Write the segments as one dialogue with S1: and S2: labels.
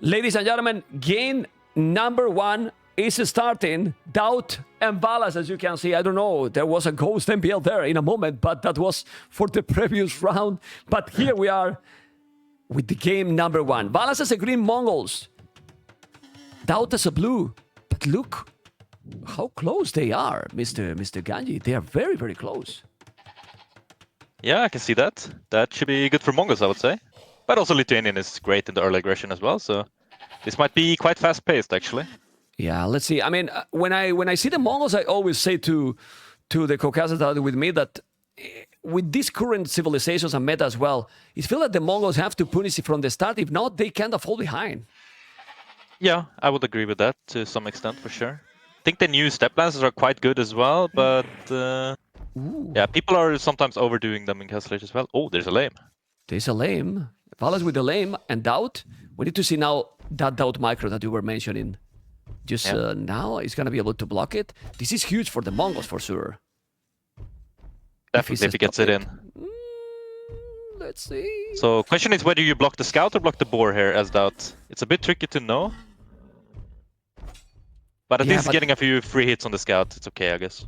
S1: Ladies and gentlemen, game number 1 is starting. DAUT and VALAS, as you can see. I don't know, there was a ghost MPL there in a moment, but that was for the previous round. But here we are with the game number 1. VALAS has a green Mongols. DAUT has a blue. But look how close they are, Mr. Ganji. They are very, very close.
S2: Yeah, I can see that. That should be good for Mongols, I would say. But also Lithuanian is great in the early aggression as well, so this might be quite fast-paced, actually.
S1: Yeah, let's see. I mean, when I see the Mongols, I always say to the Caucasians that are with me that with these current civilizations and meta as well, it feels like the Mongols have to punish it from the start. If not, they kind of fall behind.
S2: Yeah, I would agree with that to some extent, for sure. I think the new step lances are quite good as well, but yeah, people are sometimes overdoing them in Castellage as well. Oh, there's a lame.
S1: There's a lame. VALAS with the lame and DAUT. We need to see now that DAUT micro that you were mentioning. Just now, he's going to be able to block it. This is huge for the Mongols, for sure.
S2: Definitely if he gets it in.
S1: Let's see.
S2: So, question is whether you block the scout or block the boar here as DAUT. It's a bit tricky to know. But at least getting a few free hits on the scout, it's okay, I guess.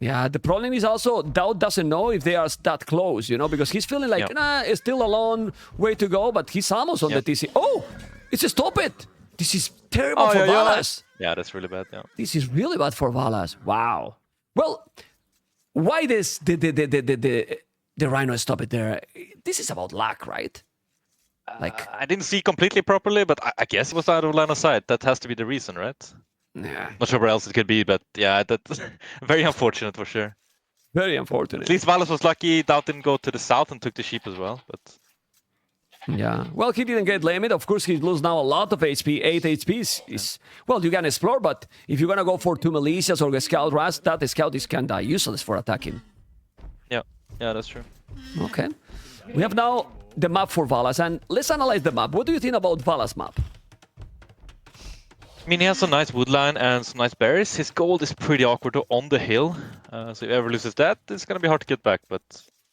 S1: Yeah, the problem is also DAUT doesn't know if they are that close, you know, because he's feeling like, nah, it's still a long way to go, but he's almost on the TC. Oh, it's a stop it. This is terrible for VALAS.
S2: Yeah, that's really bad, yeah.
S1: This is really bad for VALAS. Wow. Well, why does the Rhino stop it there? This is about luck, right? Like
S2: I didn't see completely properly, but I guess it was out of line of sight. That has to be the reason, right?
S1: Yeah.
S2: Not sure where else it could be, but yeah, that's very unfortunate for sure.
S1: Very unfortunate.
S2: At least VALAS was lucky. DAUT didn't go to the south and took the sheep as well, but...
S1: Yeah, well, he didn't get limit. Of course, he loses now a lot of HP. 8 HP is well, you can explore, but if you're gonna go for 2 militias or a scout rush, that scout is kinda useless for attacking.
S2: Yeah, that's true.
S1: Okay, we have now the map for VALAS, and let's analyze the map. What do you think about VALAS map?
S2: I mean, he has some nice woodline and some nice berries. His gold is pretty awkward on the hill, so if he ever loses that, it's gonna be hard to get back. But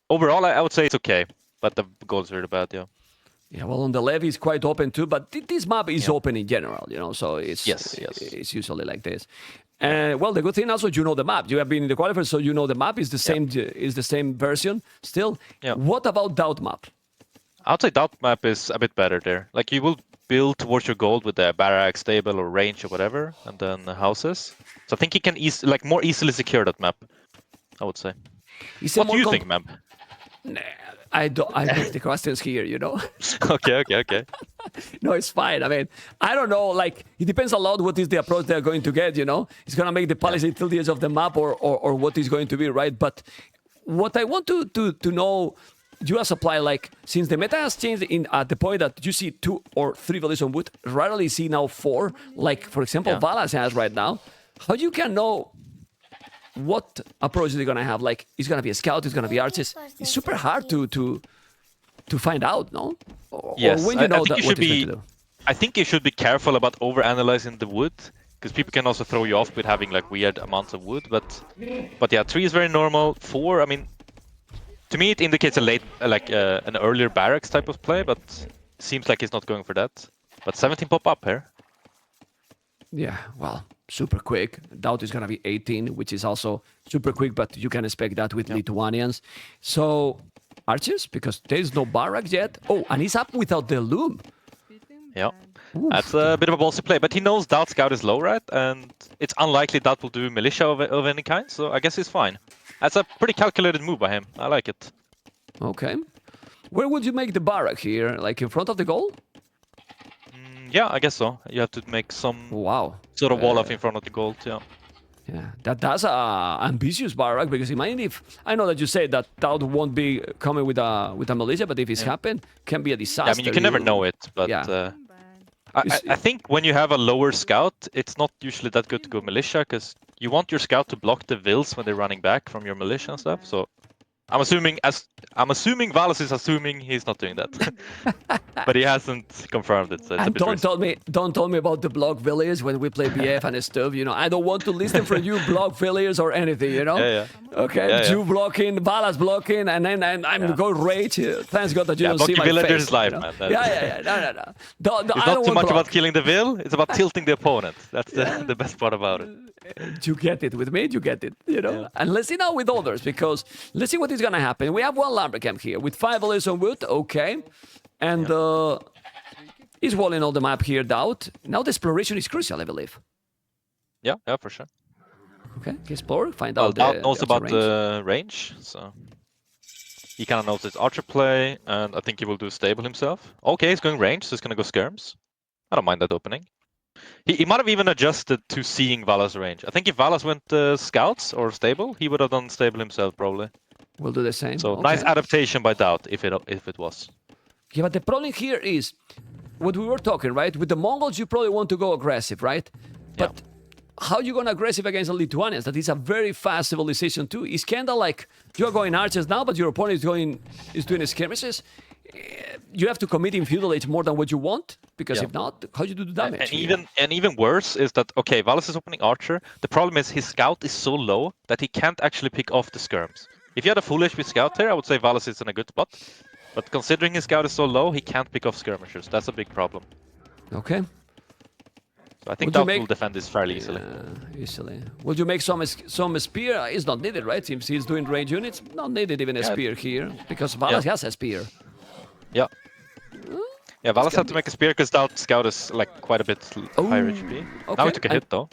S2: overall, I would say it's okay. But the gold is really bad, yeah.
S1: Yeah, well, on the levy is quite open too, but this map is open in general, you know, so it's it's usually like this. Well, the good thing also, you know the map. You have been in the qualifiers, so you know the map is the same version still. Yeah. What about DAUT map?
S2: I would say DAUT map is a bit better there. Like, you will build towards your gold with a barrack, stable, or range or whatever, and then houses. So I think you can more easily secure that map, I would say. What do you think, Mem?
S1: Nah, I make the questions here, you know.
S2: Okay.
S1: No, it's fine. I mean, I don't know. Like, it depends a lot what is the approach they're going to get, you know. It's going to make the palisade till the edge of the map or what is going to be, right? But what I want to know, you as a player, like, since the meta has changed at the point that you see 2 or 3 values on wood, rarely see now 4, like, for example, VALAS has right now, how you can know what approach they're gonna have? Like, it's gonna be a scout, it's gonna be archers. It's super hard to find out, no?
S2: Yes,
S1: or when you know
S2: I think
S1: what to do.
S2: I think you should be careful about over-analyzing the wood, because people can also throw you off with having like weird amounts of wood. But yeah, 3 is very normal. 4, I mean, to me it indicates a late, an earlier barracks type of play, but seems like he's not going for that. But 17 pop up here.
S1: Yeah, well, super quick. DAUT is going to be 18, which is also super quick, but you can expect that with Lithuanians. So, archers, because there's no barrack yet. Oh, and he's up without the loom.
S2: Yeah, that's a bit of a ballsy play, but he knows DAUT scout is low, right? And it's unlikely DAUT will do militia of any kind, so I guess he's fine. That's a pretty calculated move by him. I like it.
S1: Okay. Where would you make the barrack here? Like in front of the goal?
S2: Yeah, I guess so. You have to make some sort of wall up in front of the gold,
S1: Yeah, that's a ambitious barrack, because imagine if, I know that you say that DAUT won't be coming with a militia, but if it's happened, can be a disaster.
S2: Yeah, I mean, you can never know it, but I think when you have a lower scout, it's not usually that good to go militia, because you want your scout to block the vills when they're running back from your militia and stuff, so I'm assuming Valas is assuming he's not doing that, but he hasn't confirmed it. So it's a
S1: And
S2: bit risky.
S1: don't tell me about the block villiers when we play BF and stuff. You know, I don't want to listen from you block villiers or anything. You know.
S2: Yeah.
S1: Okay,
S2: Yeah,
S1: you blocking, Valas blocking, and then I'm going rage. Thanks God that you don't see my
S2: villagers
S1: face.
S2: life,
S1: You know?
S2: man.
S1: Yeah. No.
S2: It's
S1: I
S2: not
S1: don't
S2: too
S1: want
S2: much
S1: block.
S2: about killing the will. It's about tilting the opponent. That's the best part about it.
S1: You get it with me, you get it, you know.
S2: Yeah.
S1: And let's see now with others, because let's see what is gonna happen. We have one Lumbercamp here with 5 layers on wood, okay, and he's walling all the map here. DAUT. Now the exploration is crucial, I believe.
S2: Yeah, for sure.
S1: Okay, explore, find
S2: Well,
S1: out
S2: DAUT knows
S1: the
S2: about
S1: range.
S2: the range, so he kind of knows his archer play, and I think he will do stable himself. Okay, he's going range, so he's gonna go skirms. I don't mind that opening. He might have even adjusted to seeing Valas range. I think if Valas went scouts or stable, he would have done stable himself probably.
S1: We'll do the same.
S2: So
S1: okay.
S2: nice adaptation by DAUT if it was.
S1: Yeah, but the problem here is what we were talking, right? With the Mongols, you probably want to go aggressive, right? But how you going aggressive against the Lithuanians? That is a very fast civilization too. It's kind of like you're going archers now, but your opponent is doing skirmishes. You have to commit in feudal age more than what you want, because if not, how do you do the damage?
S2: And even worse is that, okay, Valas is opening archer. The problem is his scout is so low that he can't actually pick off the skirms. If you had a full HP scout here, I would say Valas is in a good spot. But considering his scout is so low, he can't pick off skirmishers. That's a big problem.
S1: Okay.
S2: So I think DAUT will defend this fairly easily.
S1: Easily. Would you make some spear? It's not needed, right? Since he's doing range units, not needed even a spear here, because Valas has a spear.
S2: Yeah. Yeah, Valas had to make a spear because DAUT scout is like quite a bit higher HP.
S1: Okay.
S2: Now he took a hit though.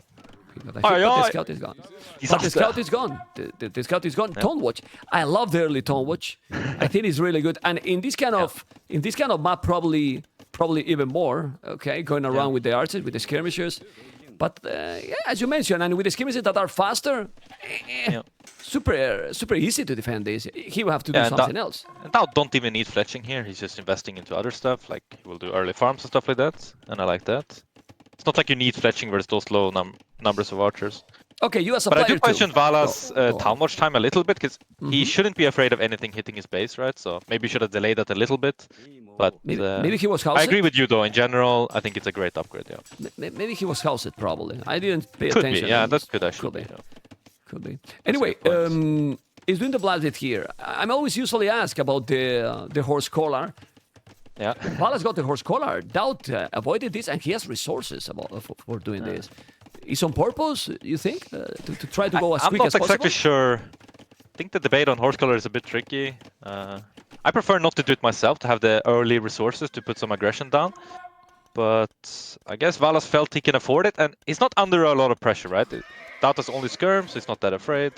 S1: The scout is gone. But the scout is gone. The scout is gone.
S2: Yeah.
S1: Tone watch. I love the early tone watch. I think it's really good. And in this kind of map, probably even more. Okay, going around with the archers, with the skirmishers. But as you mentioned, and with the skirmishers that are faster, super easy to defend this. He will have to do something else.
S2: And DAUT don't even need fletching here. He's just investing into other stuff. Like he will do early farms and stuff like that. And I like that. It's not like you need fletching versus those low numbers of archers.
S1: Okay, you as a
S2: player.
S1: player
S2: But I do question Valas'
S1: go
S2: town watch time a little bit, because he shouldn't be afraid of anything hitting his base, right? So maybe he should have delayed that a little bit. But
S1: maybe he was housed.
S2: I agree with you though. In general, I think it's a great upgrade. Yeah.
S1: Maybe he was housed probably. I didn't pay
S2: Could
S1: attention.
S2: Be. Yeah, that could actually be.
S1: Could be. Anyway, he's doing the Blast here. I'm always usually asked about the horse collar.
S2: Yeah.
S1: Valas got the horse collar. DAUT avoided this, and he has resources for doing this. Is on purpose, you think, to try to go as quick as possible?
S2: I'm not exactly sure. I think the debate on horse collar is a bit tricky. I prefer not to do it myself, to have the early resources to put some aggression down. But I guess Valas felt he can afford it, and he's not under a lot of pressure, right? DAUT has only skirms, so he's not that afraid.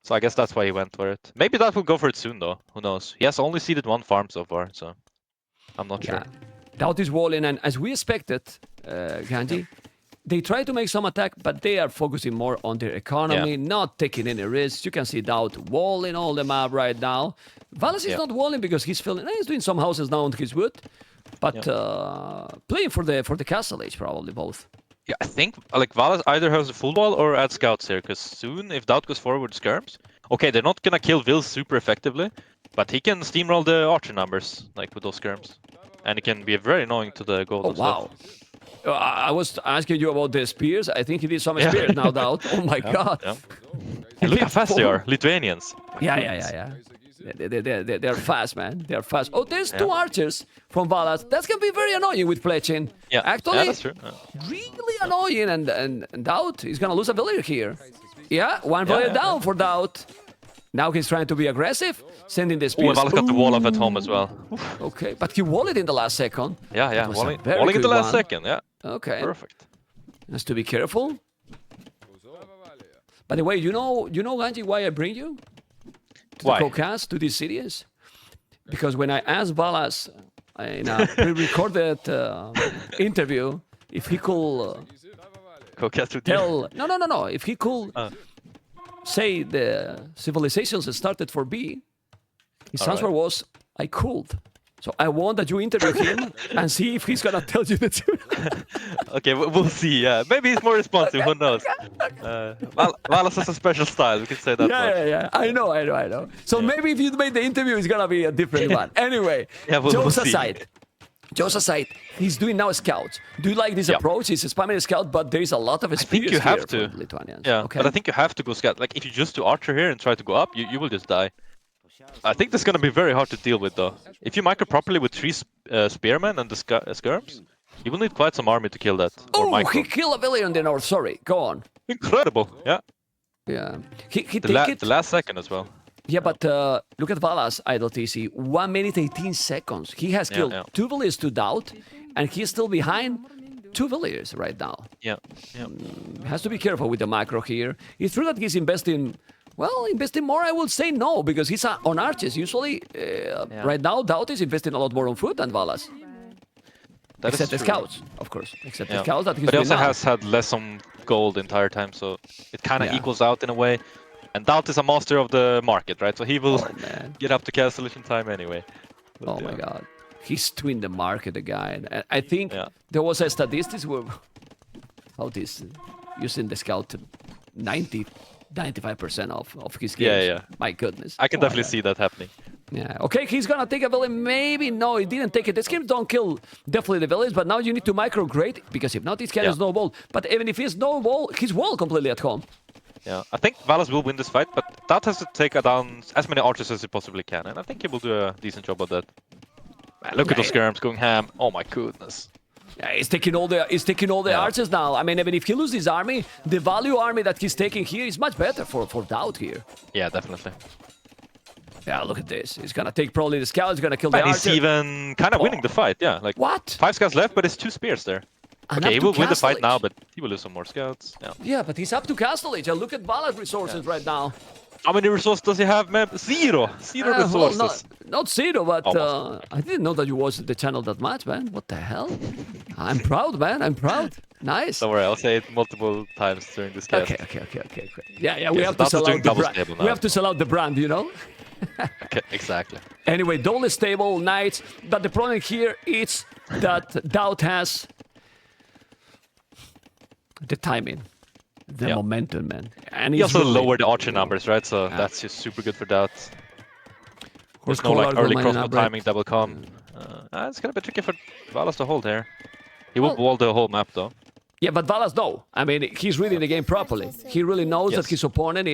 S2: So I guess that's why he went for it. Maybe DAUT will go for it soon, though. Who knows? He has only seeded 1 farm so far, so I'm not sure.
S1: DAUT is walling, and as we expected, Ganji, they try to make some attack, but they are focusing more on their economy, not taking any risks. You can see DAUT walling all the map right now. Valas is not walling because he's feeling he's doing some houses now on his wood, but playing for the castle age probably both.
S2: Yeah, I think like Valas either has a full wall or add scouts here, because soon if DAUT goes forward skirms, okay, they're not gonna kill Vil super effectively, but he can steamroll the archer numbers like with those skirms, and it can be very annoying to the gold.
S1: Oh wow! I was asking you about the spears. I think he did some spears now, DAUT. Oh my god!
S2: Yeah. And look how fast they are, Lithuanians.
S1: Yeah. They're fast, man. They're fast. Oh, there's 2 archers from Valas. That's gonna be very annoying with fletching.
S2: Yeah,
S1: actually,
S2: that's true.
S1: Really annoying. And DAUT is gonna lose a villager here. Yeah, 1 villager down for DAUT. Now he's trying to be aggressive, sending the spears.
S2: Oh, Valas got the wall off at home as well.
S1: Okay, but he walled it in the last second.
S2: Yeah, walling in the last second. Yeah.
S1: Okay.
S2: Perfect.
S1: Has to be careful. By the way, you know, Ganji, why I bring you to the Caucasus, to these cities? Because when I asked Valas in a pre-recorded interview if he could tell... No. If he could say the civilizations started for B, his answer was, I could. So I want that you interview him and see if he's gonna tell you the truth.
S2: Okay, we'll see. Yeah, maybe he's more responsive. Who knows? Valas has a special style. We can say that much.
S1: Yeah. I know. So maybe if you made the interview, it's gonna be a different one. Anyway,
S2: Yeah, we'll
S1: jokes
S2: see.
S1: aside, he's doing now scouts. Do you like this approach? He's spamming a scout, but there is a lot of
S2: I think
S1: experience
S2: you have
S1: here
S2: to.
S1: from Lithuanians.
S2: Yeah,
S1: Okay.
S2: but I think you have to go scout. Like if you just do archer here and try to go up, you will just die. I think that's gonna be very hard to deal with though. If you micro properly with 3 spearmen and the skirms, you will need quite some army to kill that. Or
S1: Oh,
S2: micro.
S1: he killed a villain in the north. Sorry, go on.
S2: Incredible. Yeah.
S1: Yeah, he
S2: The,
S1: take it.
S2: the last second as well.
S1: Yeah, but look at Valas, Idle TC. 1 minute 18 seconds. He has killed 2 villagers to DAUT, and he's still behind 2 villagers right now.
S2: Yeah.
S1: Has to be careful with the macro here. It's true that he's investing. Well, investing more, I would say no, because he's on archers. Usually, right now, DAUT is investing a lot more on foot than Valas.
S2: That
S1: Except the
S2: is true.
S1: scouts, of course. Except the scouts that he's
S2: But he
S1: doing
S2: also
S1: now.
S2: has had less on gold the entire time, so it kind of
S1: Yeah.
S2: equals out in a way. And DAUT is a master of the market, right? So he will
S1: Man.
S2: get up to castle in time anyway. But,
S1: Oh my god. He's twin the market, the guy. And I think
S2: Yeah.
S1: there was a statistics where how this using the scout to 95% of his games.
S2: Yeah.
S1: My goodness.
S2: I can
S1: Oh my
S2: definitely
S1: God.
S2: see that happening.
S1: Yeah. Okay, he's gonna take a villain. Maybe no, he didn't take it. The schemes don't kill definitely the villains, but now you need to micro great because if not, this can snowball. But even if he's snowball, he's wall completely at home.
S2: Yeah, I think Valas will win this fight, but DAUT has to take down as many archers as he possibly can, and I think he will do a decent job of that. Man, look at those skirms going ham. Oh my goodness.
S1: Yeah, he's taking all the archers now. I mean, even if he loses his army, the value army that he's taking here is much better for DAUT here.
S2: Yeah, definitely.
S1: Yeah, look at this. He's gonna take probably the scout. He's gonna kill the
S2: And
S1: archer.
S2: he's even kind of winning the fight. Yeah, like
S1: What?
S2: 5 scouts left, but it's 2 spears there.
S1: And
S2: Okay, he
S1: up to
S2: will win the fight
S1: Castlage.
S2: now, but he will lose some more scouts. Yeah.
S1: Yeah, but he's up to Castlage. And look at Valas resources right now.
S2: How many resources does he have, man? Zero
S1: Well,
S2: resources.
S1: not zero, but
S2: Almost.
S1: I didn't know that you watched the channel that much, man. What the hell? I'm proud, man. I'm proud. Nice.
S2: Don't worry, I'll say it multiple times during this cast.
S1: Okay. Yeah. We
S2: Yes,
S1: have to
S2: DAUT is
S1: sell
S2: doing
S1: out the
S2: double
S1: brand.
S2: stable
S1: We
S2: now.
S1: have to sell out the brand, you know.
S2: Okay, exactly.
S1: Anyway, double stable knights. But the problem here is that DAUT has the timing, the momentum, man. And
S2: He
S1: he's
S2: also
S1: really-
S2: lowered the archer numbers, right? So that's just super good for DAUT.
S1: Horse
S2: There's no like
S1: collar,
S2: early
S1: gold
S2: crossbow
S1: mine, and
S2: timing, double com. It's gonna be tricky for Valas to hold here. He will wall the whole map though.
S1: Yeah, but Valas no. I mean, he's reading the game properly. He really knows that
S2: Yes.
S1: his opponent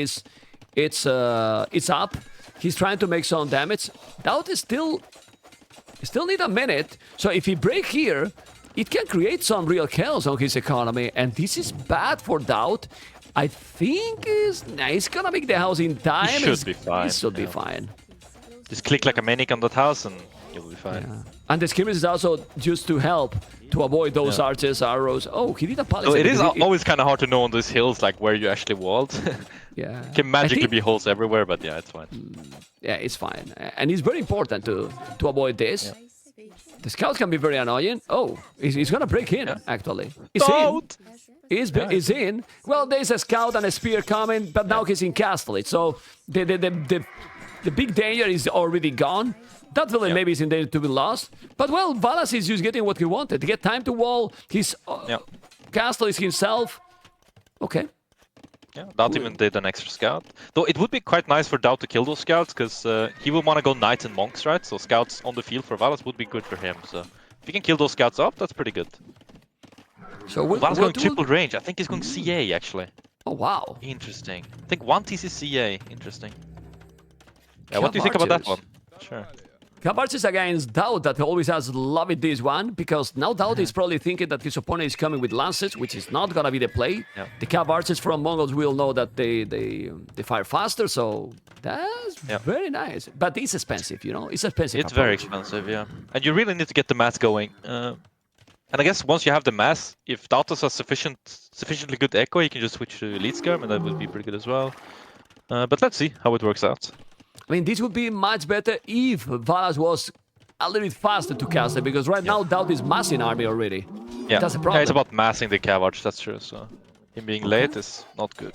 S1: it's up. He's trying to make some damage. DAUT is still need a minute. So if he break here, it can create some real chaos on his economy, and this is bad for DAUT. I think he's gonna make the house in time.
S2: He should be fine,
S1: He should be
S2: yeah.
S1: fine.
S2: Just click like a maniac on that house and you'll be fine.
S1: And the skirmish is also just to help to avoid those archers, arrows. Oh, he did a palisade.
S2: So it is
S1: because he-
S2: always kind of hard to know on these hills like where you actually walled.
S1: Yeah.
S2: Can magically
S1: I think-
S2: be holes everywhere, but yeah, it's fine.
S1: Yeah, it's fine. And it's very important to avoid this. The scouts can be very annoying. Oh, he's gonna break in, actually. He's
S2: DAUT!
S1: in. He's in. Well, there's a scout and a spear coming, but now he's in Castlage. So the big danger is already gone. That villain maybe is in danger to be lost. But well, Valas is just getting what he wanted. To get time to wall. His Castle is himself. Okay.
S2: Yeah, DAUT even did an extra scout. Though it would be quite nice for DAUT to kill those scouts, because he will want to go knights and monks, right? So scouts on the field for Valas would be good for him. So if he can kill those scouts up, that's pretty good.
S1: So
S2: Valas going triple range. I think he's going CA, actually.
S1: Oh, wow.
S2: Interesting. I think 1 TC CA. Interesting. Yeah, what do you think about that one? Sure.
S1: Cabarches against DAUT that always has loved this one, because now DAUT is probably thinking that his opponent is coming with lances, which is not gonna be the play.
S2: Yeah.
S1: The Cabarches from Mongols will know that they fire faster, so that's very nice. But it's expensive, you know. It's expensive.
S2: It's very
S1: approach.
S2: expensive, yeah. And you really need to get the mass going. And I guess once you have the mass, if DAUT has a sufficiently good echo, you can just switch to Elite Skirm, and that would be pretty good as well. But let's see how it works out.
S1: I mean, this would be much better if Valas was a little bit faster to cast it, because right now DAUT is massing army already.
S2: Yeah,
S1: That's a
S2: yeah,
S1: problem.
S2: it's about massing the Cavarch, that's true. So him being late is not good.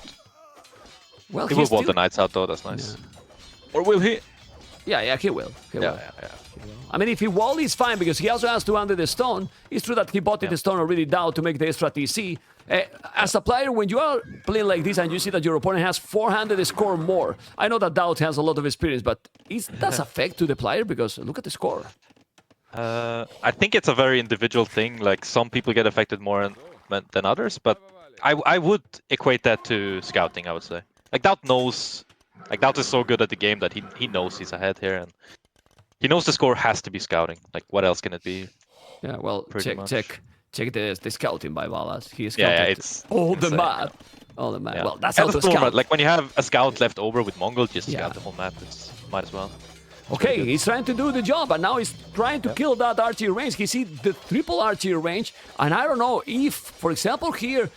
S1: Well,
S2: He will
S1: he's
S2: wall
S1: still-
S2: the knights out though, that's nice. Or will he?
S1: Yeah, he will. He will.
S2: Yeah.
S1: I mean, if he wall, he's fine because he also has to under the stone. It's true that he bought the stone already down to make the extra TC. As a player, when you are playing like this and you see that your opponent has 400 score more, I know that DAUT has a lot of experience, but does affect to the player because look at the score.
S2: I think it's a very individual thing. Like some people get affected more than others, but I would equate that to scouting. I would say like DAUT knows. Like DAUT is so good at the game that he knows he's ahead here, and he knows the score has to be scouting. Like what else can it be?
S1: Yeah, well, check the scouting by VALAS. He is
S2: it's
S1: all the map. All the map.
S2: Yeah.
S1: Well, that's how to
S2: normal.
S1: scout.
S2: Like when you have a scout left over with Mongol, just scout the whole map. It's might as well.
S1: Okay, he's trying to do the job, and now he's trying to kill that archery range. He sees the triple archery range, and I don't know if, for example, here,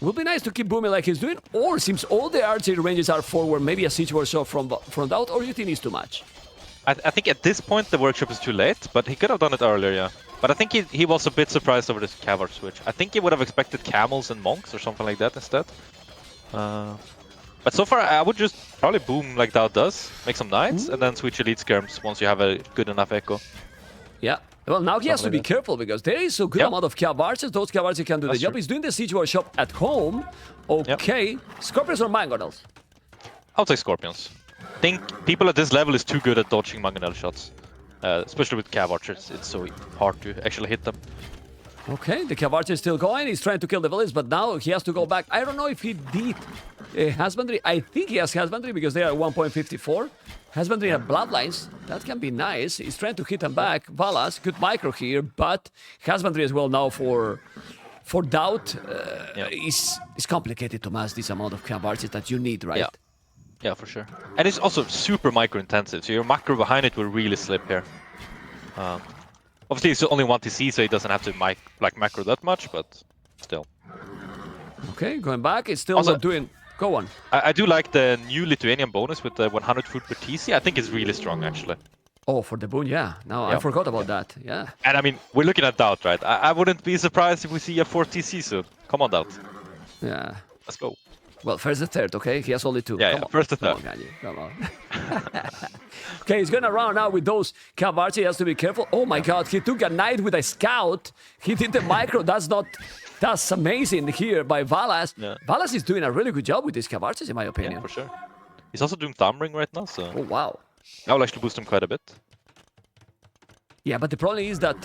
S1: would be nice to keep booming like he's doing, or seems all the archery ranges are forward, maybe a siege workshop from DAUT, or you think it's too much?
S2: I think at this point the workshop is too late, but he could have done it earlier, yeah. But I think he was a bit surprised over this cavalry switch. I think he would have expected camels and monks or something like that instead. But so far I would just probably boom like DAUT does, make some knights, and then switch elite skirms once you have a good enough echo.
S1: Yeah. Well, now he has to be careful because there is a good amount of cav archers. Those cav archers can do the job.
S2: True.
S1: He's doing the siege workshop at home. Okay. Scorpions or mangonels?
S2: I'll take scorpions. I think people at this level is too good at dodging mangonel shots. Especially with cav archers, it's so hard to actually hit them.
S1: Okay, the cav archer is still going. He's trying to kill the village, but now he has to go back. I don't know if he did husbandry. I think he has husbandry because they are 1.54. Husbandry and bloodlines, that can be nice. He's trying to hit them back. VALAS, good micro here, but husbandry as well now for DAUT is complicated to mass this amount of cav archers that you need, right?
S2: Yeah, for sure. And it's also super micro intensive, so your macro behind it will really slip here. Obviously, it's only one TC, so he doesn't have to macro that much, but still.
S1: Okay, going back, it's still
S2: also,
S1: not doing. Go on.
S2: I do like the new Lithuanian bonus with the 100 food per TC. I think it's really strong, actually.
S1: Oh, for the boon, yeah. No, I forgot about that. Yeah.
S2: And I mean, we're looking at DAUT, right? I wouldn't be surprised if we see a 4 TC soon. Come on, DAUT.
S1: Yeah.
S2: Let's go.
S1: Well, first and third, okay? He has only two.
S2: Yeah,
S1: Come on.
S2: First and third.
S1: Come on. Okay, he's going around now with those cav archers. He has to be careful. Oh my god, he took a knight with a scout. He did the micro. That's amazing here by VALAS.
S2: Yeah.
S1: VALAS is doing a really good job with these cav archers, in my opinion.
S2: Yeah, for sure. He's also doing thumb ring right now, so...
S1: Oh, wow.
S2: I will actually boost him quite a bit.
S1: Yeah, but the problem is that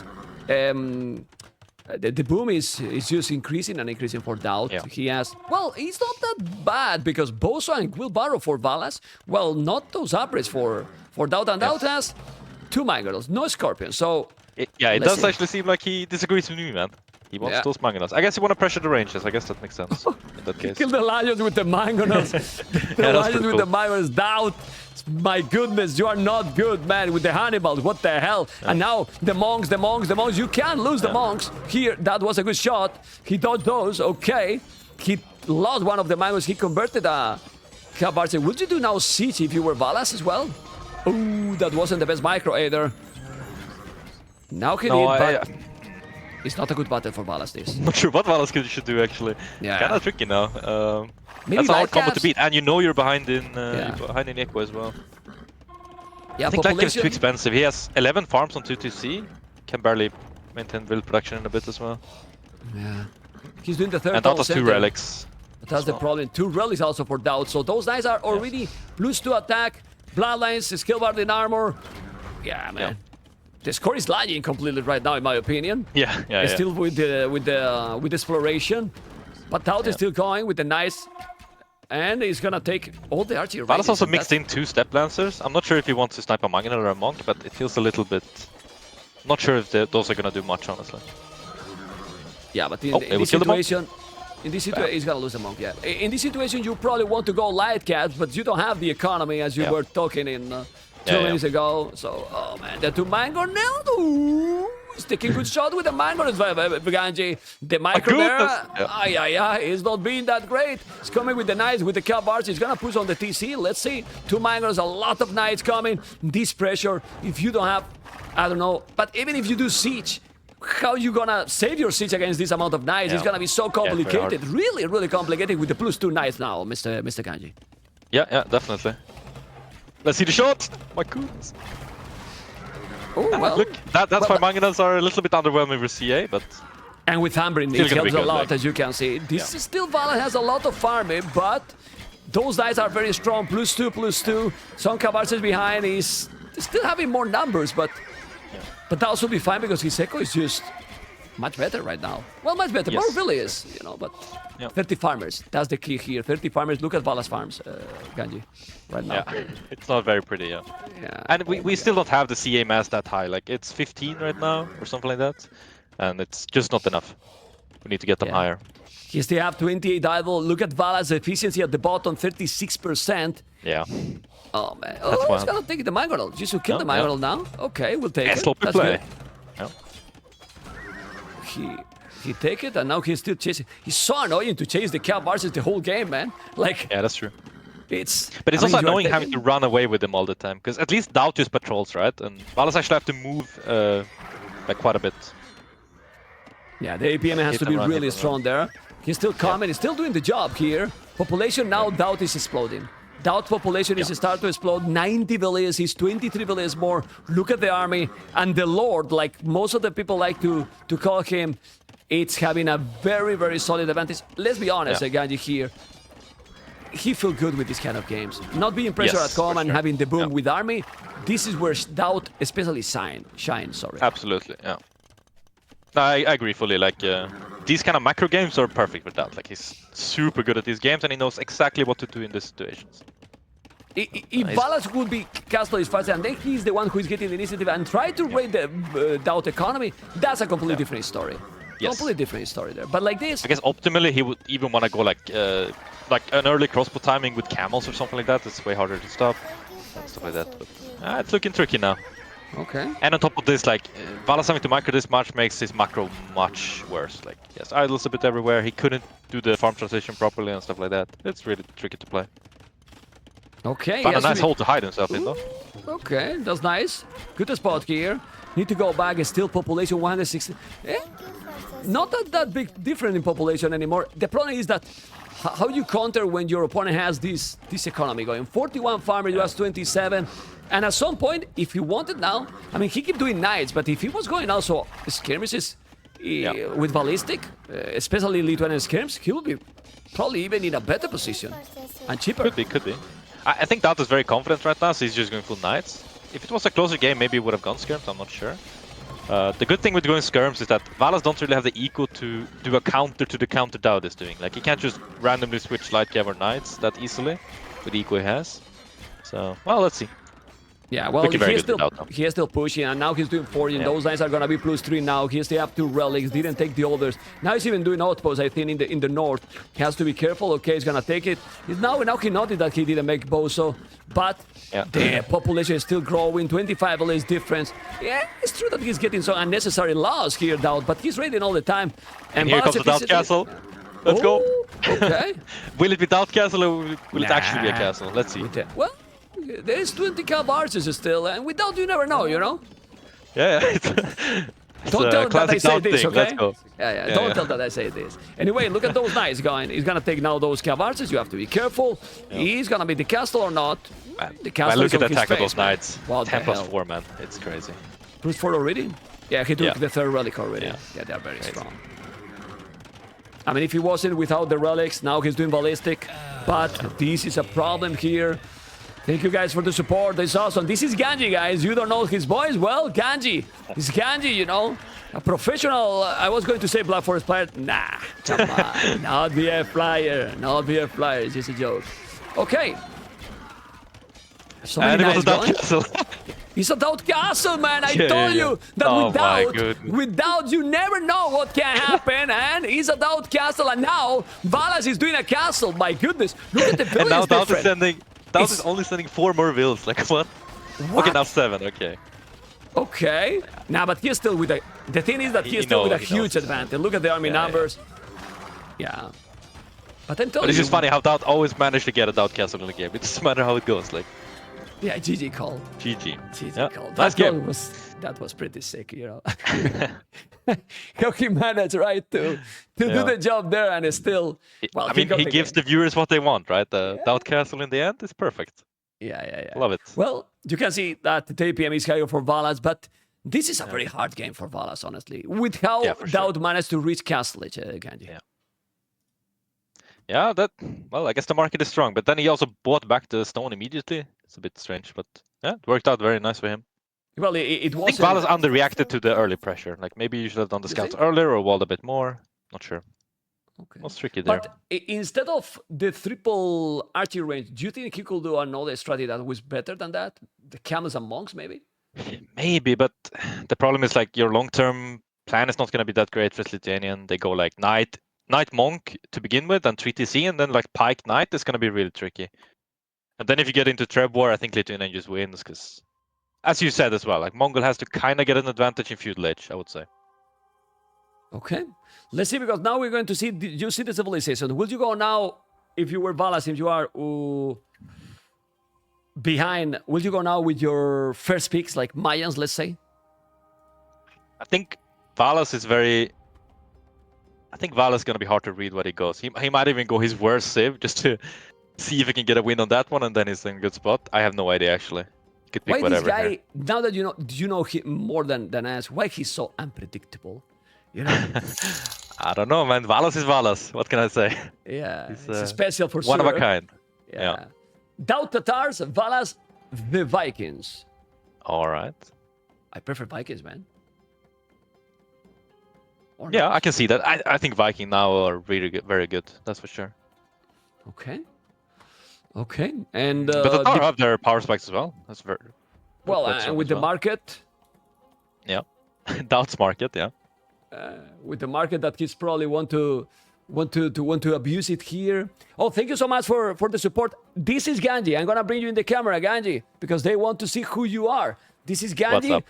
S1: the boom is just increasing and increasing for DAUT.
S2: Yeah.
S1: He has... Well, it's not that bad because Boso and Wheelbarrow for VALAS, well, not those upgrades for DAUT. And DAUT has two mangonels, no scorpions, so...
S2: It does actually seem like he disagrees with me, man. He wants those mangonels. I guess he want to pressure the ranges. I guess that makes sense in that case.
S1: Kill the lions with the mangonels. The lions with the mangonels. DAUT. My goodness, you are not good, man, with the Hannibals. What the hell? Yeah. And now the monks. You can't lose the monks. Here, that was a good shot. He dodged those. Okay. He lost one of the mangonels. He converted a cav archer. Would you do now siege if you were VALAS as well? Ooh, that wasn't the best micro either. Now he did, but... It's not a good battle for VALAS, this.
S2: I'm not sure what VALAS should do, actually. Yeah. Kind of tricky now. That's a hard combo to beat, and you know you're behind in Echo as well.
S1: Yeah,
S2: I think that is too expensive. He has 11 farms on 2TC. Can barely maintain build production in a bit as well.
S1: Yeah. He's doing the third.
S2: And DAUT has 2 relics.
S1: But that's the problem. 2 relics also for DAUT. So those guys are already +2 attack, bloodlines, skill bar in armor. Yeah, man. The score is lagging completely right now, in my opinion.
S2: Yeah.
S1: Still with exploration, but DAUT is still going with the nice, and he's gonna take all the archery.
S2: VALAS also mixed in 2 step lancers. I'm not sure if he wants to snipe a mangonel or a monk, but it feels a little bit. Not sure if those are gonna do much, honestly.
S1: Yeah, but in this situation, he's gonna lose a monk. Yeah, in this situation, you probably want to go light caps, but you don't have the economy as you were talking in. 2 minutes ago, so oh man, the 2 mangonels. He's taking good shot with the mangonels, Ganji. The micro there, he's not being that great. He's coming with the knights, with the cav archers. He's gonna push on the TC. Let's see, 2 mangonels, a lot of knights coming. This pressure, if you don't have, I don't know, but even if you do siege, how you gonna save your siege against this amount of knights? It's gonna be so complicated, really complicated with the +2 knights now, Mr. Ganji.
S2: Yeah, definitely. Let's see the shot. My goodness.
S1: Oh, well.
S2: Look, that's why
S1: well,
S2: Mangonels are a little bit underwhelming with CA, but
S1: and with Ambrin,
S2: Still
S1: it
S2: gonna be
S1: helps a
S2: good,
S1: lot,
S2: like-
S1: as you can see. This is still VALAS has a lot of farming, but those guys are very strong. +2/+2. Some Cavarces behind. He's still having more numbers, but that also be fine because his echo is just much better right now. Well, much better.
S2: Yes.
S1: More villas, you know, but
S2: Yeah.
S1: 30 farmers. That's the key here. 30 farmers. Look at VALAS farms, Ganji, right now.
S2: yeah, it's not very pretty, yeah.
S1: Yeah.
S2: And we still don't have the CA mass that high. Like, it's 15 right now, or something like that. And it's just not enough. We need to get them
S1: Yeah.
S2: higher.
S1: He still have 28 idle. Look at VALAS efficiency at the bottom, 36%.
S2: Yeah.
S1: Oh, man. Oh, he's
S2: wild.
S1: gonna take the Mangonel. Just to kill
S2: Yeah,
S1: the Mangonel now. Okay, we'll take it.
S2: Sloppy
S1: That's
S2: play.
S1: good.
S2: Yeah.
S1: He take it, and now he's still chasing. He's so annoying to chase the Cavarces the whole game, man. Like,
S2: Yeah, that's true.
S1: it's...
S2: But it's
S1: I mean,
S2: also
S1: you are
S2: annoying having to
S1: taking-
S2: run away with them all the time, because at least DAUT just patrols, right? And VALAS actually have to move like quite a bit.
S1: Yeah, the APM has
S2: Hit
S1: to
S2: and
S1: be
S2: run,
S1: really
S2: hit and
S1: strong there. He's still coming. He's still doing the job here. Population now, DAUT is exploding. DAUT population is starting to explode. 90 villages. He's 23 villages more. Look at the army. And the Lord, like most of the people like to call him, it's having a very, very solid advantage. Let's be honest,
S2: Yeah.
S1: Ganji here. He feel good with this kind of games. Not being pressure
S2: Yes,
S1: at home
S2: for
S1: and
S2: sure.
S1: having the boom
S2: Yeah.
S1: with army. This is where DAUT especially shines. Sorry.
S2: Absolutely, yeah. No, I agree fully. Like, these kind of macro games are perfect for that. Like, he's super good at these games, and he knows exactly what to do in these situations.
S1: If VALAS would be Castle is faster, and then he's the one who is getting the initiative and try to raid the DAUT economy, that's a completely different story.
S2: Yes.
S1: Completely different story there. But like this,
S2: I guess optimally he would even want to go like an early crossbow timing with camels or something like that. It's way harder to stop and stuff like that. But it's looking tricky now.
S1: okay.
S2: And on top of this, like VALAS having to macro this much makes his macro much worse. Like, yes, idles a bit everywhere. He couldn't do the farm transition properly and stuff like that. It's really tricky to play.
S1: Okay.
S2: Found a
S1: he has to
S2: nice
S1: be-
S2: hole to hide himself in though.
S1: Okay, that's nice. Good spot here. Need to go back. It's still population 160. Not that big difference in population anymore. The problem is that how you counter when your opponent has this economy going. 41 farmer, you has 27. And at some point, if he wanted now, I mean, he keep doing knights, but if he was going also skirmishes with ballistic, especially Lithuanian skirms, he would be probably even in a better position and cheaper.
S2: Could be. I think DAUT is very confident right now, so he's just going full knights. If it was a closer game, maybe he would have gone skirms, I'm not sure. The good thing with going skirms is that VALAS don't really have the eco to do a counter to the counter DAUT is doing. Like, he can't just randomly switch light cav or knights that easily with the eco he has. So, well, let's see.
S1: Yeah, well,
S2: Looking very
S1: he's
S2: good without them.
S1: still pushing, and now he's doing 40, and those knights are gonna be +3 now. He still have 2 relics, didn't take the others. Now he's even doing outposts, I think, in the north. He has to be careful. Okay, he's gonna take it. Now he noticed that he didn't make Boso, but the population is still growing. 25 is difference. Yeah, it's true that he's getting some unnecessary loss here, DAUT, but he's raiding all the time.
S2: And here
S1: VALAS
S2: comes the DAUT
S1: efficiency-
S2: castle. Let's go.
S1: Okay.
S2: Will it be DAUT castle or will it actually be a
S1: Nah.
S2: castle? Let's see.
S1: Well, there's 20 Cavarces still, and without you never know, you know?
S2: Yeah,
S1: Don't tell that I say
S2: DAUT
S1: this,
S2: thing.
S1: okay?
S2: Let's go.
S1: Yeah, don't tell that I say this. Anyway, look at those knights going. He's gonna take now those Cavarces. You have to be careful. He's gonna be the castle or not. The castle
S2: look
S1: is
S2: at the
S1: on his
S2: attack of
S1: face,
S2: those
S1: man.
S2: knights.
S1: What the
S2: 10 plus
S1: hell?
S2: 4, man. It's crazy.
S1: +4 already? Yeah, he took
S2: Yeah.
S1: the 3rd relic already.
S2: Yeah.
S1: Yeah, they are very strong. I mean, if he wasn't without the relics, now he's doing ballistic. But this is a problem here. Thank you guys for the support. This is awesome. This is Ganji, guys. You don't know his voice? Well, Ganji. It's Ganji, you know. A professional. I was going to say Black Forest player. Nah, come on. Not be a flyer. Not be a flyer. It's just a joke. Okay. So
S2: And
S1: many
S2: it was
S1: knights
S2: DAUT
S1: going.
S2: castle.
S1: It's a DAUT castle, man. I
S2: Yeah,
S1: told
S2: yeah.
S1: you that
S2: Oh my goodness.
S1: without you never know what can happen. And it's a DAUT castle, and now VALAS is doing a castle. My goodness, look at the
S2: And now
S1: villains
S2: DAUT is
S1: different.
S2: sending. DAUT
S1: It's-
S2: is only sending 4 more vills. Like, what? Okay, now 7. Okay.
S1: Okay, now but he's still with a. The thing is that
S2: He
S1: he's still with a
S2: knows, he
S1: huge
S2: knows.
S1: advantage. Look at the army
S2: Yeah, yeah.
S1: numbers. Yeah. But I'm telling
S2: But it's
S1: you,
S2: just funny how DAUT always managed to get a DAUT castle in the game. It doesn't matter how it goes. Like,
S1: yeah, GG call.
S2: GG.
S1: GG
S2: Yeah,
S1: call.
S2: nice
S1: That
S2: game.
S1: goal that was pretty sick, you know. How he managed, right, to do
S2: Yeah.
S1: the job there and still. Well,
S2: I mean,
S1: got
S2: he
S1: the
S2: gives
S1: game.
S2: the viewers what they want, right? The DAUT castle in the end is perfect.
S1: Yeah.
S2: Love it.
S1: Well, you can see that the TPM is higher for VALAS, but this is a very hard game for VALAS, honestly. With how
S2: Yeah, for sure.
S1: DAUT managed to reach Castlage, Ganji.
S2: Yeah. Yeah, well, I guess the market is strong, but then he also bought back the stone immediately. It's a bit strange, but yeah, it worked out very nice for him.
S1: Well, it
S2: I think
S1: wasn't...
S2: VALAS underreacted to the early pressure. Like maybe you should have done the scouts
S1: think?
S2: earlier or walled a bit more. Not sure.
S1: Okay.
S2: It was tricky there.
S1: But instead of the triple archery range, do you think he could do another strategy that was better than that? The camels and monks, maybe?
S2: Maybe, but the problem is like your long-term plan is not going to be that great for Lithuanian. They go like knight monk to begin with and 3TC, and then like pike knight is going to be really tricky. And then if you get into Treb War, I think Lithuanian just wins because, as you said as well, like Mongol has to kind of get an advantage in feudal age, I would say.
S1: Okay, let's see, because now we're going to see, you see the civilization. Will you go now, if you were VALAS, if you are behind, will you go now with your first picks, like Mayans, let's say?
S2: I think VALAS is going to be hard to read what he goes. He might even go his worst save just to see if he can get a win on that one, and then he's in a good spot. I have no idea, actually. He could pick
S1: Why
S2: whatever
S1: this guy,
S2: here.
S1: now that you know him more than us, why he's so unpredictable? You know?
S2: I don't know, man. VALAS is VALAS. What can I say?
S1: Yeah,
S2: He's,
S1: it's special for
S2: one
S1: sure.
S2: of a kind.
S1: Yeah. DAUT Tatars, VALAS, the Vikings.
S2: All right.
S1: I prefer Vikings, man. Or
S2: Yeah,
S1: not.
S2: I can see that. I think Viking now are really good, very good. That's for sure.
S1: Okay. Okay. And
S2: But the Tatar have their power spikes as well. That's very
S1: well,
S2: quite
S1: and
S2: strong
S1: with
S2: as
S1: the
S2: well.
S1: market,
S2: Yeah, DAUT's market. Yeah.
S1: with the market that kids probably want to abuse it here. Oh, thank you so much for the support. This is Ganji. I'm gonna bring you in the camera, Ganji, because they want to see who you are. This is
S2: What's
S1: Ganji,
S2: up?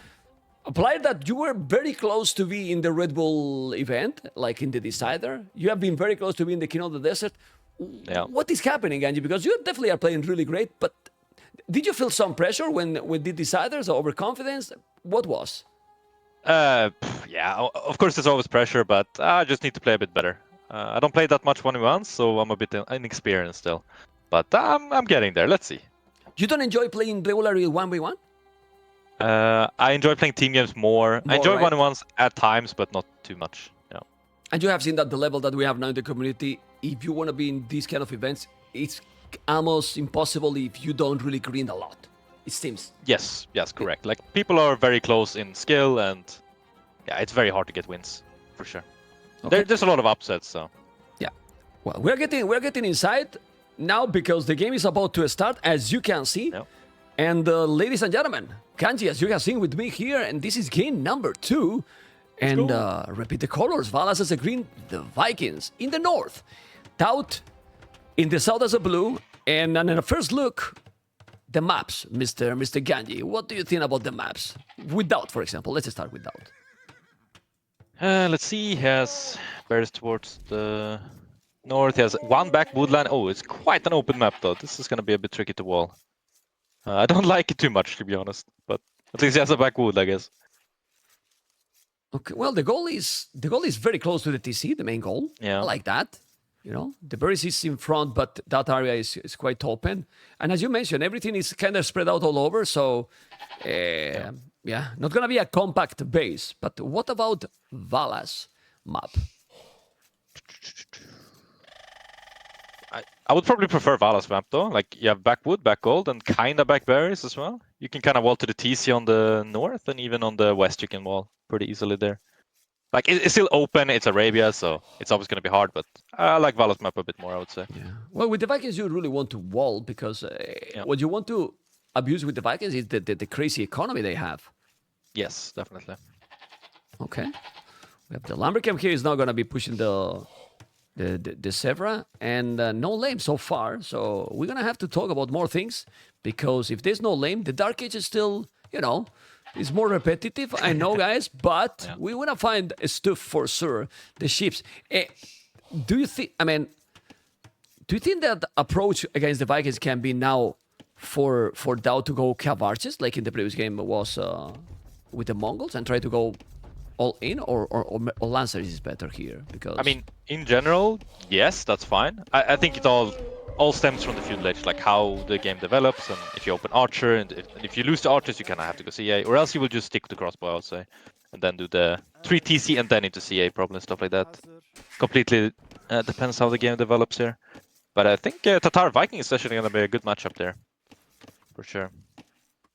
S1: a player that you were very close to be in the Red Bull event, like in the Decider. You have been very close to be in the King of the Desert.
S2: Yeah.
S1: What is happening, Ganji? Because you definitely are playing really great, but did you feel some pressure when the Deciders, or overconfidence? What was?
S2: Yeah. Of course, there's always pressure, but I just need to play a bit better. I don't play that much 1v1, so I'm a bit inexperienced still. But I'm getting there. Let's see.
S1: You don't enjoy playing regularly 1v1?
S2: I enjoy playing team games more. I enjoy
S1: right?
S2: 1v1s at times, but not too much. Yeah.
S1: And you have seen that the level that we have now in the community, if you want to be in these kind of events, it's almost impossible if you don't really grind a lot. It seems.
S2: Yes, correct. Like people are very close in skill, and yeah, it's very hard to get wins for sure.
S1: Okay.
S2: There's a lot of upsets, so
S1: Yeah. Well, we're getting inside now because the game is about to start, as you can see.
S2: yeah.
S1: And ladies and gentlemen, Kanji, as you have seen with me here, and this is game number 2. And repeat the colors. VALAS as a green, the Vikings in the north. DAUT in the south as a blue. And in the first look, the maps, Mr. Ganji. What do you think about the maps? With DAUT, for example. Let's start with DAUT.
S2: Let's see. He has bears towards the north. He has one back woodland. Oh, it's quite an open map though. This is gonna be a bit tricky to wall. I don't like it too much, to be honest. But at least he has a back wood, I guess.
S1: Okay, well, the goal is very close to the TC, the main goal.
S2: Yeah.
S1: I like that. You know, the berries is in front, but that area is quite open. And as you mentioned, everything is kind of spread out all over. So, yeah, not going to be a compact base. But what about VALAS map?
S2: I would probably prefer VALAS map though. Like you have back wood, back gold, and kind of back berries as well. You can kind of wall to the TC on the north, and even on the west you can wall pretty easily there. Like it's still open, it's Arabia, so it's always going to be hard, but I like VALAS map a bit more, I would say.
S1: Yeah. Well, with the Vikings, you really want to wall because what you want to abuse with the Vikings is the crazy economy they have.
S2: Yes, definitely.
S1: Okay. We have the Lumbercamp here is now going to be pushing the Sevra, and no lame so far. So we're going to have to talk about more things because if there's no lame, the Dark Age is still, you know, it's more repetitive. I know, guys, but we want to find stuff for sure. The ships. Do you think that approach against the Vikings can be now for DAUT to go Cav Arches like in the previous game was with the Mongols and try to go all in, or Lancers is better here? Because
S2: I mean, in general, yes, that's fine. I think it all all stems from the feudal age, like how the game develops, and if you open Archer, and if you lose the Archers, you kind of have to go CA, or else you will just stick to crossbow, I would say, and then do the 3 TC and then into CA probably, stuff like that. Completely depends how the game develops here. But I think Tatar Viking is actually going to be a good matchup there, for sure.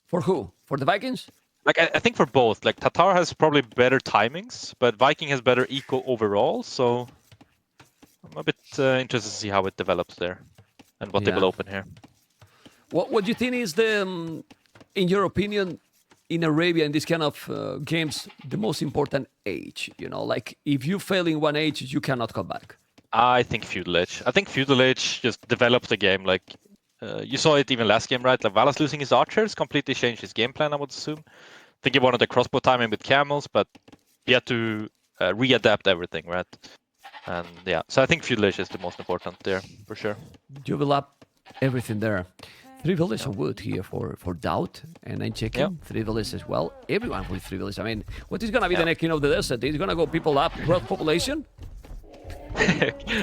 S1: For who? For the Vikings?
S2: Like I think for both, like Tatar has probably better timings, but Viking has better eco overall, so I'm a bit interested to see how it develops there and what they will open here.
S1: What do you think is the, in your opinion, in Arabia in this kind of games, the most important age? You know, like if you fail in one age, you cannot come back.
S2: I think feudal age. I think feudal age just developed the game. Like you saw it even last game, right? Like Valas losing his archers completely changed his game plan, I would assume. I think he wanted the crossbow timing with camels, but he had to readapt everything, right? And yeah, so I think feudal age is the most important there, for sure.
S1: Develop everything there. 3 villages of wood here for DAUT, and I'm checking 3 villages as well. Everyone with 3 villages. I mean, what is gonna be the next king of the desert? Is gonna go people up growth population?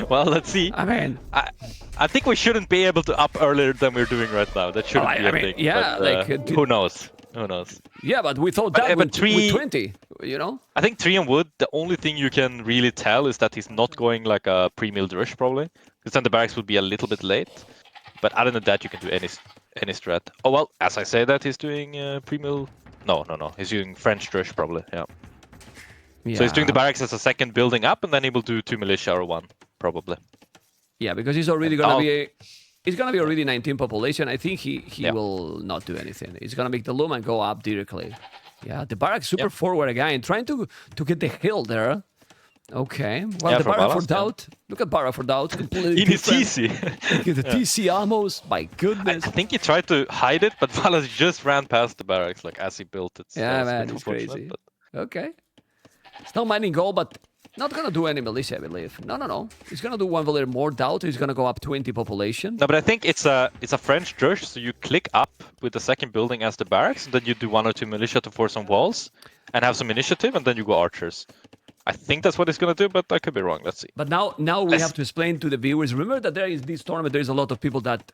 S2: Well, let's see.
S1: I mean,
S2: I think we shouldn't be able to up earlier than we're doing right now. That shouldn't be a thing.
S1: Yeah,
S2: but,
S1: like
S2: who knows? Who knows?
S1: Yeah, but we thought that with 20, you know.
S2: I think 3 on wood. The only thing you can really tell is that he's not going like a pre-milled rush probably, because then the barracks will be a little bit late. But other than that, you can do any strat. Oh well, as I say that, he's doing pre-mill. No. He's doing French rush probably. Yeah. So he's doing the barracks as a second building up, and then he will do 2 militia or 1 probably.
S1: Yeah, because he's already gonna be. He's gonna be already 19 population. I think he will not do anything. He's gonna make the loom and go up directly. Yeah, the barracks super forward again, trying to get the hill there. Okay, well the barrack for DAUT. Look at barrack for DAUT.
S2: In his TC.
S1: Look at the TC almost. My goodness.
S2: I think he tried to hide it, but Valas just ran past the barracks like as he built it. So
S1: yeah, man, it's crazy. But... Okay. It's not mining gold, but not gonna do any militia, I believe. No. He's gonna do 1 villager more DAUT. He's gonna go up 20 population.
S2: No, but I think it's a French rush, so you click up with the second building as the barracks, and then you do 1 or 2 militia to force some walls, and have some initiative, and then you go archers. I think that's what he's gonna do, but I could be wrong. Let's see.
S1: But now we have to explain to the viewers. Remember that there is this tournament. There is a lot of people that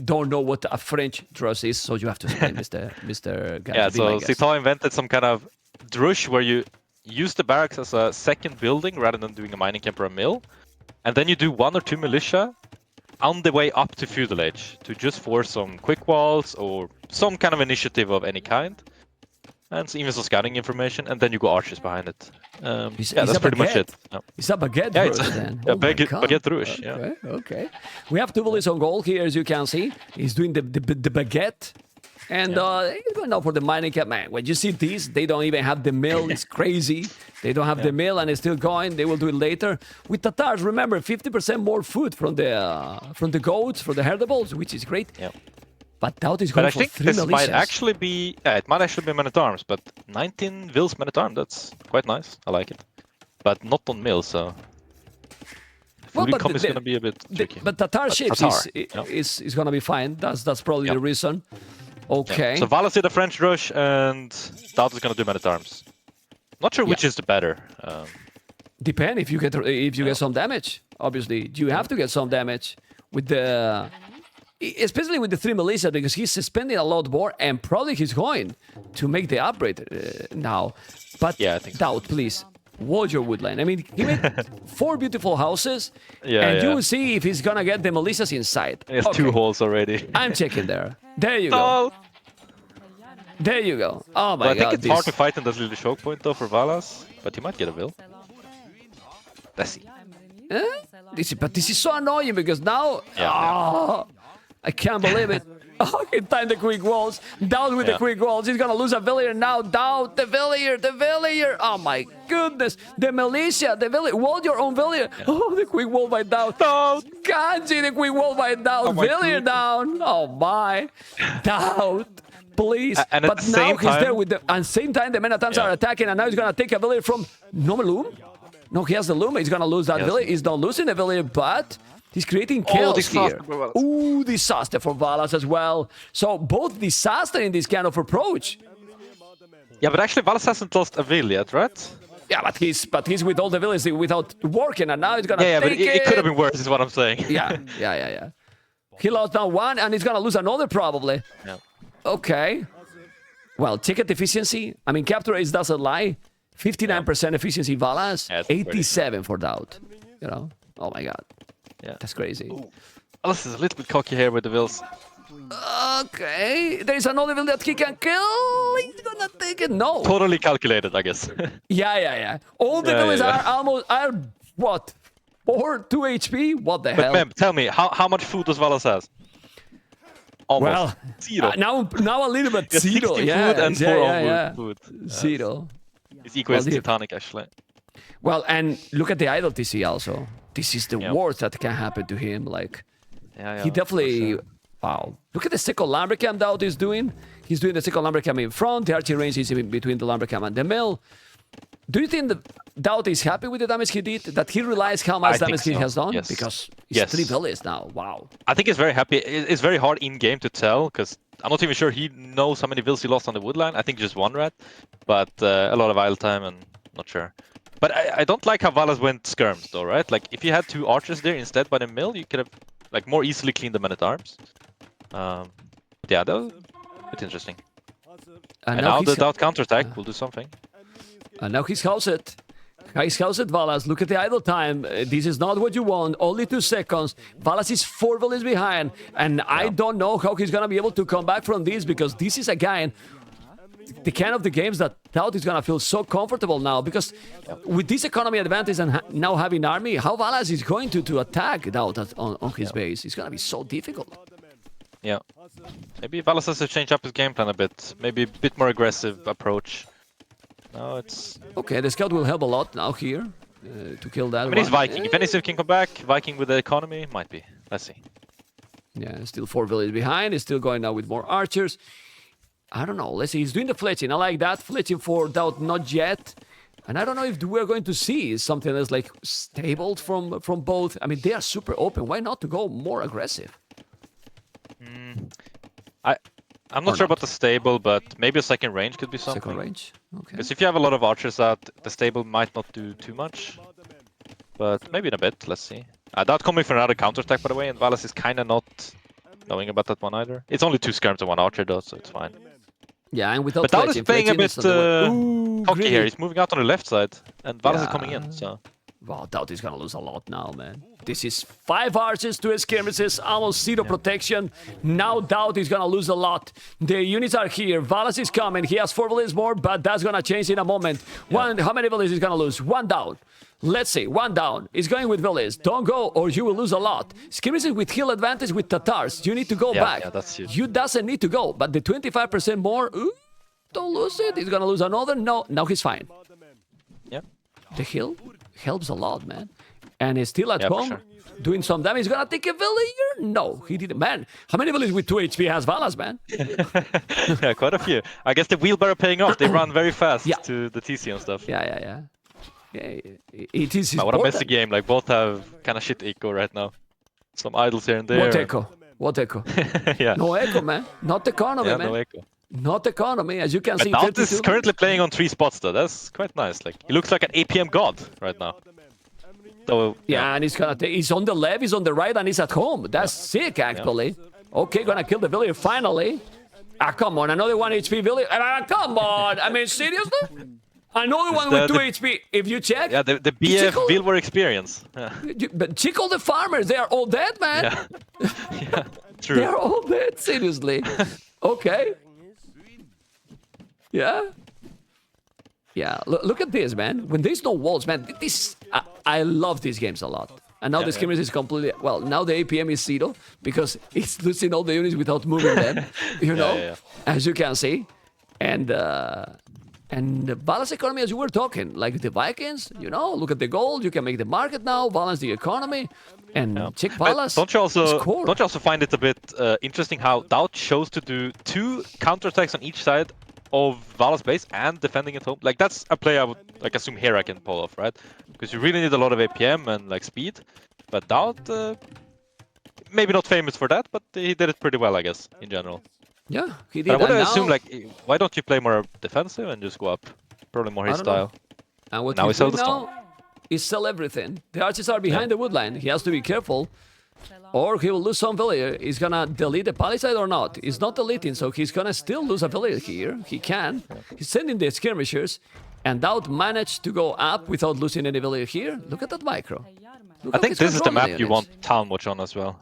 S1: don't know what a French drush is, so you have to explain, Mr. Gatsby,
S2: yeah, so Cita invented some kind of drush where you use the barracks as a second building rather than doing a mining camp or a mill, and then you do 1 or 2 militia on the way up to feudal age to just force some quick walls or some kind of initiative of any kind, and even some scouting information, and then you go archers behind it. That's pretty much it. No.
S1: It's a baguette
S2: yeah,
S1: rush then.
S2: Yeah, baguette rush.
S1: Okay, okay. We have 2 villages on gold here, as you can see. He's doing the baguette. And he's going out for the mining camp. Man, when you see these, they don't even have the mill. It's crazy. They don't have the mill, and it's still going. They will do it later. With Tatars, remember, 50% more food from the goats, from the herdables, which is great.
S2: Yeah.
S1: But DAUT is going for 3 militias.
S2: But I think this might actually be... Yeah, it might actually be men-at-arms, but 19 Vils men-at-arms, that's quite nice. I like it. But not on mill, so... Food income is going to be a bit tricky.
S1: But Tatar ships is going to be fine. That's probably the reason. Okay.
S2: Yeah. So Valas did a French rush, and DAUT is going to do men-at-arms. Not sure which is the better.
S1: Depend if you get some damage. Obviously, you have to get some damage with the... Especially with the 3 militia, because he's spending a lot more, and probably he's going to make the upgrade now. But
S2: yeah, I think
S1: DAUT, please, watch your woodline. I mean, he made 4 beautiful houses, and you will see if he's gonna get the militias inside.
S2: He has 2 holes already.
S1: I'm checking there. There you go. There you go. Oh my god.
S2: I think it's hard to fight in this little choke point though for Valas, but he might get a will. Let's see.
S1: But this is so annoying because now... I can't believe it. Oh, he timed the quick walls. DAUT with the quick walls. He's gonna lose a villager now. DAUT, the villager. Oh my goodness. The militia, the villager. Wall your own villager. Oh, the quick wall by DAUT. Kanji, the quick wall by DAUT. Villager down. Oh my. DAUT, please.
S2: And
S1: but now he's there with the... And same time, the men-at-arms are attacking, and now he's gonna take a villager from... No loom? No, he has the loom. He's gonna lose that villager. He's not losing the villager, but... He's creating chaos here. Ooh, disaster for Valas as well. So both disaster in this kind of approach.
S2: Yeah, but actually Valas hasn't lost a vill yet, right?
S1: Yeah, but he's with all the villas without working, and now he's gonna take
S2: but it could have been worse, is what I'm saying.
S1: Yeah. He lost now one, and he's gonna lose another probably.
S2: Yeah.
S1: Okay. Well, ticket efficiency. I mean, capture rates doesn't lie. 59% efficiency, VALAS.
S2: Yeah, it's pretty
S1: 87 for DAUT. You know? Oh my god.
S2: Yeah.
S1: That's crazy.
S2: Valas is a little bit cocky here with the Wills.
S1: Okay. There's another villain that he can kill. He's gonna take it. No.
S2: Totally calculated, I guess.
S1: Yeah. All the villains are what? 2 HP? What the hell?
S2: But Mem, tell me, how much food does Valas has? Almost.
S1: Well,
S2: zero.
S1: Now a little bit
S2: Yeah,
S1: zero.
S2: 60
S1: Yeah,
S2: food and 4 on food.
S1: Zero.
S2: It's equal to
S1: Well,
S2: Titanic, actually.
S1: Well, and look at the idle TC also. This is the
S2: Yeah.
S1: worst that can happen to him. Like,
S2: Yeah,
S1: he definitely... Wow. Look at the second Lumbercam DAUT is doing. He's doing the second Lumbercam in front. The archery range is in between the Lumbercam and the mill. Do you think the DAUT is happy with the damage he did? That he realized how much
S2: I think
S1: damage he
S2: so,
S1: has done?
S2: yes.
S1: Because he's
S2: Yes.
S1: 3 villains now. Wow.
S2: I think he's very happy. It's very hard in-game to tell, because I'm not even sure he knows how many vills he lost on the woodline. I think just one rat, but a lot of idle time, and not sure. But I don't like how Valas went skirms, though, right? Like, if you had 2 archers there instead by the mill, you could have like more easily cleaned the men-at-arms. Yeah, that was a bit interesting. And now the DAUT counterattack will do something.
S1: And now he's housed. He's housed Valas. Look at the idle time. This is not what you want. Only 2 seconds. Valas is 4 villains behind. And I don't know how he's going to be able to come back from this, because this is, again, the kind of the games that DAUT is going to feel so comfortable now. Because with this economy advantage and now having army, how Valas is going to attack DAUT on his base? It's going to be so difficult.
S2: Yeah. Maybe Valas has to change up his game plan a bit. Maybe a bit more aggressive approach. No, it's...
S1: Okay, the scout will help a lot now here to kill that.
S2: I mean, he's Viking. If any civ can come back, Viking with the economy, might be. Let's see.
S1: Yeah, still 4 villages behind. He's still going now with more archers. I don't know. Let's see. He's doing the fletching. I like that. Fletching for DAUT, not yet. And I don't know if we're going to see something that's like stable from both. I mean, they are super open. Why not to go more aggressive?
S2: I'm not sure about the stable, but maybe a second range could be something.
S1: Second range? Okay.
S2: Because if you have a lot of archers out, the stable might not do too much. But maybe in a bit, let's see. DAUT coming for another counterattack, by the way, and Valas is kind of not knowing about that one either. It's only 2 skirms and 1 archer, though, so it's fine.
S1: Yeah, and without
S2: But DAUT is playing a bit cocky here.
S1: greedy.
S2: He's moving out on the left side, and Valas is coming in, so...
S1: Wow, DAUT is gonna lose a lot now, man. This is 5 archers, 2 skirmishes, almost 0 protection. Now DAUT is gonna lose a lot. The units are here. Valas is coming. He has 4 villages more, but that's gonna change in a moment. How many villages is gonna lose? 1 down. Let's see. 1 down. He's going with villages. Don't go, or you will lose a lot. Skirmishes with heal advantage with Tatars. You need to go back.
S2: Yeah, that's huge.
S1: You doesn't need to go, but the 25% more. Don't lose it. He's gonna lose another. No, now he's fine.
S2: Yeah.
S1: The heal helps a lot, man. And he's still at
S2: Yeah, for
S1: home,
S2: sure.
S1: doing some damage. He's gonna take a villager? No, he didn't. Man, how many villagers with 2 HP has Valas, man?
S2: Yeah, quite a few. I guess the wheelbarrow paying off. They run very fast
S1: Yeah.
S2: to the TC and stuff.
S1: Yeah, it is
S2: What a messy
S1: important.
S2: game. Like, both have kind of shit echo right now. Some idles here and there.
S1: What echo? What echo?
S2: Yeah.
S1: No echo, man. Not economy,
S2: Yeah,
S1: man.
S2: no echo.
S1: Not economy, as you can
S2: But
S1: see.
S2: DAUT is
S1: 32.
S2: currently playing on 3 spots, though. That's quite nice. Like, he looks like an APM god right now. So,
S1: Yeah, and he's on the left, he's on the right, and he's at home. That's sick, actually. Okay, gonna kill the villager finally. Come on, another 1 HP villager. Come on, I mean, seriously? Another one with 2 HP. If you check,
S2: Yeah, the BF Vilwar experience. Yeah.
S1: but check all the farmers. They are all dead, man.
S2: Yeah. Yeah, true.
S1: They are all dead. Seriously. Okay. Yeah. Yeah. Look at this, man. When there's no walls, man. This I love these games a lot. And now the skirmish is completely well. Now the APM is 0 because it's losing all the units without moving them. You know, as you can see, and the balance economy, as you were talking, like the Vikings, you know, look at the gold. You can make the market now, balance the economy, and check balance.
S2: Don't you also find it a bit interesting how DAUT chose to do 2 counterattacks on each side of Valas base and defending at home? Like, that's a play I would like assume Hera can pull off, right? Because you really need a lot of APM and like speed. But DAUT, maybe not famous for that, but he did it pretty well, I guess, in general.
S1: Yeah, he did.
S2: But I would
S1: And
S2: assume,
S1: now-
S2: like, why don't you play more defensive and just go up? Probably more his
S1: I don't know.
S2: style.
S1: And what
S2: Now
S1: he's
S2: he sells
S1: doing
S2: the
S1: now is sell everything. The archers are behind the woodline. He has to be careful. Or he will lose some villager. He's gonna delete the palisade or not? He's not deleting, so he's gonna still lose a villager here. He can. He's sending the skirmishers, and DAUT managed to go up without losing any villager here. Look at that micro. Look
S2: I
S1: how
S2: think
S1: he's
S2: this is the
S1: controlling
S2: map you
S1: units.
S2: want Town Watch on as well.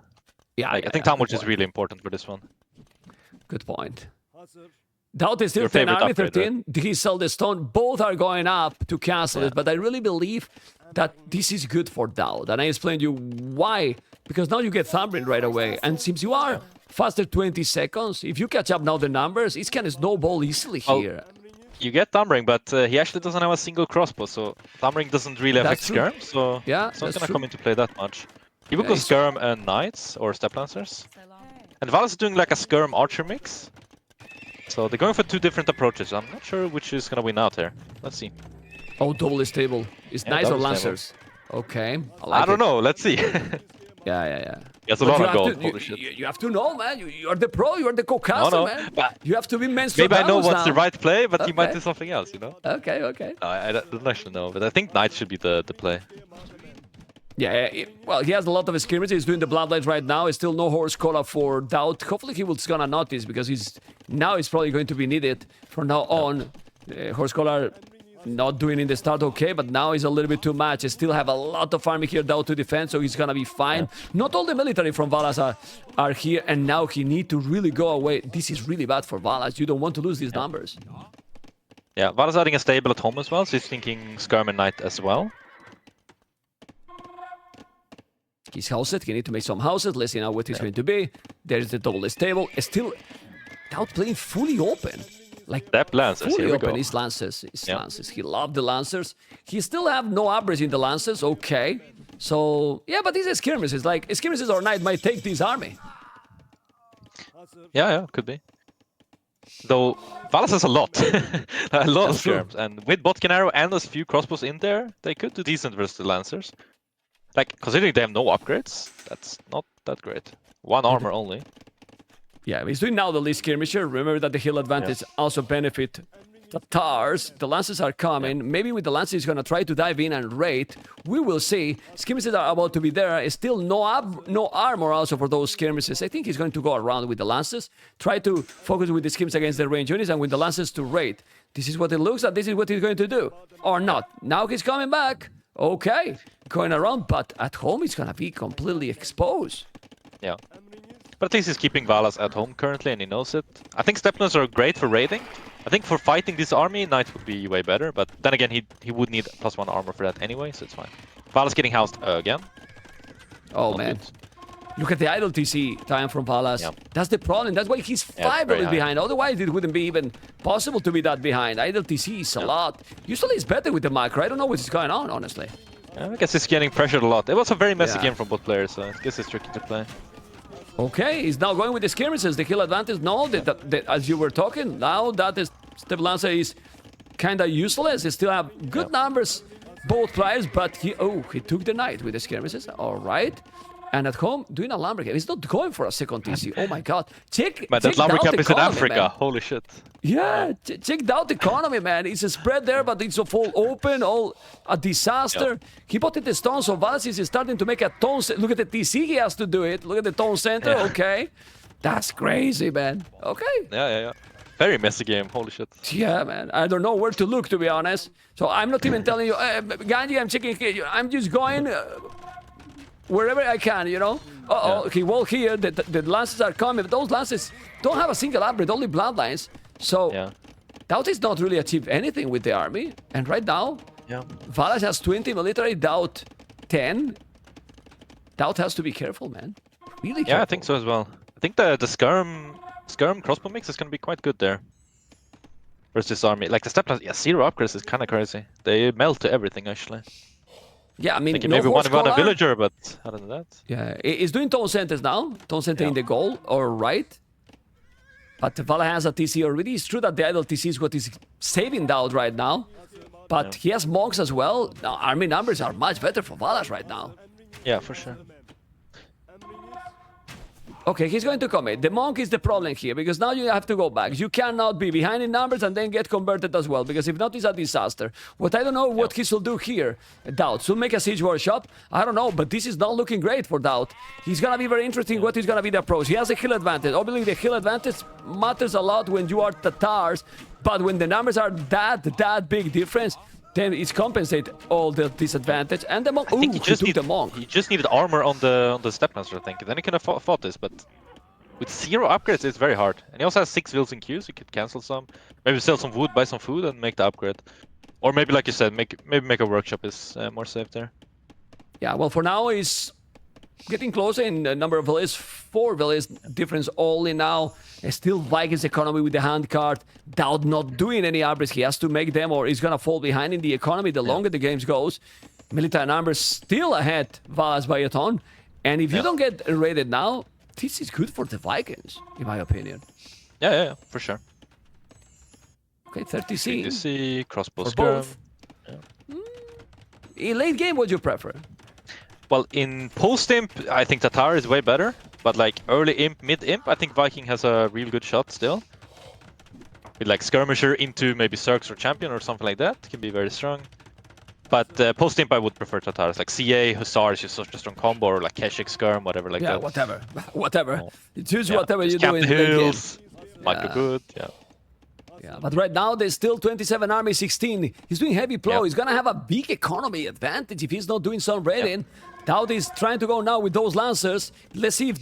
S1: Yeah,
S2: Like,
S1: yeah,
S2: I think
S1: yeah,
S2: Town Watch
S1: good
S2: is
S1: point.
S2: really important for this one.
S1: Good point. DAUT is still
S2: Your
S1: 10
S2: favorite
S1: army,
S2: upgrade,
S1: 13. He sell the stone. Both are going up to cancel
S2: Yeah.
S1: it, but I really believe that this is good for DAUT. And I explained you why. Because now you get Thumbrin right away. And since you are faster 20 seconds, if you catch up now the numbers, it's going to snowball easily
S2: Oh,
S1: here.
S2: You get Thumbring, but he actually doesn't have a single crossbow, so Thumbring doesn't really affect
S1: That's true.
S2: Skirm, so
S1: Yeah,
S2: it's not
S1: that's
S2: gonna
S1: true.
S2: come into play that much. He will
S1: Yeah,
S2: go
S1: he's-
S2: Skirm and Knights or Step Lancers. And VALAS is doing like a Skirm Archer mix. So they're going for two different approaches. I'm not sure which is gonna win out here. Let's see.
S1: Oh, double stable. Is
S2: Yeah,
S1: nice or
S2: double stable.
S1: Lancers? Okay. I like
S2: I don't
S1: it.
S2: know, let's see.
S1: Yeah, yeah, yeah.
S2: He has a
S1: But
S2: lot
S1: you
S2: of
S1: have
S2: gold,
S1: to-
S2: holy
S1: you,
S2: shit.
S1: you have to know, man. You're the pro, you're the co-caster,
S2: No,
S1: man.
S2: but
S1: You have to be men's
S2: maybe I know what's
S1: now.
S2: the right play, but he might
S1: Okay.
S2: do something else, you know?
S1: Okay, okay.
S2: No, I don't actually know, but I think Knight should be the play.
S1: Yeah, well, he has a lot of skirmishes. He's doing the bloodlines right now. It's still no horse cola for DAUT. Hopefully he will gonna notice because he's probably going to be needed from now on. Horse cola not doing in the start okay, but now is a little bit too much. He still have a lot of army here DAUT to defend, so he's gonna be fine. Not all the military from VALAS are here, and now he need to really go away. This is really bad for VALAS. You don't want to lose these numbers.
S2: Yeah, VALAS adding a stable at home as well, so he's thinking Skirm and Knight as well.
S1: He's housed. He need to make some houses. Let's see now what it's going to be. There's the double table. Still, DAUT playing fully open. Like
S2: Step Lancers,
S1: fully
S2: here we
S1: open.
S2: go.
S1: His Lancers. His
S2: Yeah.
S1: Lancers. He loved the Lancers. He still have no upgrades in the Lancers. Okay. So, yeah, but these are skirmishes. Like, skirmishes or Knight might take this army.
S2: Yeah, could be. Though VALAS has a lot, a lot of
S1: That's true.
S2: skirms, and with Botkin Arrow and a few crossbows in there, they could do decent versus the Lancers. Like, considering they have no upgrades, that's not that great. One armor only.
S1: Yeah, he's doing now the least skirmisher. Remember that the hill advantage also benefit the Tars. The Lancers are coming. Maybe with the Lancers he's gonna try to dive in and raid. We will see. Skirmishes are about to be there. Still no armor also for those skirmishes. I think he's going to go around with the Lancers. Try to focus with the skirmishes against the range units and with the Lancers to raid. This is what it looks like. This is what he's going to do. Or not. Now he's coming back. Okay. Going around, but at home he's gonna be completely exposed.
S2: Yeah. But at least he's keeping VALAS at home currently, and he knows it. I think Stepners are great for raiding. I think for fighting this army, Knight would be way better, but then again, he would need +1 armor for that anyway, so it's fine. VALAS getting housed again.
S1: Oh,
S2: Not
S1: man.
S2: good.
S1: Look at the idle TC time from VALAS.
S2: Yeah.
S1: That's the problem. That's why he's
S2: Yeah, it's
S1: 5
S2: very
S1: minutes
S2: high.
S1: behind. Otherwise, it wouldn't be even possible to be that behind. Idle TC is a lot. Usually, it's better with the macro. I don't know what's going on, honestly.
S2: Yeah, I guess he's getting pressured a lot. It was a very messy
S1: Yeah.
S2: game from both players, so I guess it's tricky to play.
S1: Okay, he's now going with the skirmishes. The kill advantage. No, as you were talking, now that is Step Lancer is kind of useless. He still have good numbers, both players, but he took the Knight with the skirmishes. All right. And at home, doing a Lumbercamp. He's not going for a second TC. Oh my god. Check
S2: But that
S1: check DAUT
S2: Lumbercamp is in
S1: economy,
S2: Africa,
S1: man.
S2: holy shit.
S1: Yeah, check out the economy, man. It's a spread there, but it's all open, all a disaster. He bought it the stone, so VALAS is starting to make a tone. Look at the TC he has to do it. Look at the tone center.
S2: Yeah.
S1: Okay, that's crazy, man. Okay,
S2: Yeah. Very messy game, holy shit.
S1: yeah, man. I don't know where to look, to be honest. So I'm not even telling you, Gandhi, I'm checking. I'm just going wherever I can, you know. He wall here. The lances are coming, but those lances don't have a single upgrade, only bloodlines. So.
S2: Yeah.
S1: DAUT is not really achieved anything with the army, and right now,
S2: Yeah.
S1: VALAS has 20 military, DAUT 10. DAUT has to be careful, man. Really careful.
S2: Yeah, I think so as well. I think the Skirm crossbow mix is gonna be quite good there. Versus this army. Like the step plus, yeah, 0 upgrades is kinda crazy. They melt to everything actually.
S1: Yeah, I mean,
S2: Thinking
S1: no
S2: maybe
S1: horse
S2: one a
S1: collar.
S2: villager, but other than that.
S1: Yeah, he's doing tone centers now. Tone center in the goal, or right. But VALAS has a TC already. It's true that the idle TC is what is saving DAUT right now. But he has monks as well. Now, army numbers are much better for VALAS right now.
S2: Yeah, for sure.
S1: Okay, he's going to commit. The Monk is the problem here, because now you have to go back. You cannot be behind in numbers and then get converted as well, because if not, it's a disaster. What I don't know what he should do here. DAUT should make a Siege Workshop. I don't know, but this is not looking great for DAUT. He's going to be very interesting what is going to be the approach. He has a kill advantage. Obviously, the kill advantage matters a lot when you are Tatars, but when the numbers are that big difference, then it's compensate all the disadvantage. And the Monk,
S2: I think
S1: he took the Monk.
S2: He just needed armor on the Stepmaster, I think. Then he could have fought this, but with 0 upgrades, it's very hard. And he also has 6 wills in queues. You could cancel some, maybe sell some wood, buy some food, and make the upgrade. Or maybe, like you said, maybe make a workshop is more safe there.
S1: Yeah, well, for now he's getting closer in the number of villages. 4 villages difference only now. Still Vikings economy with the hand card. DAUT not doing any upgrades. He has to make them or he's gonna fall behind in the economy the longer the games goes. Military numbers still ahead VALAS by a ton. And if you don't get raided now, this is good for the Vikings, in my opinion.
S2: Yeah, for sure.
S1: Okay, 30C.
S2: 30C, crossbow
S1: For
S2: skirm.
S1: both. In late game, what do you prefer?
S2: Well, in post-imp, I think Tatar is way better. But like early imp, mid-imp, I think Viking has a real good shot still. With like skirmisher into maybe Zergs or champion or something like that, can be very strong. But post-imp, I would prefer Tatars. Like CA, Hussar is just such a strong combo, or like Keshik, Skirm, whatever like that.
S1: Yeah, whatever. Choose
S2: Yeah,
S1: whatever you
S2: just
S1: do
S2: cap
S1: in
S2: the
S1: late game.
S2: hills, might be good,
S1: Yeah, but right now there's still 27 army, 16. He's doing heavy plow.
S2: Yeah.
S1: He's gonna have a big economy advantage if he's not doing some raiding. DAUT is trying to go now with those lancers. Let's see if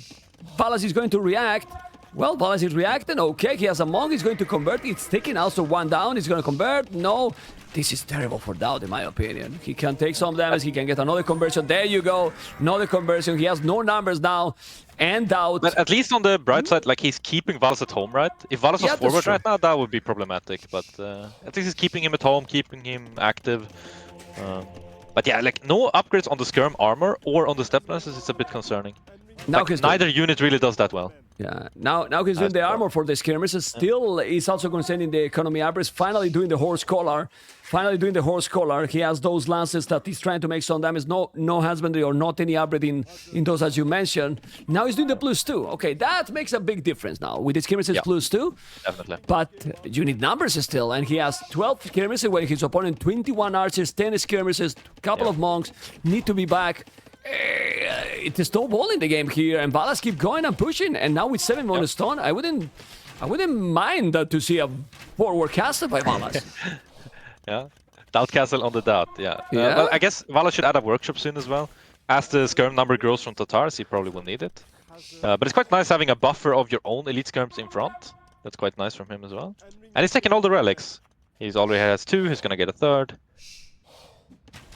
S1: VALAS is going to react. Well, VALAS is reacting. Okay, he has a Monk. He's going to convert. It's taking also 1 down. He's going to convert. No, this is terrible for DAUT, in my opinion. He can take some damage. He can get another conversion. There you go. Another conversion. He has no numbers now. And DAUT.
S2: But at least on the bright side, like he's keeping VALAS at home, right? If VALAS was forward right now, that would be problematic. But at least he's keeping him at home, keeping him active. But yeah, like no upgrades on the Skirm armor or on the Stepmasters is a bit concerning.
S1: Now
S2: Like, neither unit really does that well.
S1: Yeah, now he's doing the armor for the skirmishes. Still, he's also concerning the economy average. Finally doing the horse collar. He has those lances that he's trying to make some damage. No husbandry or not any upgrade in those as you mentioned. Now he's doing the +2. Okay, that makes a big difference now with the skirmishes +2.
S2: Definitely.
S1: But you need numbers still, and he has 12 skirmishes when his opponent 21 archers, 10 skirmishes, couple of monks need to be back. It is snowball in the game here, and VALAS keep going and pushing. And now with 7 bonus stone, I wouldn't mind to see a forward castle by VALAS.
S2: Yeah, DAUT castle on the DAUT. Yeah. Well, I guess VALAS should add a workshop soon as well. As the skirm number grows from Tatars, he probably will need it. But it's quite nice having a buffer of your own elite skirms in front. That's quite nice from him as well. And he's taking all the relics. He's already has 2. He's gonna get a 3rd.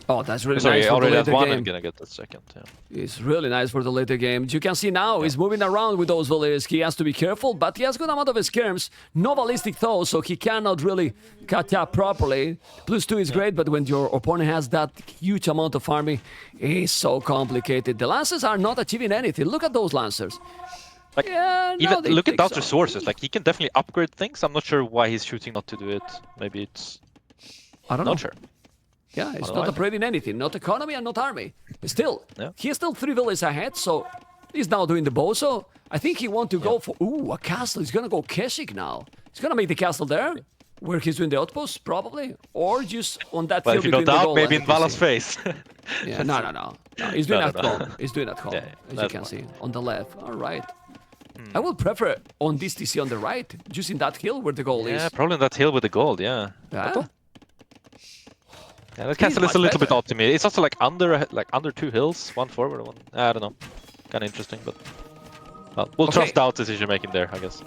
S1: Oh, that's really
S2: Sorry,
S1: nice
S2: he
S1: for the
S2: already has
S1: later
S2: 1
S1: game.
S2: and gonna get the 2nd. Yeah.
S1: It's really nice for the later game. You can see now he's moving around with those villagers. He has to be careful, but he has good amount of skirms. No ballistic though, so he cannot really cut up properly. +2 is great, but when your opponent has that huge amount of army, it's so complicated. The lancers are not achieving anything. Look at those lancers.
S2: Like,
S1: Yeah,
S2: even
S1: no, they
S2: look at
S1: take
S2: DAUT's
S1: some.
S2: resources. Like he can definitely upgrade things. I'm not sure why he's choosing not to do it. Maybe it's
S1: I don't know.
S2: not sure.
S1: Yeah, it's
S2: don't
S1: not
S2: know.
S1: upgrading anything. Not economy and not army. Still, he is still 3 villages ahead, so he's now doing the bow. So I think he wants to go for a castle. He's gonna go Keshik now. He's gonna make the castle there, where he's doing the outpost probably, or just on that
S2: Well,
S1: field
S2: if you know
S1: between the
S2: DAUT,
S1: goal
S2: maybe
S1: and
S2: in
S1: the
S2: VALAS
S1: PC.
S2: face.
S1: Yeah, no. He's doing at home. He's doing at home,
S2: Yeah,
S1: as you
S2: that's
S1: can
S2: fine.
S1: see on the left. All right. I will prefer on this TC on the right, just in that hill where the goal
S2: Yeah,
S1: is.
S2: probably on that hill with the gold. Yeah.
S1: Yeah.
S2: Yeah, that castle is
S1: much
S2: a little bit
S1: better.
S2: odd to me. It's also like under 2 hills, 1 forward, 1. I don't know. Kind of interesting, but well, we'll
S1: Okay.
S2: trust DAUT's decision making there, I guess.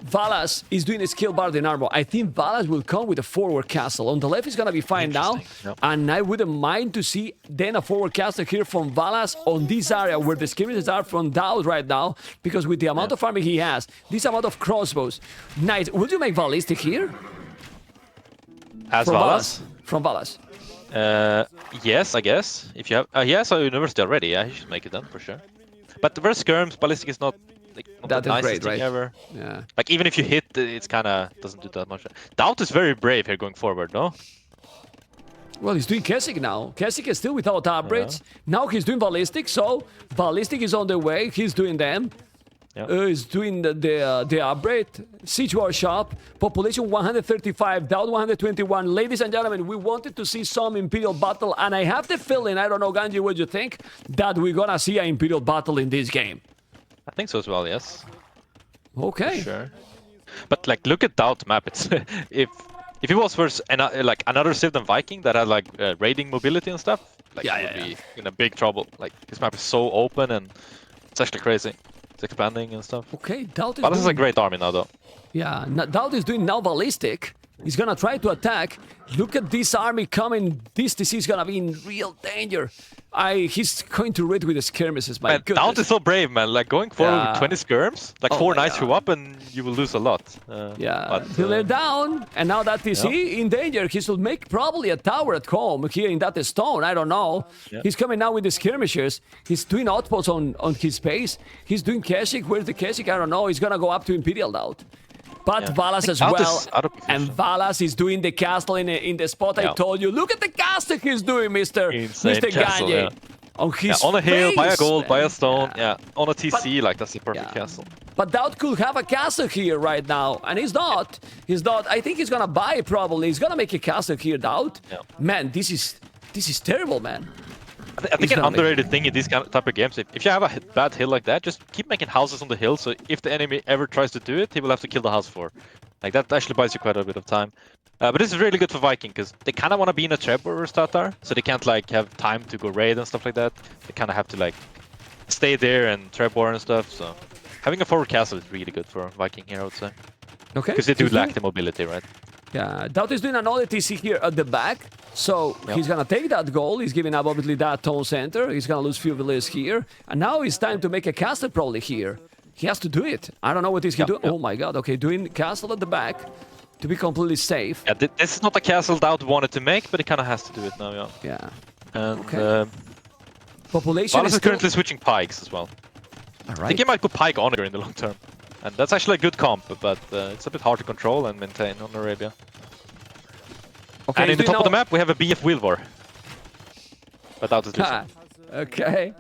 S1: VALAS is doing a skill bar in armor. I think VALAS will come with a forward castle. On the left is gonna be fine now.
S2: Interesting, yep.
S1: And I wouldn't mind to see then a forward castle here from VALAS on this area where the skirmishes are from DAUT right now. Because with the amount of army he has, this amount of crossbows. Nice. Would you make ballistic here?
S2: As
S1: From
S2: VALAS?
S1: From VALAS.
S2: Yes, I guess. If you have, he has a university already. Yeah, he should make it then for sure. But versus skirms, ballistic is not like not
S1: That
S2: the
S1: is
S2: nicest
S1: great,
S2: thing
S1: right?
S2: ever.
S1: Yeah.
S2: Like even if you hit, it's kind of doesn't do that much. DAUT is very brave here going forward, no?
S1: Well, he's doing Keswick now. Keswick is still without upgrades. Now he's doing Ballistic, so Ballistic is on the way. He's doing them. He's doing the upgrade. Siege War Shop. Population 135. DAUT 121. Ladies and gentlemen, we wanted to see some Imperial Battle, and I have the feeling, I don't know, Ganji, what you think, that we're gonna see an Imperial Battle in this game.
S2: I think so as well, yes.
S1: Okay.
S2: For sure. But like, look at DAUT map. It's if it was versus like another Civ than Viking that had like raiding mobility and stuff, like it would be in a big trouble. Like this map is so open and it's actually crazy. It's expanding and stuff.
S1: Okay, DAUT is
S2: But this is a great army now, though.
S1: Yeah, DAUT is doing now Ballistic. He's gonna try to attack. Look at this army coming. This TC is gonna be in real danger. He's going to raid with the skirmishes, my goodness.
S2: DAUT is so brave, man. Like going forward with 20 skirms, like 4 knights show up and you will lose a lot.
S1: Till they're down, and now that TC in danger, he should make probably a tower at home here in that stone. I don't know. He's coming now with the skirmishers. He's doing outposts on his base. He's doing Keswick. Where's the Keswick? I don't know. He's gonna go up to Imperial DAUT. But VALAS as well, and VALAS is doing the castle in the spot I told you. Look at the castle he's doing, Mr. Gagne. On his
S2: on a hill,
S1: face,
S2: by a gold,
S1: man.
S2: by a stone, on a TC, like that's the perfect castle.
S1: But DAUT could have a castle here right now, and he's not. He's not. I think he's gonna buy probably. He's gonna make a castle here, DAUT. Man, this is terrible, man.
S2: I think an underrated thing in these kind of type of games, if you have a bad hill like that, just keep making houses on the hill, so if the enemy ever tries to do it, he will have to kill the house for. Like, that actually buys you quite a bit of time. But this is really good for Viking, because they kind of want to be in a Trebor or Statar, so they can't, like, have time to go raid and stuff like that. They kind of have to, like, stay there and Trebor and stuff, so... Having a forward castle is really good for Viking here, I would say.
S1: Okay.
S2: Because they do lack the mobility, right?
S1: Yeah, DAUT is doing another TC here at the back, so he's gonna take that goal. He's giving up obviously that town center. He's gonna lose few villages here, and now it's time to make a castle probably here. He has to do it. I don't know what he's doing. Oh my god! Okay, doing castle at the back to be completely safe.
S2: Yeah, this is not a castle DAUT wanted to make, but he kind of has to do it now.
S1: Yeah.
S2: And
S1: population
S2: VALAS is currently switching pikes as well.
S1: All right.
S2: I think he might go pike Honor in the long term. And that's actually a good comp, but it's a bit hard to control and maintain on Arabia.
S1: Okay,
S2: and in the top of the map, we have a BF Wheel War. But DAUT is losing.
S1: Okay.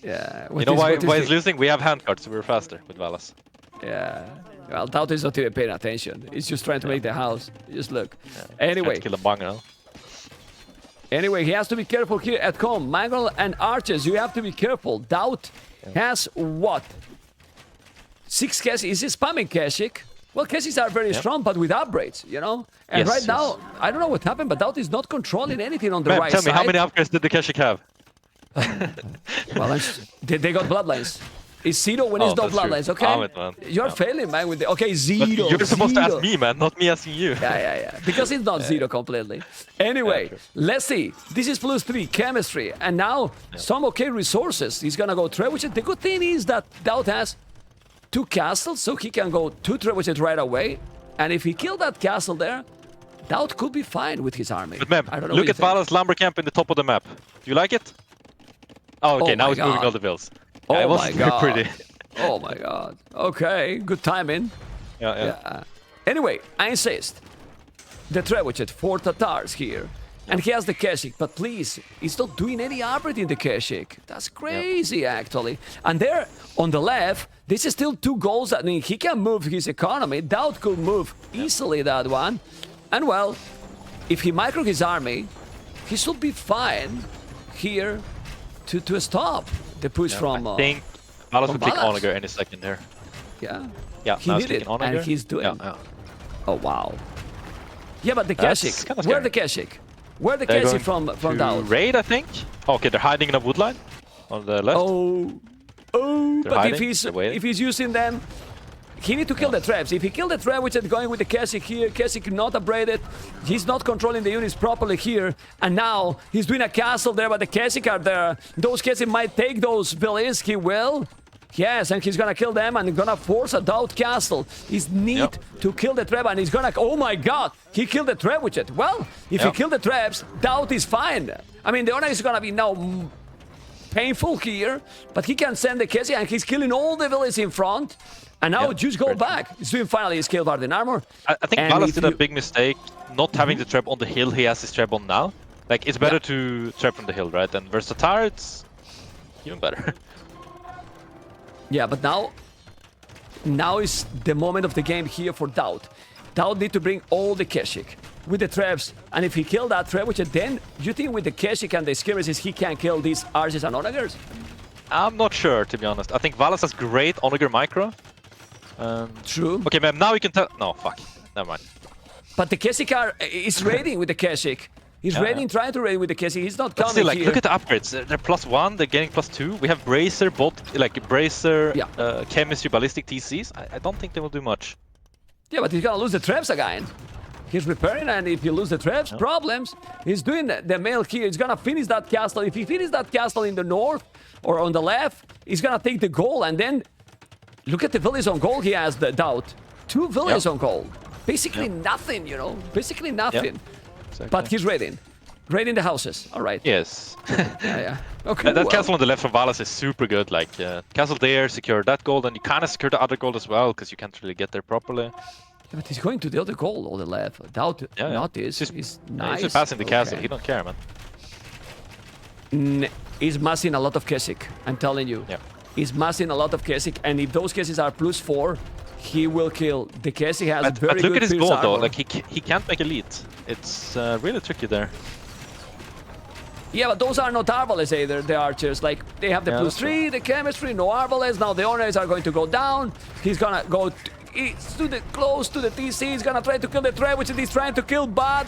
S1: Yeah.
S2: You know why he's losing? We have handcards, so we're faster with VALAS.
S1: Yeah. Well, DAUT is not even paying attention. He's just trying to make the house. Just look. Anyway.
S2: Kill a bang now.
S1: Anyway, he has to be careful here at home. Mangle and Archers, you have to be careful. DAUT has what? 6 Keswick. Is he spamming Keswick? Well, Keswicks are very strong, but with upgrades, you know? And right now, I don't know what happened, but DAUT is not controlling anything on the right side.
S2: Tell me, how many upgrades did the Keswick have?
S1: Well, they got bloodlines. It's 0 when it's no bloodlines, okay? You're failing, man, with the... Okay, 0.
S2: But you're supposed to ask me, man, not me asking you.
S1: Yeah. Because it's not 0 completely. Anyway, let's see. This is +3, chemistry. And now, some okay resources. He's gonna go trebuchet. The good thing is that DAUT has 2 castles, so he can go 2 trebuchet right away. And if he killed that castle there, DAUT could be fine with his army.
S2: But Mem, look at VALAS lumber camp in the top of the map. Do you like it? Oh, okay, now it's moving all the bills. Yeah,
S1: oh
S2: it was
S1: my god.
S2: pretty.
S1: Oh my god. Okay, good timing.
S2: Yeah.
S1: Anyway, I insist. The trebuchet, 4 Tatars here. And he has the Keswick, but please, he's not doing any upgrade in the Keswick. That's crazy, actually. And there, on the left, this is still 2 goals. I mean, he can move his economy. DAUT could move easily that one. And well, if he micro his army, he should be fine here to stop the push from...
S2: I think VALAS will pick Onager any second here.
S1: Yeah.
S2: Yeah,
S1: he did it, and he's doing... Oh, wow. Yeah, but the Keswick, where the Keswick? Where the Keswick from DAUT?
S2: Raid, I think. Okay, they're hiding in a woodline on the left.
S1: But if he's using them, he need to kill the traps. If he kill the trap, which is going with the Keswick here, Keswick not upgraded, he's not controlling the units properly here, and now he's doing a castle there, but the Keswick are there. Those Keswick might take those villages, he will. Yes, and he's gonna kill them and gonna force a DAUT castle. He's need to kill the trap, and he's gonna... Oh my god! He killed the trap with it. Well, if he killed the traps, DAUT is fine. I mean, the honor is gonna be now painful here, but he can send the Keswick, and he's killing all the villages in front. And now
S2: Yeah,
S1: just go back. He's doing finally his kill Varden armor.
S2: I think
S1: And
S2: VALAS
S1: if
S2: did a
S1: you-
S2: big mistake not having the trap on the hill he has his trap on now. Like, it's better to trap from the hill, right? And versus Tatar, it's even better.
S1: Yeah, but now is the moment of the game here for DAUT. DAUT need to bring all the Keshik with the traps, and if he kill that Trebuchet, then you think with the Keshik and the skirmishes he can kill these Arches and Onagers?
S2: I'm not sure, to be honest. I think VALAS has great Onager micro.
S1: True.
S2: Okay, man, now we can tell. No, fuck. Never mind.
S1: But the Keshik is raiding with the Keshik. He's raiding, trying to raid with the Keshik. He's not
S2: But
S1: coming
S2: still, like,
S1: here.
S2: look at the upgrades. They're +1, they're getting +2. We have Bracer, both, like, Bracer, Chemistry, Ballistic TCs. I don't think they will do much.
S1: Yeah, but he's gonna lose the traps again. He's repairing, and if you lose the traps, problems. He's doing the mail here. He's gonna finish that castle. If he finishes that castle in the north or on the left, he's gonna take the goal, and then look at the village on gold he has, the DAUT. 2 villages on gold. Basically nothing, you know? Basically nothing.
S2: Exactly.
S1: But he's raiding. Raiding the houses. All right.
S2: Yes.
S1: Yeah. Okay.
S2: That
S1: well.
S2: castle on the left from VALAS is super good. Like, castle there, secure that gold, and you kind of secure the other gold as well, because you can't really get there properly.
S1: Yeah, but he's going to the other goal on the left. DAUT, not this. He's nice.
S2: He's just passing the castle. He don't care, man.
S1: He's massing a lot of Kesik, I'm telling you.
S2: Yeah.
S1: He's massing a lot lot of Kesik, and if those cases are +4, he will kill. The Kesik has
S2: But
S1: very
S2: look
S1: good
S2: at his
S1: pierce
S2: gold, though.
S1: armor.
S2: Like, he can't make elite. It's really tricky there.
S1: Yeah, but those are not Arbalest either, the archers. Like, they have the +3, the chemistry, no Arbalest. Now the honors are going to go down. He's gonna go close to the TC. He's gonna try to kill the Trey, which he's trying to kill. But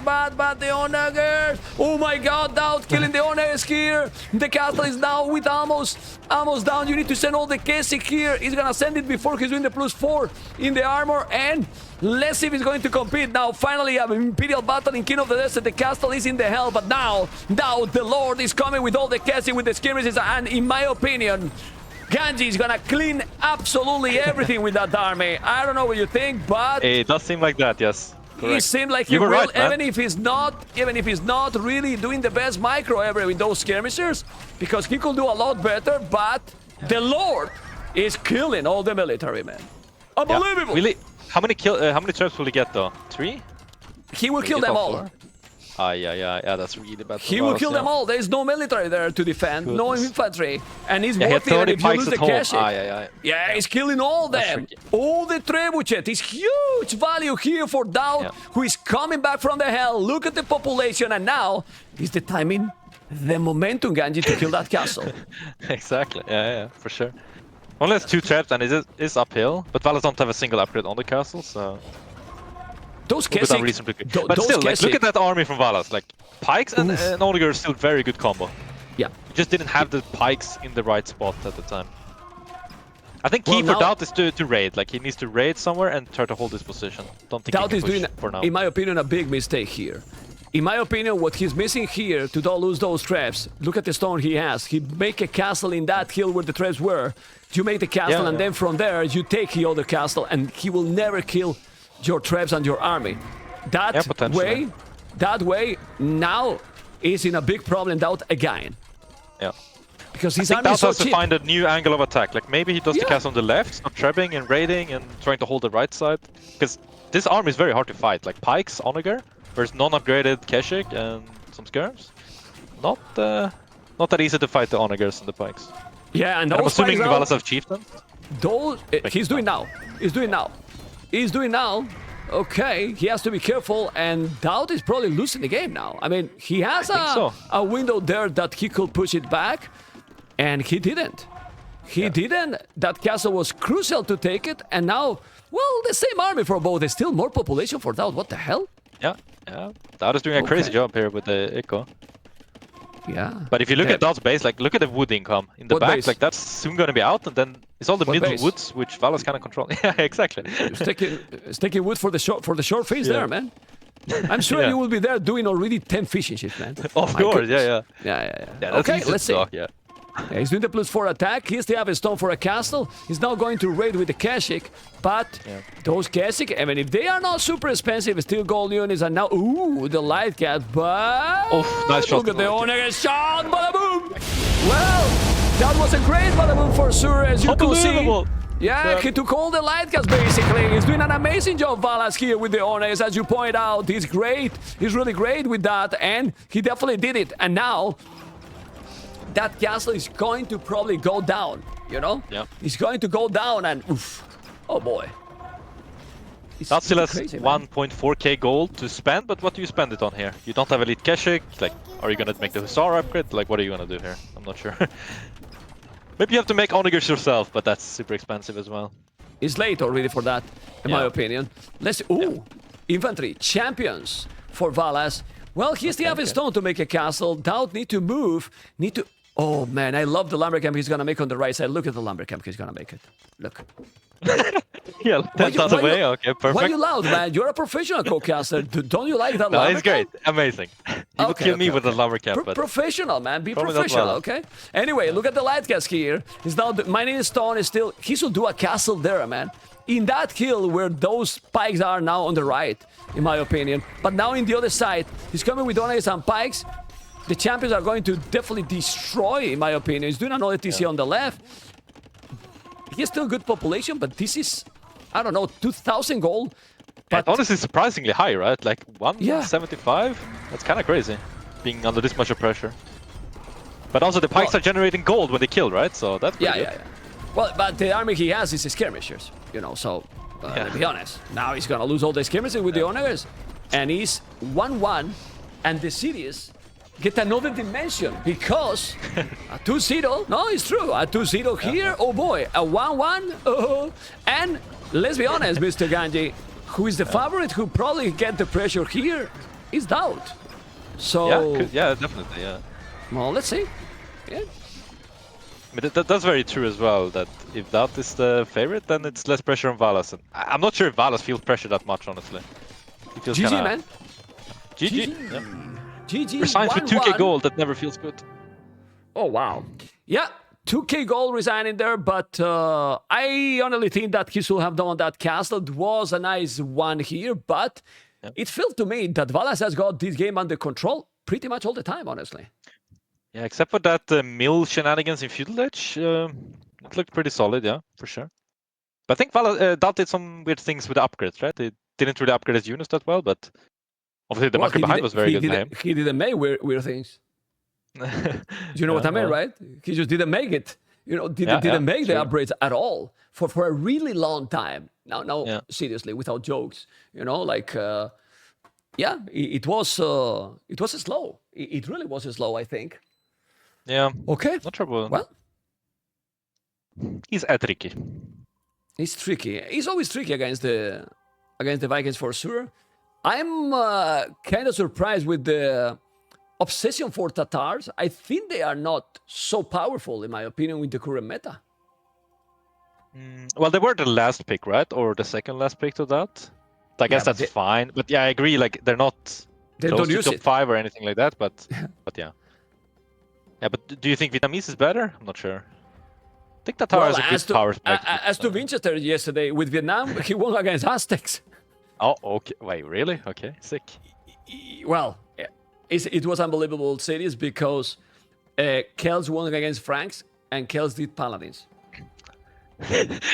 S1: the Onagers. Oh my god, DAUT killing the Onagers here. The castle is now with almost down. You need to send all the Kesik here. He's gonna send it before he's doing the +4 in the armor. And let's see if he's going to compete. Now, finally, an Imperial battle in King of the Desert. The castle is in the hell, but now the Lord is coming with all the Kesik, with the skirmishes, and in my opinion, Ganji is gonna clean absolutely everything with that army. I don't know what you think, but
S2: It does seem like that, yes.
S1: he seemed like he
S2: You were
S1: will,
S2: right, man.
S1: even if he's not really doing the best micro ever with those skirmishers, because he could do a lot better. But the Lord is killing all the military, man. Unbelievable.
S2: Really? How many traps will he get though? 3?
S1: He will kill
S2: get
S1: them
S2: all
S1: all.
S2: 4? Yeah, that's really bad.
S1: He will kill them all. There's no military there to defend, no infantry, and he's
S2: Yeah, he had
S1: worth it
S2: 30
S1: if you
S2: pikes
S1: lose the
S2: at home.
S1: Keshik. Yeah, he's killing all them.
S2: tricky.
S1: All the Trebuchet. It's huge value here for DAUT, who is coming back from the hell. Look at the population, and now is the timing, the momentum, Ganji, to kill that castle.
S2: Exactly. Yeah, for sure. Only has 2 traps and it is uphill, but VALAS don't have a single upgrade on the castle, so
S1: Those
S2: we'll be done
S1: Kesik,
S2: reasonably quick.
S1: tho-
S2: But
S1: those
S2: still, like, look
S1: Kesik-
S2: at that army from VALAS. Like, pikes and Onager is still very good combo.
S1: Yeah.
S2: You just didn't have the pikes in the right spot at the time. I think key
S1: Well,
S2: for
S1: now-
S2: DAUT is to raid. Like, he needs to raid somewhere and try to hold his position. Don't think
S1: DAUT
S2: he
S1: is
S2: can push
S1: doing,
S2: for now.
S1: in my opinion, a big mistake here. In my opinion, what he's missing here to not lose those traps, look at the stone he has. He make a castle in that hill where the traps were. You make the castle, and then from there, you take the other castle, and he will never kill your traps and your army. That way, now is in a big problem, DAUT again.
S2: Yeah.
S1: Because
S2: I
S1: his
S2: think
S1: army
S2: DAUT
S1: is so
S2: has to
S1: cheap.
S2: find a new angle of attack. Like, maybe he does the castle on the left, start trapping and raiding and trying to hold the right side. Because this army is very hard to fight. Like, pikes, Onager, versus non-upgraded Keshik and some skirms. Not that easy to fight the Onagers and the pikes.
S1: Yeah, and
S2: I'm
S1: those
S2: assuming the
S1: pikes now-
S2: VALAS have chieftains.
S1: He's doing now. He's doing now. Okay, he has to be careful, and DAUT is probably losing the game now. I mean, he has a window there that he could push it back, and he didn't. He didn't. That castle was crucial to take it, and now, well, the same army for both. There's still more population for DAUT. What the hell?
S2: Yeah. DAUT is doing a crazy job here with the Echo.
S1: Yeah.
S2: But if you look at DAUT's base, like, look at the wood income in the
S1: What
S2: back.
S1: base?
S2: Like, that's soon going to be out, and then it's all the
S1: What
S2: middle
S1: base?
S2: woods, which VALAS kind of control. Yeah, exactly.
S1: Sticking wood for the short phase there, man. I'm sure you will be there doing already 10 fishing ships, man.
S2: Of
S1: My
S2: course,
S1: goodness.
S2: yeah.
S1: Yeah.
S2: That's
S1: Okay,
S2: easy
S1: let's
S2: to
S1: see.
S2: talk, yeah.
S1: Yeah, he's doing the +4 attack. He still have a stone for a castle. He's now going to raid with the Keshik. But those Keshik, I mean, if they are not super expensive, still gold units are now. Ooh, the light cat. But
S2: Nice shot.
S1: look at the Onager shot. Bada boom. Well, that was a great bada boom for sure, as you can see.
S2: Unbelievable.
S1: Yeah, he took all the light gas basically. He's doing an amazing job, Valas, here with the Onyx, as you point out. He's great. He's really great with that, and he definitely did it. And now, that castle is going to probably go down, you know?
S2: Yeah.
S1: It's going to go down, and oof. Oh boy.
S2: That still has
S1: crazy, man.
S2: 1.4k gold to spend, but what do you spend it on here? You don't have Elite Keshik, like, are you gonna make the Hussar upgrade? Like, what are you gonna do here? I'm not sure. Maybe you have to make Onagers yourself, but that's super expensive as well.
S1: It's late already for that, in my opinion. Let's... Ooh! Infantry, champions for Valas. Well, here's the Avon Stone to make a castle. DAUT need to move, need to... Oh man, I love the lumber camp he's gonna make on the right side. Look at the lumber camp he's gonna make it. Look.
S2: Yeah, 10,000 away, okay, perfect.
S1: Why are you loud, man? You're a professional co-caster. Don't you like that
S2: No,
S1: lumber
S2: it's great.
S1: camp?
S2: Amazing. You will kill me with the lumber camp, but...
S1: Professional, man. Be
S2: Probably
S1: professional,
S2: not
S1: okay? Anyway, look at the light cast here. He's now mining stone is still... He should do a castle there, man. In that hill where those spikes are now on the right, in my opinion. But now in the other side, he's coming with Onyx and pikes. The champions are going to definitely destroy, in my opinion. He's doing another TC on the left. He has still good population, but this is, I don't know, 2,000 gold.
S2: But honestly, surprisingly high, right? Like 175?
S1: Yeah.
S2: That's kind of crazy, being under this much of pressure. But also the pikes are generating gold when they kill, right? So that's pretty good.
S1: Well, but the army he has is skirmishers, you know, so to be honest. Now he's gonna lose all the skirmishers with the Onagers. And he's 1-1, and the cities get another dimension because a 2-0, no, it's true, a 2-0 here, oh boy, a 1-1, and let's be honest, Mr. Ganji, who is the favorite who probably get the pressure here is DAUT. So
S2: yeah, definitely, yeah.
S1: Well, let's see. Yeah.
S2: But that's very true as well, that if DAUT is the favorite, then it's less pressure on Valas. And I'm not sure if Valas feels pressure that much, honestly. He feels
S1: GG,
S2: kinda...
S1: man.
S2: GG. Yeah.
S1: GG.
S2: Resigns with 2k gold, that never feels good.
S1: Oh, wow. Yeah, 2k gold resigning there, but I honestly think that he should have done that castle. It was a nice one here, but it felt to me that Valas has got this game under control pretty much all the time, honestly.
S2: Yeah, except for that mill shenanigans in Feudal Age, it looked pretty solid, yeah, for sure. But I think DAUT did some weird things with the upgrades, right? They didn't really upgrade his units that well, but obviously the marker behind was very good for him.
S1: He didn't make weird things. You know what I mean, right? He just didn't make it. You know, didn't make the upgrades at all for a really long time. Now, seriously, without jokes. You know, like, it was slow. It really was slow, I think.
S2: Yeah.
S1: Okay.
S2: Not trouble.
S1: Well,
S2: he's tricky.
S1: He's tricky. He's always tricky against the Vikings for sure. I'm kind of surprised with the obsession for Tatars. I think they are not so powerful, in my opinion, with the current meta.
S2: Well, they were the last pick, right? Or the second last pick to that. I guess that's fine. But yeah, I agree. Like they're not close to top 5 or anything like that. But yeah. Yeah, but do you think Vietnamese is better? I'm not sure. I think Tatar has a good power spike.
S1: As to Winchester yesterday with Vietnam, he won against Aztecs.
S2: Oh, okay. Wait, really? Okay, sick.
S1: Well, it was unbelievable series because Kels won against Franks and Kels did Paladins.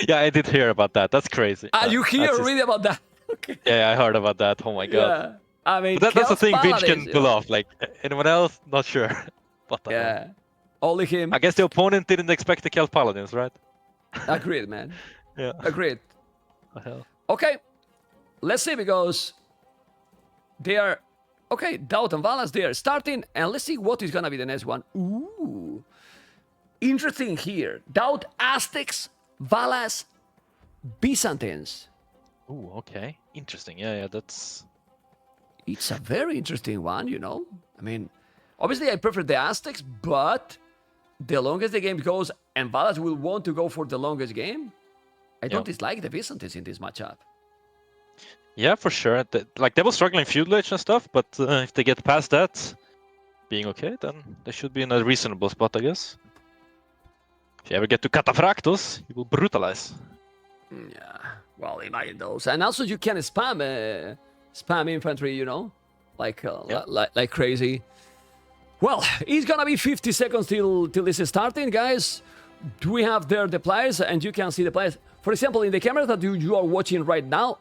S2: Yeah, I did hear about that. That's crazy.
S1: You read about that? Okay.
S2: Yeah, I heard about that. Oh my god.
S1: Yeah. I mean,
S2: but that's the thing
S1: Paladins,
S2: Vinch can pull off. Like anyone else, not sure. But
S1: only him.
S2: I guess the opponent didn't expect to kill Paladins, right?
S1: Agreed, man.
S2: Yeah.
S1: Agreed.
S2: What the hell?
S1: Okay, let's see because they are DAUT and Valas they are starting, and let's see what is gonna be the next one. Ooh, interesting here. DAUT Aztecs, Valas Byzantines.
S2: Ooh, okay, interesting. Yeah, that's.
S1: It's a very interesting one, you know. I mean, obviously I prefer the Aztecs, but the longest the game goes, and Valas will want to go for the longest game. I don't dislike the Byzantines in this matchup.
S2: Yeah, for sure. Like they were struggling Feudal Age and stuff, but if they get past that, being okay, then they should be in a reasonable spot, I guess. If you ever get to Cataphractos, you will brutalize.
S1: Yeah, well, imagine those, and also you can spam infantry, you know, like crazy. Well, it's gonna be 50 seconds till this is starting, guys. Do we have there the players? And you can see the players. For example, in the cameras that you are watching right now,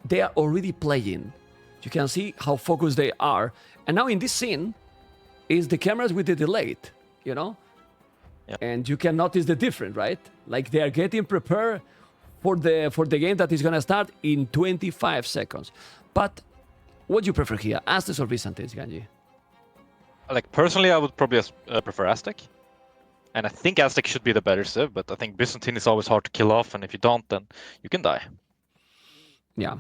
S1: they are already playing. You can see how focused they are. And now in this scene is the cameras with the delayed, you know?
S2: Yeah.
S1: And you can notice the difference, right? Like they are getting prepared for the game that is going to start in 25 seconds. But what do you prefer here, Aztecs or Byzantines, Ganji?
S2: Like personally, I would probably prefer Aztec. And I think Aztec should be the better civ, but I think Byzantine is always hard to kill off, and if you don't, then you can die.
S1: Yeah.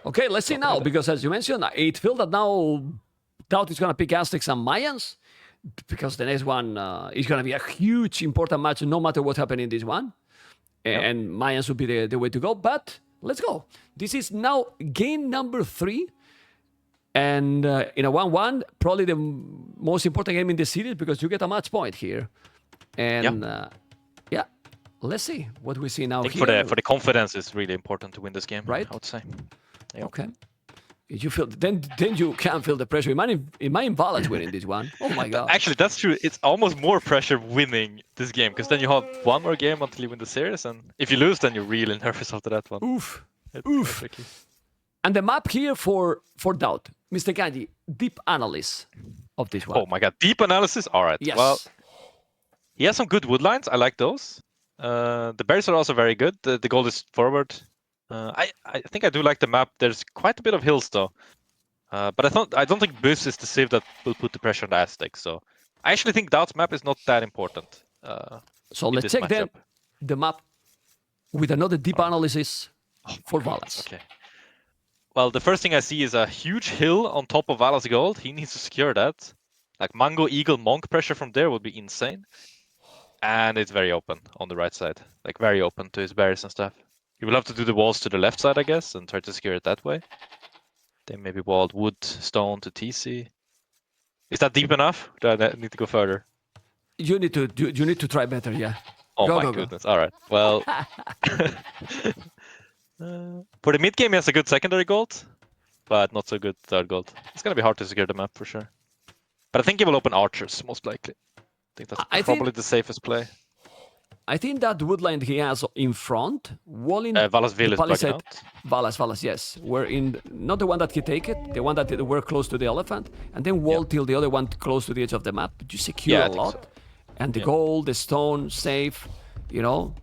S1: Okay, let's see now, because as you mentioned, it feels that now DAUT is going to pick Aztecs and Mayans, because the next one is going to be a huge, important match, no matter what happens in this one. And Mayans would be the way to go, but let's go. This is now game number 3. And in a 1-1, probably the most important game in the series, because you get a match point here. And yeah, let's see what we see now.
S2: I think for the confidence, it's really important to win this game,
S1: right?
S2: I would say. Yeah.
S1: Okay. You feel then you can feel the pressure. Imagine VALAS winning this one. Oh my god.
S2: Actually, that's true. It's almost more pressure winning this game, because then you have one more game until you win the series, and if you lose, then you're really nervous after that one.
S1: Oof.
S2: It's
S1: Oof.
S2: tricky.
S1: And the map here for DAUT, Mr. Ganji, deep analysis of this one.
S2: Oh my god, deep analysis. All right.
S1: Yes.
S2: Well, he has some good wood lines. I like those. The berries are also very good. The gold is forward. I think I do like the map. There's quite a bit of hills though. But I don't think Bus is the civ that will put the pressure on the Aztecs. So I actually think DAUT's map is not that important.
S1: So let's check then the map with another deep analysis for VALAS.
S2: Okay. Well, the first thing I see is a huge hill on top of VALAS gold. He needs to secure that. Like Mango, Eagle, Monk pressure from there would be insane. And it's very open on the right side. Like very open to his berries and stuff. You will have to do the walls to the left side, I guess, and try to secure it that way. Then maybe walled wood, stone to TC. Is that deep enough? Do I need to go further?
S1: You need to try better, yeah.
S2: Oh
S1: go,
S2: my
S1: go,
S2: goodness. All right. Well, for the mid game, he has a good secondary gold, but not so good third gold. It's going to be hard to secure the map for sure. But I think he will open archers, most likely. I think that's probably the safest play.
S1: I think that woodland he has in front, walling
S2: VALAS Ville is
S1: palisade.
S2: out.
S1: VALAS, yes. We're in, not the one that he take it, the one that were close to the elephant, and then wall till the other one close to the edge of the map. You secure a lot. So. And the gold, the stone, safe, you know,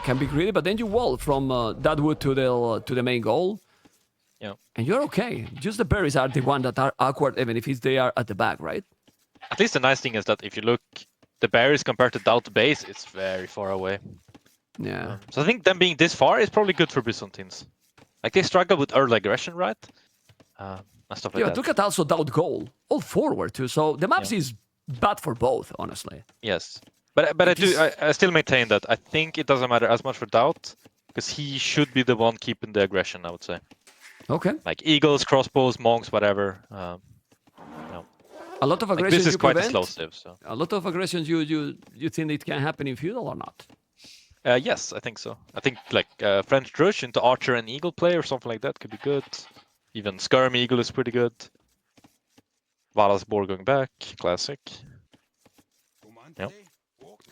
S1: can be greedy, but then you wall from that wood to the main goal.
S2: Yeah.
S1: And you're okay. Just the berries are the one that are awkward, even if they are at the back, right?
S2: At least the nice thing is that if you look, the berries compared to DAUT base, it's very far away.
S1: Yeah.
S2: So I think them being this far is probably good for Byzantines. Like they struggle with early aggression, right? And stuff like that.
S1: Look at also DAUT goal, all forward too. So the maps is bad for both, honestly.
S2: Yes, but I still maintain that I think it doesn't matter as much for DAUT, because he should be the one keeping the aggression, I would say.
S1: Okay.
S2: Like eagles, crossbows, monks, whatever.
S1: A lot of aggression.
S2: This is quite explosive. So
S1: a lot of aggression. You think it can happen in feudal or not?
S2: Yes, I think so. I think like French Drush into archer and eagle play or something like that could be good. Even skirm eagle is pretty good. VALAS boar going back, classic. Yep.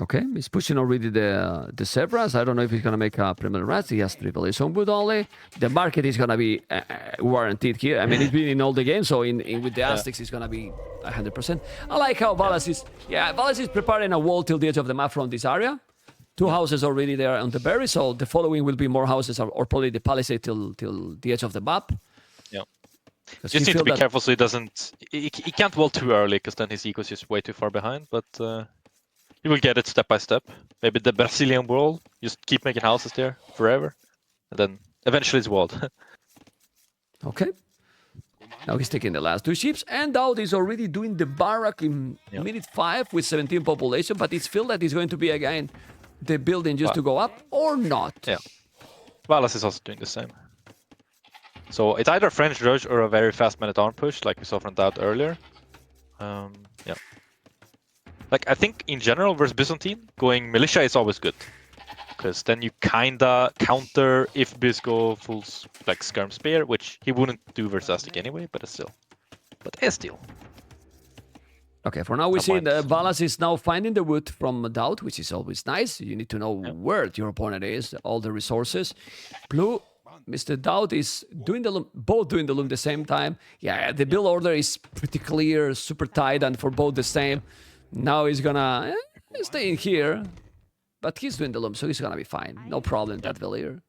S1: Okay, he's pushing already the zebras. I don't know if he's gonna make a Premier Rats. He has triple ace on wood only. The market is gonna be warranted here. I mean, it's been in all the games, so in with the Aztecs, it's gonna be 100%. I like how VALAS is. Yeah, VALAS is preparing a wall till the edge of the map from this area. 2 houses already there on the berry, so the following will be more houses, or probably the palisade till the edge of the map.
S2: Yeah. Just need to be careful so he doesn't. He can't wall too early, because then his ego is just way too far behind. But you will get it step by step. Maybe the Brazilian wall, just keep making houses there forever, and then eventually it's walled.
S1: Okay. Now he's taking the last 2 ships, and DAUT is already doing the barrack in minute 5 with 17 population, but it's feel that it's going to be again the building just to go up or not.
S2: Yeah. VALAS is also doing the same. So it's either French Rush or a very fast man-at-arm push, like we saw from DAUT earlier. Yeah. Like I think in general versus Byzantine, going militia is always good, because then you kinda counter if Biz go full like skirm spear, which he wouldn't do versus Aztec anyway, but still.
S1: Okay, for now we see
S2: Combined.
S1: VALAS is now finding the wood from DAUT, which is always nice. You need to know where your opponent is, all the resources. Blue, Mr. DAUT is doing the loom, both doing the loom the same time. Yeah, the build order is pretty clear, super tight, and for both the same. Now he's gonna stay in here, but he's doing the loom, so he's gonna be fine. No problem, that Valier.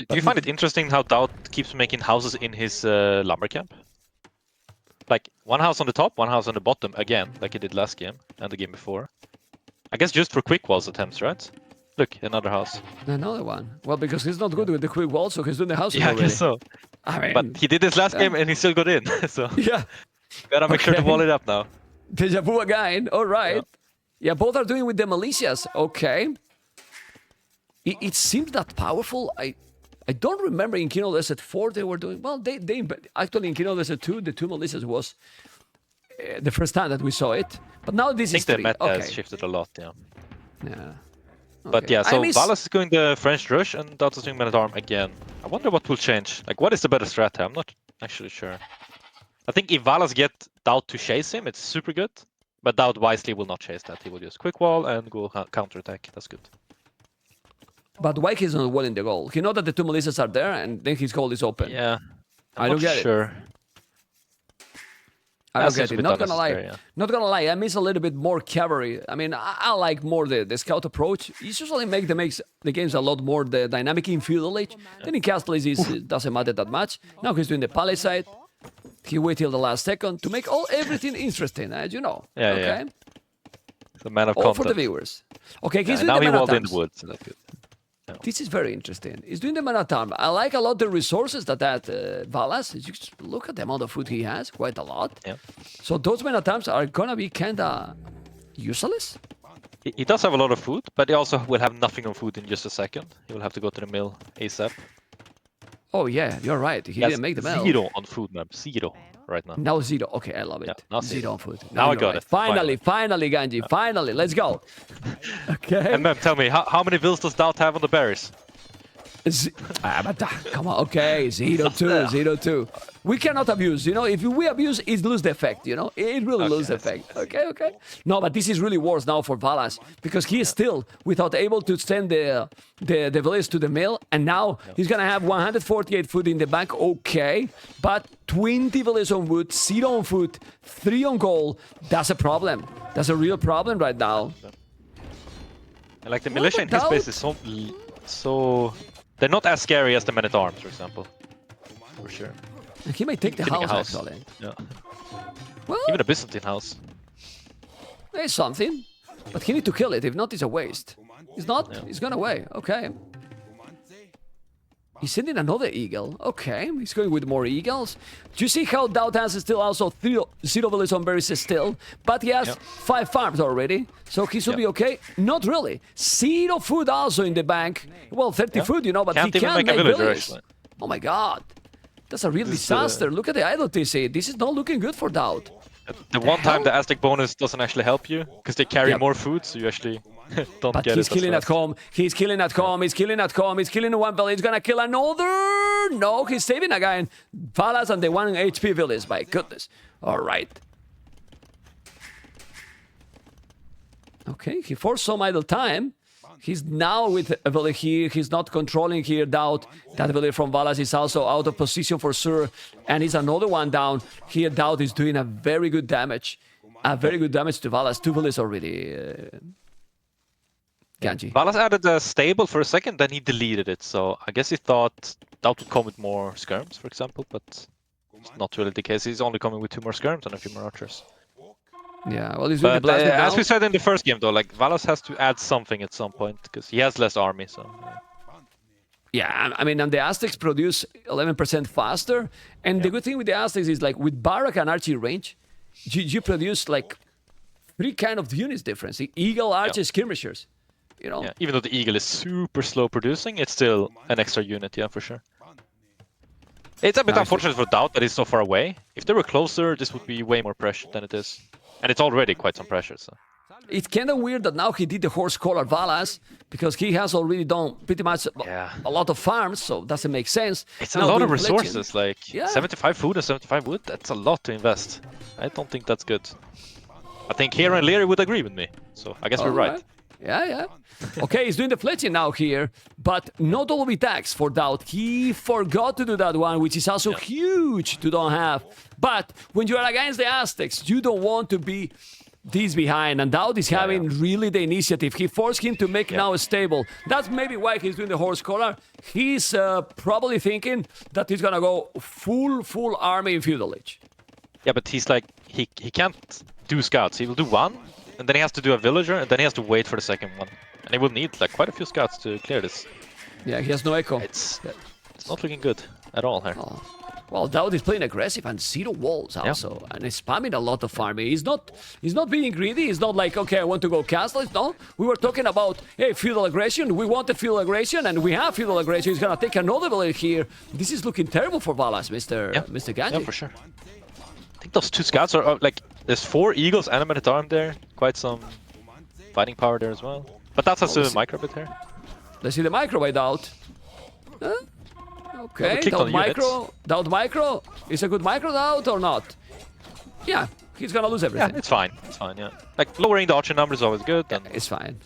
S2: Do you find it interesting how DAUT keeps making houses in his lumber camp? Like one house on the top, one house on the bottom again, like he did last game and the game before. I guess just for quick walls attempts, right? Look, another house.
S1: Another one. Well, because he's not good with the quick wall, so he's doing the house
S2: Yeah,
S1: already.
S2: I guess so.
S1: I mean,
S2: But he did this last game and he still got in, so
S1: yeah.
S2: gotta make sure to wall it up now.
S1: Deja vu again. All right. Yeah, both are doing with the militias. Okay. It seems that powerful. I don't remember in Kino Desert 4 they were doing... Well, they actually in Kino Desert 2, the two militias was the first time that we saw it. But now this is 3.
S2: I think the meta has
S1: Okay.
S2: shifted a lot, yeah.
S1: Yeah.
S2: But
S1: Okay.
S2: yeah, so
S1: I miss-
S2: VALAS is going the French Rush and DAUT is doing Man at Arm again. I wonder what will change. Like, what is the better strat here? I'm not actually sure. I think if VALAS get DAUT to chase him, it's super good. But DAUT wisely will not chase that. He will just quick wall and go counterattack. That's good.
S1: But why he's not walling the goal? He knows that the two militias are there, and then his goal is open.
S2: Yeah.
S1: I don't get it.
S2: sure.
S1: I don't
S2: That seems
S1: get
S2: a
S1: it.
S2: bit
S1: Not gonna lie.
S2: unnecessary, yeah.
S1: Not gonna lie. I miss a little bit more cavalry. I mean, I like more the scout approach. It usually makes the games a lot more the dynamic in feudal age. Then in castle it doesn't matter that much. Now he's doing the palisade. He wait till the last second to make everything interesting, as you know.
S2: Yeah,
S1: okay.
S2: yeah. The man of
S1: All
S2: content.
S1: for the viewers. Okay, he's
S2: Yeah,
S1: doing
S2: now
S1: the
S2: he
S1: man
S2: walled
S1: at
S2: in the
S1: arms.
S2: woods, so that's good.
S1: This is very interesting. He's doing the man at arms. I like a lot the resources that VALAS. You just look at the amount of food he has, quite a lot.
S2: Yeah.
S1: So those men at arms are gonna be kinda useless.
S2: He does have a lot of food, but he also will have nothing on food in just a second. He will have to go to the mill ASAP.
S1: Oh yeah, you're right. He
S2: has
S1: didn't make the mail.
S2: 0 on food map. 0 right now.
S1: Now 0. Okay, I love it.
S2: Yeah, now
S1: 0 on food.
S2: Now I
S1: you're
S2: got
S1: right.
S2: it.
S1: Finally, Ganji. Finally, let's go. Okay.
S2: And ma'am, tell me, how many vills does DAUT have on the berries?
S1: Come on. Okay, 0-2, 0-2. We cannot abuse. You know, if we abuse, it lose the effect. You know, it really lose the effect. Okay. No, but this is really worse now for VALAS because he is still without able to send the village to the mill, and now he's gonna have 148 food in the bank. Okay, but 20 villages on wood, 0 on food, 3 on gold. That's a problem. That's a real problem right now.
S2: And like the militia in his
S1: DAUT?
S2: base is so they're not as scary as the men at arms, for example. For sure.
S1: And he may take the
S2: Killing a
S1: house,
S2: house.
S1: actually.
S2: Yeah.
S1: Well,
S2: Even a Byzantine house.
S1: there's something, but he need to kill it. If not, it's a waste. It's not. It's gone away. Okay. He's sending another eagle. Okay, he's going with more eagles. Do you see how DAUT has still also 0 villages on berries still, but he has 5 farms already, so he should be okay. Not really. 0 food also in the bank. Well, 30 food, you know, but
S2: Can't
S1: he
S2: even
S1: can't
S2: make a
S1: make
S2: villager,
S1: villages.
S2: actually.
S1: Oh my god, that's a real
S2: This,
S1: disaster. Look at the idle TC. This is not looking good for DAUT.
S2: The one time
S1: hell?
S2: the Aztec bonus doesn't actually help you, because they carry
S1: Yep.
S2: more food, so you actually don't
S1: But
S2: get
S1: he's
S2: it as
S1: killing at
S2: fast.
S1: home. He's killing at home. He's killing at home. He's killing one village. He's gonna kill another. No, he's saving again. VALAS and the 1 HP village. My goodness. All right. Okay, he forced some idle time. He's now with a village here. He's not controlling here. DAUT. That village from VALAS is also out of position for sure. And he's another one down. Here, DAUT is doing a very good damage. A very good damage to VALAS. 2 villages already. Ganji.
S2: VALAS added a stable for a second, then he deleted it, so I guess he thought DAUT would come with more skirms, for example, but it's not really the case. He's only coming with 2 more skirms and a few more archers.
S1: Yeah, well, he's doing the
S2: But
S1: blast
S2: as we said in the first game, though, like VALAS has to add something at some point because he has less army. So
S1: Yeah, I mean, and the Aztecs produce 11% faster. And the good thing with the Aztecs is like with Barak and Archie range, you produce like 3 kind of units difference. Eagle, Archer, skirmishers. You know?
S2: yeah, even though the Eagle is super slow producing, it's still an extra unit, yeah, for sure. It's a bit unfortunate for DAUT that he's so far away. If they were closer, this would be way more pressure than it is. And it's already quite some pressure, so.
S1: It's kind of weird that now he did the horse collar VALAS because he has already done pretty much a lot of farms, so doesn't make sense.
S2: It's a
S1: Now
S2: lot of
S1: with Legend-
S2: resources, like
S1: Yeah.
S2: 75 food and 75 wood, that's a lot to invest. I don't think that's good. I think here and Leary would agree with me. So I guess we're right.
S1: Yeah, yeah. Okay, he's doing the fletching now here, but no double attacks for DAUT. He forgot to do that one, which is also huge to don't have. But when you are against the Aztecs, you don't want to be this behind, and DAUT is having really the initiative. He forced him to make now stable. That's maybe why he's doing the horse collar. He's probably thinking that he's gonna go full army in Feudal Age.
S2: Yeah, but he's like, he can't do scouts. He will do one, and then he has to do a villager, and then he has to wait for the second one. And he will need like quite a few scouts to clear this.
S1: Yeah, he has no echo.
S2: It's not looking good at all here.
S1: Oh. Well, DAUT is playing aggressive and 0 walls also, and he's spamming a lot of farming. He's not being greedy. He's not like, okay, I want to go castles. No, we were talking about, hey, feudal aggression. We want the feudal aggression, and we have feudal aggression. He's gonna take another village here. This is looking terrible for VALAS, Mr. Ganji.
S2: Yeah, for sure. I think those 2 scouts are like, there's 4 eagles and a man-at-arm there. Quite some fighting power there as well. But that has a micro bit here.
S1: Let's see the micro by DAUT. Huh? Okay, DAUT micro. Is a good micro DAUT or not? Yeah, he's gonna lose everything.
S2: Yeah, it's fine. It's fine, yeah. Like, lowering the archer number is always good. And
S1: it's fine.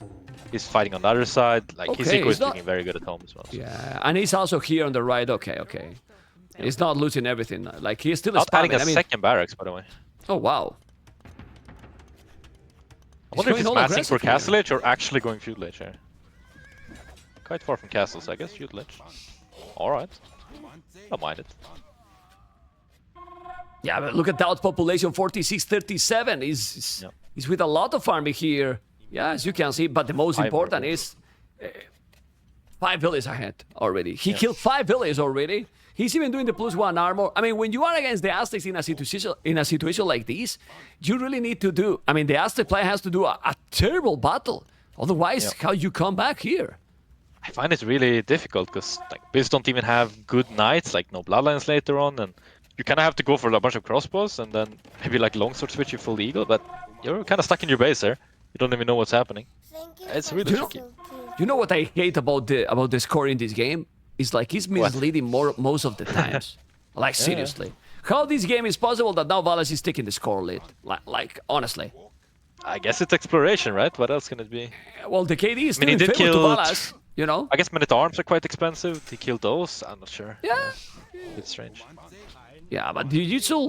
S2: He's fighting on the other side. Like, his eco is looking very good at home as well. So.
S1: Yeah, and he's also here on the right. Okay. He's not losing everything. Like, he's still
S2: not
S1: spamming.
S2: adding a second barracks, by the way.
S1: Oh, wow.
S2: I wonder if he's massing for Castle Age or actually going Feudal Age here. Quite far from Castle, so I guess Feudal Age. Alright. Don't mind it.
S1: Yeah, but look at DAUT population 4637. He's with a lot of farming here. Yeah, as you can see, but the most important is 5 villages ahead already. He killed 5 villages already. He's even doing the +1 armor. I mean, when you are against the Aztecs in a situation like this, you really need to do... I mean, the Aztec player has to do a terrible battle. Otherwise, how you come back here?
S2: I find it really difficult because like Biz don't even have good knights, like no bloodlines later on, and you kind of have to go for a bunch of crossbows and then maybe like longsword switch you full eagle, but you're kind of stuck in your base there. You don't even know what's happening. It's really tricky.
S1: You know what I hate about the score in this game? It's like he's misleading most of the times. Like seriously, how this game is possible that now VALAS is taking the score lead? Like honestly.
S2: I guess it's exploration, right? What else can it be?
S1: Well, the KD is still in favor to VALAS. You know?
S2: I guess men-at-arms are quite expensive. He killed those. I'm not sure.
S1: Yeah.
S2: It's strange.
S1: Yeah, but you still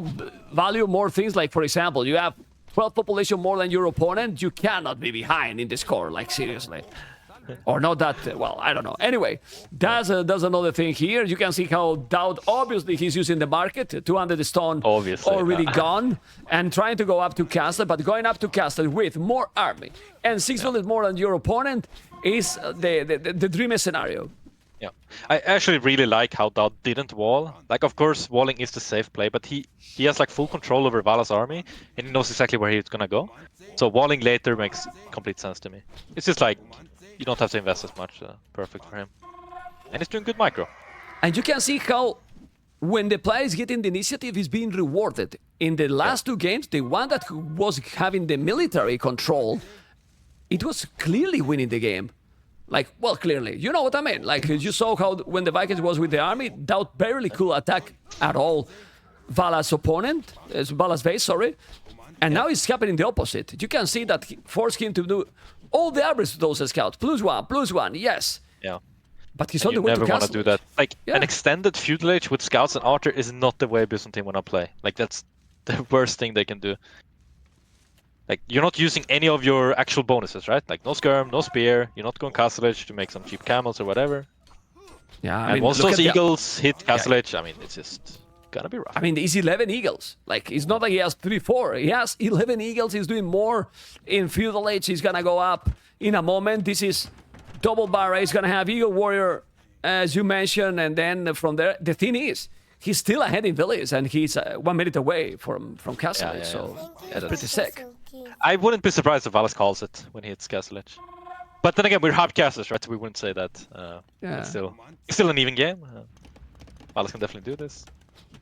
S1: value more things. Like, for example, you have 12 population more than your opponent. You cannot be behind in the score. Like, seriously. Or not that, well, I don't know. Anyway, that's another thing here. You can see how DAUT, obviously, he's using the market. 200 stone already gone. And trying to go up to Castle, but going up to Castle with more army and 6 villages more than your opponent is the dream scenario.
S2: Yeah, I actually really like how DAUT didn't wall. Like, of course, walling is the safe play, but he has like full control over VALAS army, and he knows exactly where he's gonna go. So walling later makes complete sense to me. It's just like, you don't have to invest as much. Perfect for him. And he's doing good micro.
S1: And you can see how when the player is getting the initiative, he's being rewarded. In the last 2 games, the one that was having the military control, it was clearly winning the game. Like, well, clearly. You know what I mean? Like, you saw how when the Vikings was with the army, DAUT barely could attack at all VALAS opponent, VALAS base, sorry. And now it's happening the opposite. You can see that he forced him to do all the average to those scouts. +1, yes.
S2: Yeah.
S1: But he's on the way to
S2: Castle. You never want to do that. Like, an extended Feudal Age with scouts and archer is not the way Byzantine want to play. Like, that's the worst thing they can do. Like, you're not using any of your actual bonuses, right? Like, no skirm, no spear, you're not going Castle Age to make some cheap camels or whatever.
S1: Yeah, I
S2: and
S1: mean,
S2: once those eagles hit Castle Age, I mean, it's just gonna be rough.
S1: I mean, he's 11 eagles. Like, it's not like he has 3-4. He has 11 eagles. He's doing more in Feudal Age. He's gonna go up in a moment. This is double barra. He's gonna have Eagle Warrior, as you mentioned, and then from there, the thing is, he's still ahead in villages, and he's 1 minute away from Castle Age, so that's pretty sick.
S2: I wouldn't be surprised if VALAS calls it when he hits Castle Age. But then again, we're hardcasters, right? So we wouldn't say that. It's still an even game. VALAS can definitely do this.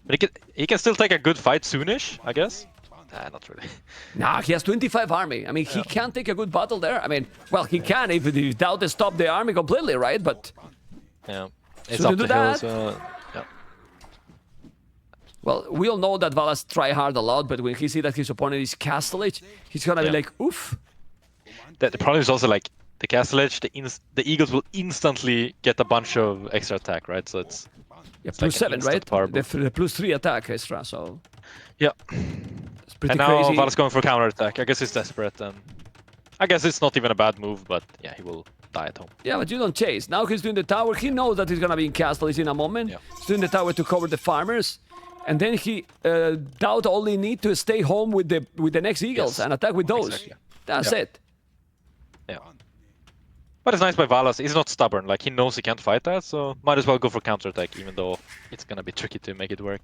S2: But he can still take a good fight soonish, I guess. Nah, not really.
S1: Nah, he has 25 army. I mean, he can take a good battle there. I mean, well, he can if DAUT stop the army completely, right? But
S2: yeah, it's up the hill, so
S1: Well, we all know that VALAS try hard a lot, but when he see that his opponent is Castle Age, he's gonna be like, oof.
S2: The problem is also like the Castle Edge, the Eagles will instantly get a bunch of extra attack, right? So it's
S1: Plus
S2: like
S1: 7, right?
S2: power
S1: The +3 attack extra, so
S2: yeah.
S1: it's pretty
S2: And now
S1: crazy.
S2: VALAS going for counter attack. I guess he's desperate, and I guess it's not even a bad move, but yeah, he will die at home.
S1: Yeah, but you don't chase. Now he's doing the tower. He knows that he's gonna be in Castle Age in a moment.
S2: Yeah.
S1: He's doing the tower to cover the farmers. And then he DAUT only need to stay home with the next Eagles and attack with those.
S2: Exactly.
S1: That's
S2: Yeah.
S1: it.
S2: Yeah. But it's nice by VALAS. He's not stubborn. Like, he knows he can't fight that, so might as well go for counterattack, even though it's gonna be tricky to make it work.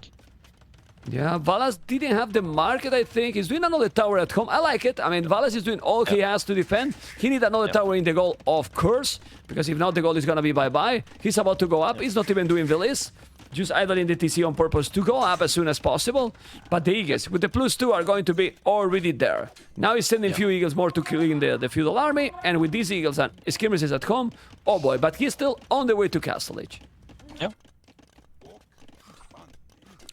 S1: Yeah, VALAS didn't have the market, I think. He's doing another tower at home. I like it. I mean, VALAS is doing all he has to defend. He needs another tower in the goal, of course, because if not, the goal is gonna be bye-bye. He's about to go up. He's not even doing VALAS. Just idling the TC on purpose to go up as soon as possible. But the Eagles, with the +2, are going to be already there. Now he's sending few Eagles more to killing the feudal army. And with these Eagles and skirmishes at home, oh boy, but he's still on the way to Castle Age.
S2: Yeah.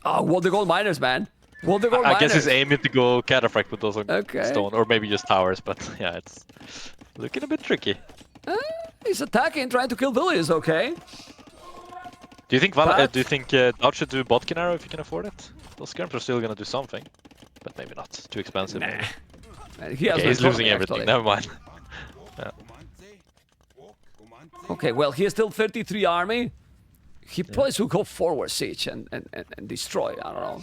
S1: Oh, what the gold miners, man. What the gold
S2: I
S1: miners.
S2: guess he's aiming to go Cataphract with those on
S1: Okay.
S2: stone, or maybe just towers, but yeah, it's looking a bit tricky.
S1: He's attacking, trying to kill villages, okay?
S2: Do you think
S1: But-
S2: do you think DAUT should do botkin arrow if you can afford it? Those skirms are still gonna do something, but maybe not. Too expensive.
S1: Nah.
S2: maybe.
S1: Man, he has
S2: Okay,
S1: no
S2: he's losing
S1: economy,
S2: everything.
S1: actually.
S2: Never mind.
S1: Okay, well, he has still 33 army. He probably should go forward siege and destroy, I don't know.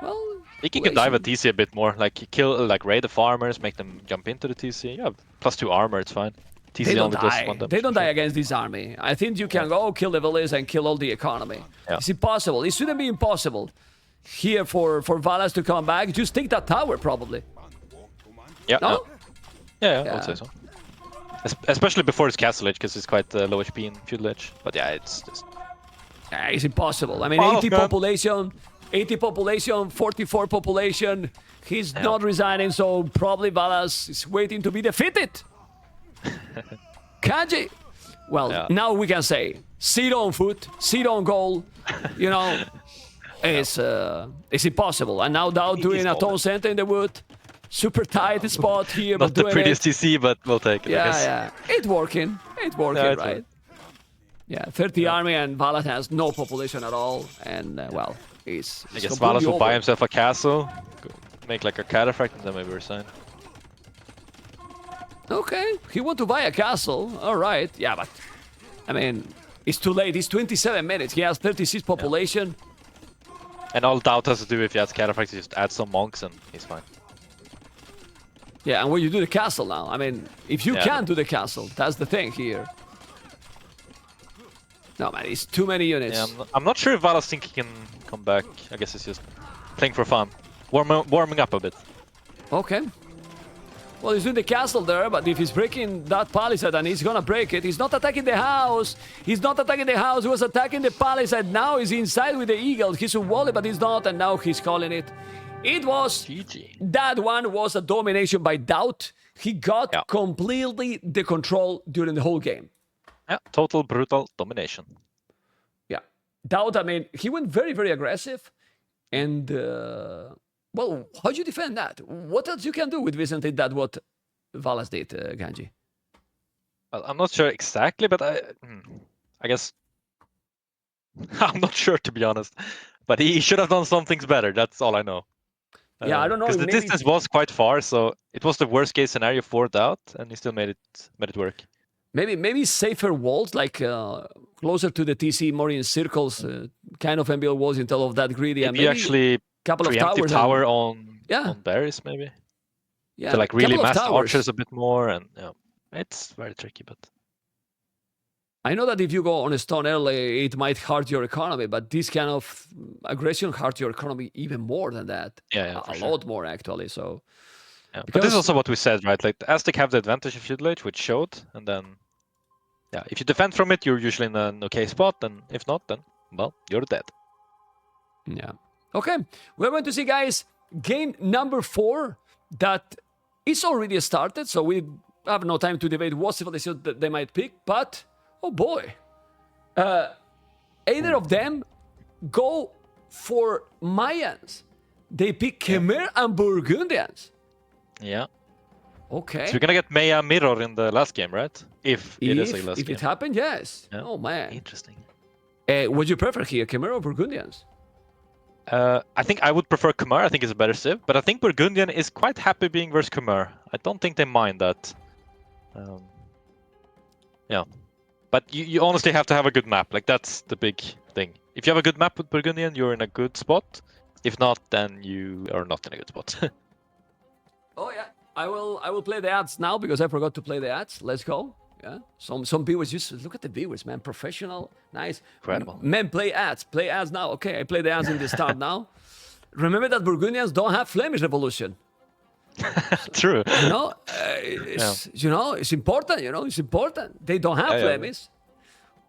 S1: Well,
S2: He can dive at TC a bit more, like kill, like raid the farmers, make them jump into the TC. Yeah, +2 armor, it's fine. TC
S1: they don't
S2: only does
S1: die.
S2: 1 damage.
S1: They don't die against this army. I think you can go kill the villages and kill all the economy.
S2: Yeah.
S1: It's impossible. It shouldn't be impossible here for VALAS to come back. Just take that tower, probably.
S2: Yeah,
S1: No?
S2: yeah, I
S1: Yeah.
S2: would say so. Especially before his castle edge, because it's quite low HP in feudal edge. But yeah, it's just
S1: It's impossible. I mean,
S2: Oh,
S1: 80
S2: God.
S1: population, 44 population. He's not resigning, so probably VALAS is waiting to be defeated. Kanji. Well,
S2: Yeah.
S1: now we can say, seat on foot, seat on goal. You know, it's impossible. And now DAUT doing a
S2: all
S1: tone center in the wood. Super tight spot here, but
S2: not the
S1: doing
S2: prettiest
S1: it.
S2: TC, but we'll take it. I
S1: Yeah,
S2: guess.
S1: yeah. It's working. It's working,
S2: Yeah, it's
S1: right? Yeah, 30 army and VALAS has no population at all. And, well, it's
S2: I guess
S1: completely
S2: VALAS will buy
S1: over.
S2: himself a castle, make like a cataphract, and then maybe resign.
S1: Okay, he want to buy a castle. All right, yeah, but I mean, it's too late. It's 27 minutes. He has 36 population.
S2: And all DAUT has to do if he adds cataphracts is just add some monks, and he's fine.
S1: Yeah, and when you do the castle now, I mean, if you
S2: Yeah.
S1: can do the castle, that's the thing here. No, man, it's too many units.
S2: Yeah, I'm not sure if VALAS think he can come back. I guess it's just playing for fun, warming up a bit.
S1: Okay. Well, he's doing the castle there, but if he's breaking that palisade and he's gonna break it, he's not attacking the house. He's not attacking the house. He was attacking the palisade. Now he's inside with the eagles. He's a wall, but he's not, and now he's calling it. It was...
S2: GG.
S1: That one was a domination by DAUT. He got
S2: Yeah.
S1: completely the control during the whole game.
S2: Yeah, total brutal domination.
S1: Yeah. DAUT, I mean, he went very, very aggressive. And, well, how do you defend that? What else you can do with Byzantine that what VALAS did, Ganji?
S2: Well, I'm not sure exactly, but I guess I'm not sure, to be honest. But he should have done some things better. That's all I know.
S1: Yeah, I don't know,
S2: Because the
S1: maybe-
S2: distance was quite far, so it was the worst case scenario for DAUT, and he still made it work.
S1: Maybe safer walls, like closer to the TC, more in circles, kind of MBL walls instead of that greedy. And
S2: Maybe actually
S1: couple of
S2: preemptive
S1: towers.
S2: tower
S1: and,
S2: on
S1: Yeah.
S2: on berries, maybe.
S1: yeah,
S2: To like really
S1: couple of
S2: mass
S1: towers.
S2: archers a bit more, and yeah, it's very tricky. But
S1: I know that if you go on a stone early, it might hurt your economy, but this kind of aggression hurts your economy even more than that.
S2: yeah,
S1: a
S2: for sure.
S1: lot more, actually. So,
S2: Yeah. But this
S1: Because-
S2: is also what we said, right? Like the Aztec have the advantage of feudal age, which showed, and then yeah, if you defend from it, you're usually in an okay spot, and if not, then well, you're dead.
S1: yeah. Okay, we're going to see, guys, game number 4 that is already started, so we have no time to debate what civilization that they might pick, but, oh boy. Either of them go for Mayans, they pick Khmer and Burgundians.
S2: Yeah.
S1: Okay.
S2: So we're gonna get Maya Mirror in the last game, right? If it is a last
S1: If
S2: game.
S1: it happened, yes.
S2: Yeah.
S1: Oh man.
S2: Interesting.
S1: Would you prefer here, Khmer or Burgundians?
S2: I think I would prefer Khmer. I think it's a better civ, but I think Burgundian is quite happy being versus Khmer. I don't think they mind that. Yeah. But you honestly have to have a good map. Like, that's the big thing. If you have a good map with Burgundian, you're in a good spot. If not, then you are not in a good spot.
S1: Oh yeah. I will play the ads now because I forgot to play the ads. Let's go. Yeah. Some viewers just look at the viewers, man. Professional, nice.
S2: Incredible.
S1: Men play ads. Play ads now. Okay, I play the ads in the start now. Remember that Burgundians don't have Flemish Revolution.
S2: True.
S1: You know, you know, it's important. You know, it's important. They don't have Flemish.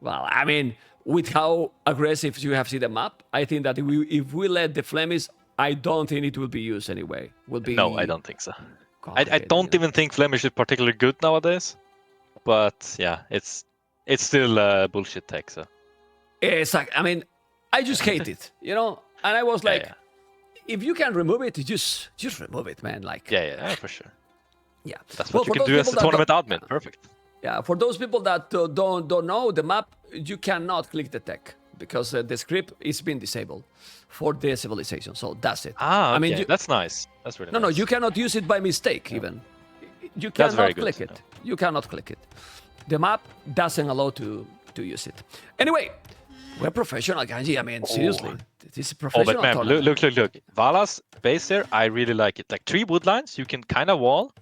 S1: Well, I mean, with how aggressive you have seen the map, I think that if we let the Flemish, I don't think it will be used anyway. Will be.
S2: No, I don't think so. I don't even think Flemish is particularly good nowadays. But yeah, it's still bullshit tech. So.
S1: It's like, I mean, I just hate it. You know, and I was like. If you can remove it, just remove it, man. Like
S2: yeah, for sure.
S1: Yeah,
S2: that's what you can do as a tournament admin. Perfect.
S1: Yeah, for those people that don't know the map, you cannot click the tech because the script is being disabled for the civilization. So that's it.
S2: Ah, okay. I mean, that's nice. That's really nice.
S1: No, you cannot use it by mistake. Even you cannot click it. You cannot click it. The map doesn't allow to use it. Anyway. We're professional, Ganji. I mean, seriously. This is professional.
S2: Oh, but man, look. Valas base here, I really like it. Like 3 woodlines, you can kind of wall.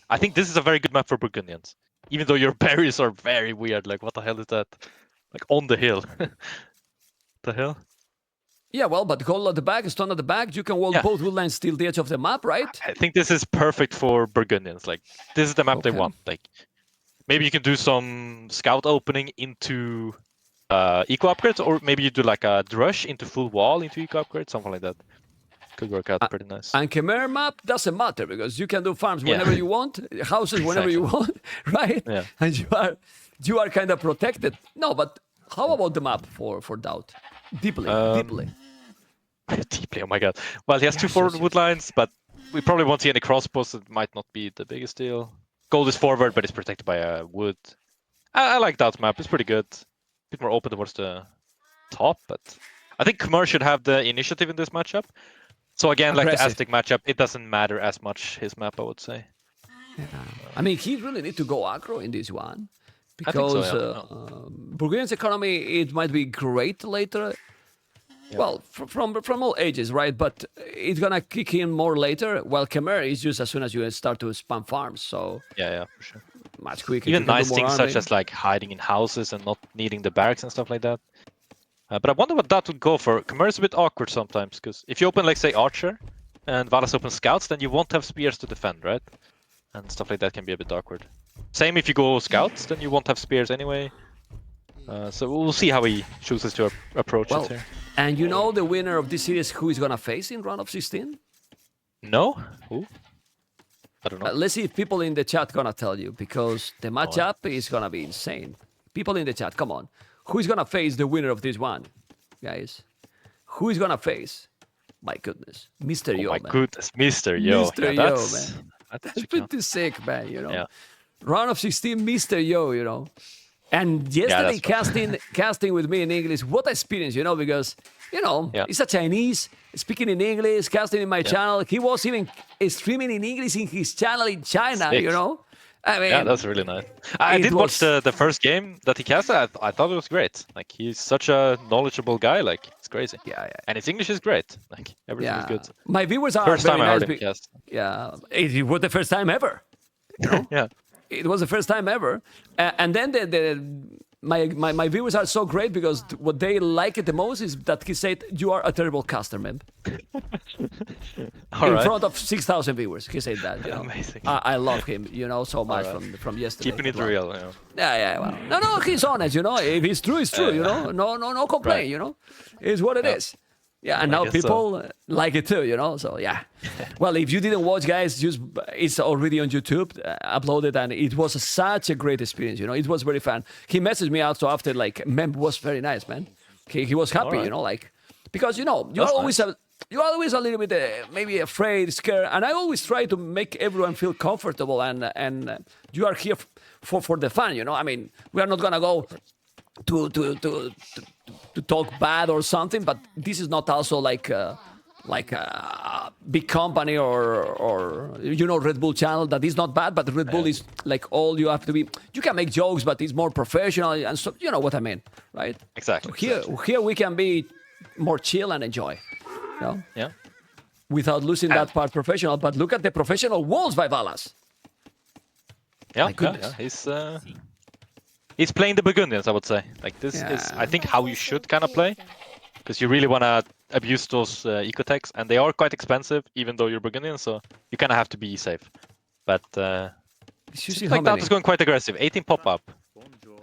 S2: I think this is a very good map for Burgundians. Even though your berries are very weird. Like, what the hell is that? Like, on the hill. The hell?
S1: Yeah, well, but goal at the back, stone at the back. You can wall both woodlines till the edge of the map, right?
S2: I think this is perfect for Burgundians. Like, this is the map they want. Like, maybe you can do some scout opening into... eco upgrades, or maybe you do like a drush into full wall into eco upgrades, something like that. Could work out pretty nice.
S1: And Khmer map doesn't matter because you can do farms whenever you want, houses whenever you want, right?
S2: Yeah.
S1: And you are kind of protected. No, but how about the map for DAUT? Deeply.
S2: Deeply, oh my god. Well, he has 2 forward woodlines, but we probably won't see any crossbows. It might not be the biggest deal. Gold is forward, but it's protected by a wood. I like DAUT's map. It's pretty good. Bit more open towards the top, but I think Khmer should have the initiative in this matchup. So again, like the Aztec matchup, it doesn't matter as much his map, I would say.
S1: Yeah. I mean, he really need to go aggro in this one
S2: because
S1: Bulgarian's economy, it might be great later. Yeah. Well, from all ages, right? But it's gonna kick in more later. While Khmer is just as soon as you start to spam farms. So
S2: yeah, for sure.
S1: Much quicker.
S2: Even nice things such as like hiding in houses and not needing the barracks and stuff like that. But I wonder what that would go for. Khmer is a bit awkward sometimes because if you open like say Archer and Valas open Scouts, then you won't have spears to defend, right? And stuff like that can be a bit awkward. Same if you go Scouts, then you won't have spears anyway. So we'll see how he chooses to approach it here.
S1: And you know the winner of this series who is gonna face in round of 16?
S2: No? Who? I don't know.
S1: Let's see if people in the chat gonna tell you because the matchup is gonna be insane. People in the chat, come on. Who is gonna face the winner of this one, guys? Who is gonna face? My goodness, Mr. Yo, man.
S2: My goodness, Mr. Yo.
S1: Mr. Yo, man. That's pretty sick, man. You know, round of 16, Mr. Yo. You know, and yesterday casting with me in English. What experience, you know, because. You know, he's a Chinese, speaking in English, casting in my channel. He was even streaming in English in his channel in China, you know? I mean...
S2: Yeah, that's really nice. I did watch the first game that he casted. I thought it was great. Like, he's such a knowledgeable guy. Like, it's crazy.
S1: Yeah.
S2: And his English is great. Like, everything is good.
S1: My viewers are
S2: first time I heard
S1: him
S2: cast.
S1: Yeah, it was the first time ever. You know?
S2: Yeah.
S1: It was the first time ever. And then my viewers are so great because what they like it the most is that he said, "You are a terrible caster, man." In front of 6,000 viewers, he said that. You know?
S2: Amazing.
S1: I love him, you know, so much from yesterday.
S2: Keeping it real, you know.
S1: Yeah. Well, no, he's honest, you know. If it's true, it's true, you know. No complaint, you know. It's what it is. Yeah, and now people like it too, you know. So yeah. Well, if you didn't watch, guys, it's already on YouTube, uploaded, and it was such a great experience. You know, it was very fun. He messaged me also after, like, mem was very nice, man. He was happy, you know, like because you know you're
S2: That's
S1: always
S2: nice.
S1: you're always a little bit maybe afraid, scared, and I always try to make everyone feel comfortable, and you are here for the fun, you know. I mean, we are not gonna go to talk bad or something, but this is not also like a big company or you know, Red Bull channel that is not bad, but Red Bull is like all you have to be. You can make jokes, but it's more professional, and so you know what I mean, right?
S2: Exactly.
S1: So here we can be more chill and enjoy, you know,
S2: Yeah.
S1: without losing that part professional. But look at the professional walls by VALAS.
S2: Yeah,
S1: goodness.
S2: he's playing the Burgundians, I would say. Like this is, I think, how you should kind of play, because you really want to abuse those ecotechs, and they are quite expensive, even though you're Burgundian, so you kind of have to be safe. But
S1: Seems
S2: like that was going quite aggressive. 18 pop-up,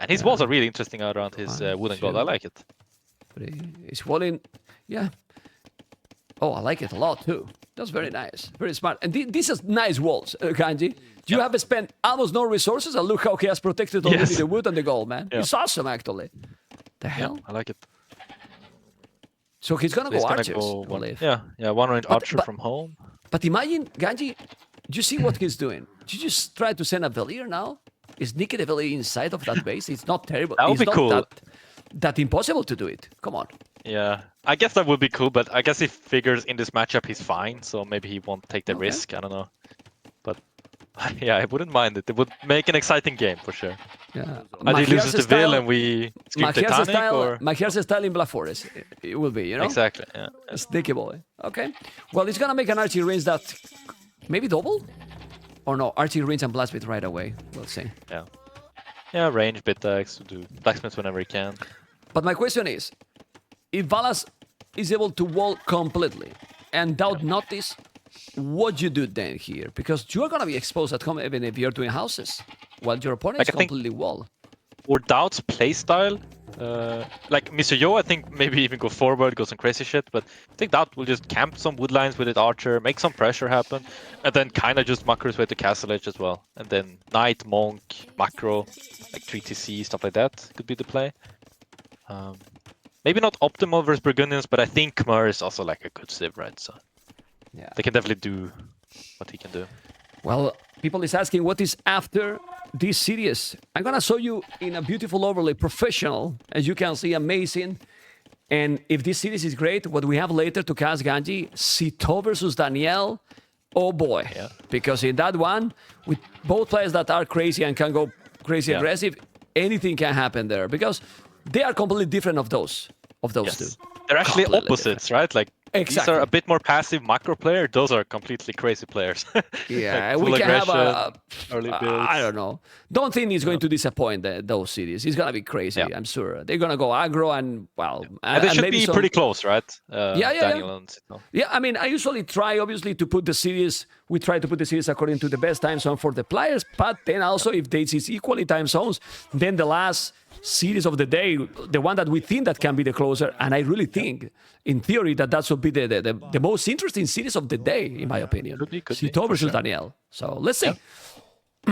S2: and his walls are really interesting around his wooden gold. I like it.
S1: He's walling, yeah. Oh, I like it a lot too. That's very nice, very smart. And this is nice walls, Kanji. You have spent almost no resources, and look how he has protected already the wood and the gold, man. It's awesome, actually. The hell?
S2: I like it.
S1: So he's gonna
S2: He's
S1: go
S2: gonna
S1: archers,
S2: go
S1: I believe.
S2: one range archer from home.
S1: But imagine, Ganji, you see what he's doing. You just try to send a Valier now? Is Nikki the Valier inside of that base? It's not terrible.
S2: That would
S1: It's
S2: be
S1: not
S2: cool.
S1: that impossible to do it. Come on.
S2: Yeah, I guess that would be cool, but I guess he figures in this matchup he's fine, so maybe he won't take the risk. I don't know. But yeah, I wouldn't mind it. It would make an exciting game for sure.
S1: Yeah.
S2: Either he loses to Vil and we scream Titanic, or...
S1: Mahir's style in Black Forest, it will be, you know?
S2: Exactly, yeah.
S1: Sneaky boy. Okay. Well, he's gonna make an archery range that maybe double? Or no, archery range and blastbit right away. We'll see.
S2: Yeah. Yeah, range, bit decks, do blacksmiths whenever he can.
S1: But my question is, if VALAS is able to wall completely and DAUT notice, what you do then here? Because you are gonna be exposed at home even if you're doing houses, while your opponent is completely wall.
S2: Or DAUT's playstyle, like Mr. Yo, I think maybe even go forward, go some crazy shit, but I think DAUT will just camp some wood lines with it archer, make some pressure happen, and then kind of just macro his way to castle edge as well. And then knight, monk, macro, like 3TC, stuff like that could be the play. Maybe not optimal versus Burgundians, but I think Khmer is also like a good civ, right? So yeah, they can definitely do what he can do.
S1: Well, people is asking what is after this series. I'm gonna show you in a beautiful overlay, professional, as you can see, amazing. And if this series is great, what we have later to cast, Ganji, Sito versus Danielle. Oh boy, because in that one, with both players that are crazy and can go crazy aggressive, anything can happen there because they are completely different of those two.
S2: They're actually opposites, right? Like these are a bit more passive macro player. Those are completely crazy players.
S1: Yeah,
S2: like
S1: we can have a
S2: early builds.
S1: I don't know. Don't think he's going to disappoint those series. He's gonna be crazy. I'm sure they're gonna go aggro and
S2: and they should be pretty close, right?
S1: Daniel and Sito. Yeah, I mean, I usually try obviously to put the series. We try to put the series according to the best time zone for the players, but then also if they is equally time zones, then the last series of the day, the one that we think that can be the closer, and I really think, in theory, that should be the most interesting series of the day, in my opinion.
S2: Could be,
S1: Sito versus Danielle. So let's see.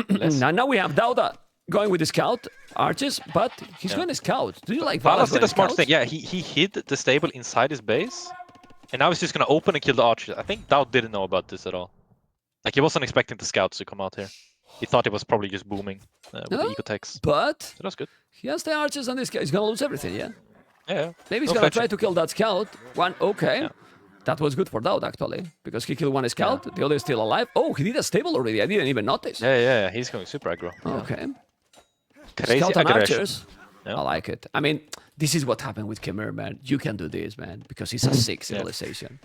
S1: Now we have DAUT going with the scout archers, but he's going to scout. Do you like VALAS?
S2: Did a smart thing. Yeah, he hid the stable inside his base, and now he's just going to open and kill the archers. I think DAUT didn't know about this at all. Like, he wasn't expecting the scouts to come out here. He thought it was probably just booming with the ecotechs.
S1: But
S2: so that's good.
S1: He has the archers and this guy. He's going to lose everything, yeah?
S2: Yeah.
S1: Maybe he's going to try to kill that scout. One, okay. Yeah. That was good for DAUT, actually, because he killed one scout, the other is still alive. Oh, he did a stable already. I didn't even notice.
S2: Yeah. He's going super aggro.
S1: Okay.
S2: Crazy
S1: scout and
S2: aggression.
S1: Archers. Yeah. I like it. I mean, this is what happened with Khmer, man. You can do this, man, because he's a sick civilization.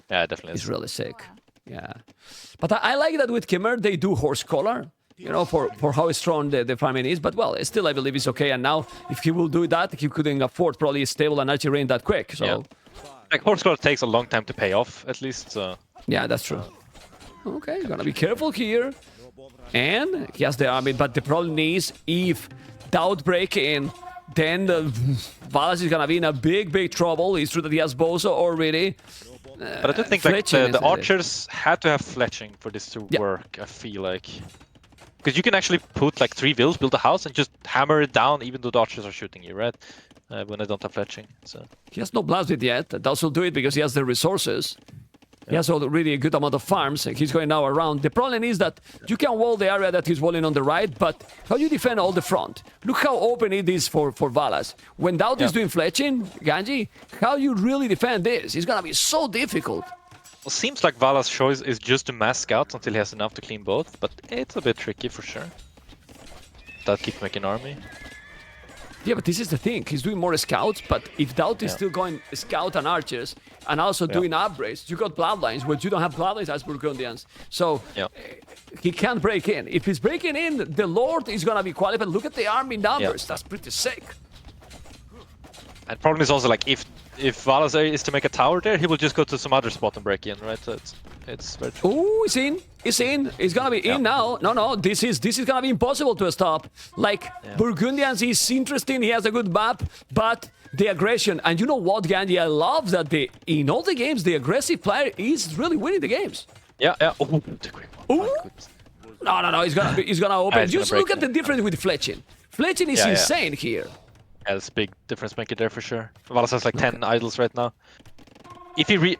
S2: Yeah, definitely.
S1: He's really sick. Yeah. But I like that with Khmer, they do horse collar, you know, for how strong the farming is. But, well, still, I believe it's okay. And now, if he will do that, he couldn't afford probably a stable and archery range that quick. So,
S2: yeah. Like, horse collar takes a long time to pay off, at least. So.
S1: Yeah, that's true. Okay, gonna be careful here. And he has the army, but the problem is, if DAUT break in, then VALAS is gonna be in a big trouble. It's true that he has Bozo already.
S2: But I do think like the archers had to have fletching for this to work, I feel like. Because you can actually put like 3 vills, build a house, and just hammer it down, even though the archers are shooting you, right? When I don't have fletching. So
S1: He has no blasted yet. That will do it because he has the resources. He has already a good amount of farms. He's going now around. The problem is that you can wall the area that he's walling on the right, but how you defend all the front? Look how open it is for VALAS. When DAUT is doing fletching, Ganji, how you really defend this? It's gonna be so difficult.
S2: well, seems like Vala's choice is just to mass scouts until he has enough to clean both, but it's a bit tricky for sure. That keeps making army.
S1: Yeah, but this is the thing. He's doing more scouts, but if DAUT is still going scout and archers and also doing upgrades, you got bloodlines, but you don't have bloodlines as Burgundians. So he can't break in. If he's breaking in, the Lord is going to be qualified. Look at the army numbers. That's pretty sick.
S2: And problem is also like if Valas is to make a tower there, he will just go to some other spot and break in, right? So it's very tricky.
S1: Oh, he's in. He's in. He's gonna be in now. No. This is gonna be impossible to stop. Like Burgundians is interesting. He has a good map, but the aggression. And you know what, Gandhi? I love that in all the games the aggressive player is really winning the games.
S2: Yeah. Oh, the quick one.
S1: Ooh. No. He's gonna open. Just look at the difference with fletching. Fletching is insane here.
S2: Yeah, that's a big difference maker there for sure. Valas has like 10 idols right now. If he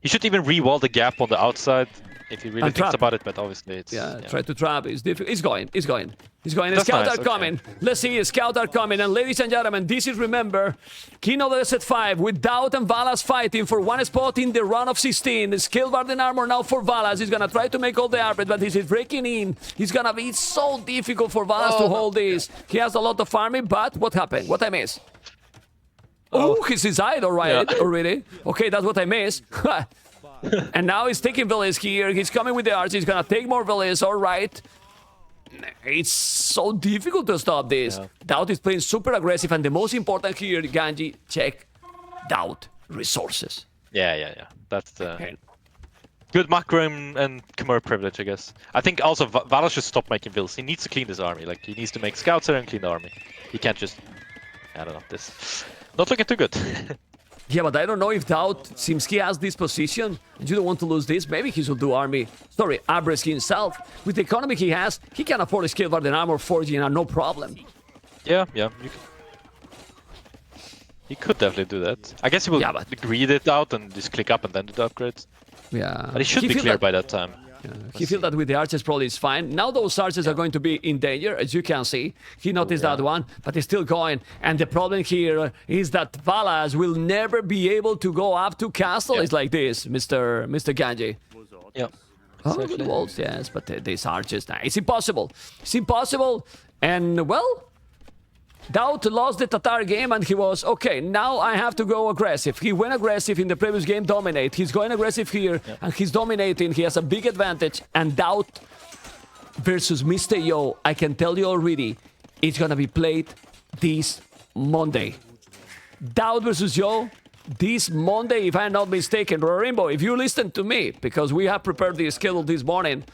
S2: should even re-wall the gap on the outside if he really thinks
S1: trap.
S2: about it, but obviously it's...
S1: Try to trap. It's difficult. He's going. The
S2: That's
S1: scouts
S2: nice,
S1: are coming. Let's see, the scouts are coming. And ladies and gentlemen, this is, remember, King of the Set 5 with DAUT and VALAS fighting for one spot in the run of 16. Skill Warden armor now for VALAS. He's going to try to make all the arbit, but he's breaking in. It's going to be so difficult for VALAS to hold this. He has a lot of farming, but what happened? What I missed? Oh, he's inside already. Okay, that's what I missed. And now he's taking villas here. He's coming with the arch. He's gonna take more villas. All right. It's so difficult to stop this. DAUT is playing super aggressive, and the most important here, Ganji, check DAUT resources.
S2: Yeah. That's the good macro and Khmer privilege, I guess. I think also Valas should stop making villas. He needs to clean this army. Like he needs to make scouts there and clean the army. He can't just... I don't know. This not looking too good.
S1: Yeah, but I don't know if DAUT seems he has this position and you don't want to lose this. Maybe he should do Abresk himself. With the economy he has, he can afford a skill Warden armor forging and no problem.
S2: Yeah. He could definitely do that. I guess he will greed it out and just click up and then do the upgrades.
S1: Yeah.
S2: But he should be clear by that time.
S1: He feels that with the archers probably it's fine. Now those archers are going to be in danger, as you can see. He noticed that one, but he's still going. And the problem here is that Valas will never be able to go up to castle. It's like this, Mr. Ganji.
S2: Yeah.
S1: Oh, good walls, yes, but these archers, it's impossible. It's impossible. And, well, DAUT lost the Tatar game and he was, okay, now I have to go aggressive. He went aggressive in the previous game, dominate. He's going aggressive here and he's dominating. He has a big advantage. And DAUT versus Mr. Yo, I can tell you already, it's going to be played this Monday. DAUT versus Yo, this Monday, if I'm not mistaken. Rainbow, if you listen to me, because we have prepared the schedule this morning.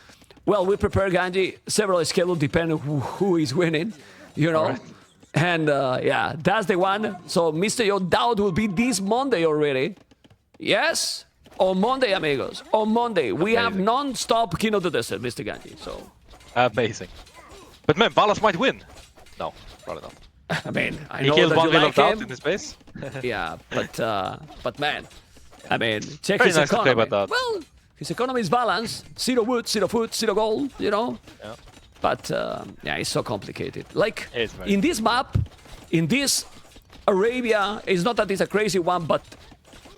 S1: Well, we prepared, Ganji, several schedules depending on who is winning, you know. Right. And that's the one. So Mr. Yo, DAUT will be this Monday already. Yes? On Monday, amigos. On Monday. We have non-stop King of the Desert, Mr. Ganji. So
S2: amazing. But man, Valas might win. No, probably not.
S1: I mean, I
S2: he
S1: know
S2: killed
S1: that
S2: one
S1: you
S2: mill
S1: like
S2: of DAUT
S1: him.
S2: in his base.
S1: Yeah, but man, I mean, check
S2: Very
S1: his
S2: nice
S1: economy.
S2: to play about that.
S1: Well, his economy is balanced. 0 wood, 0 food, 0 gold, you know.
S2: Yeah.
S1: But it's so complicated. Like
S2: very
S1: in this map, in this Arabia, it's not that it's a crazy one, but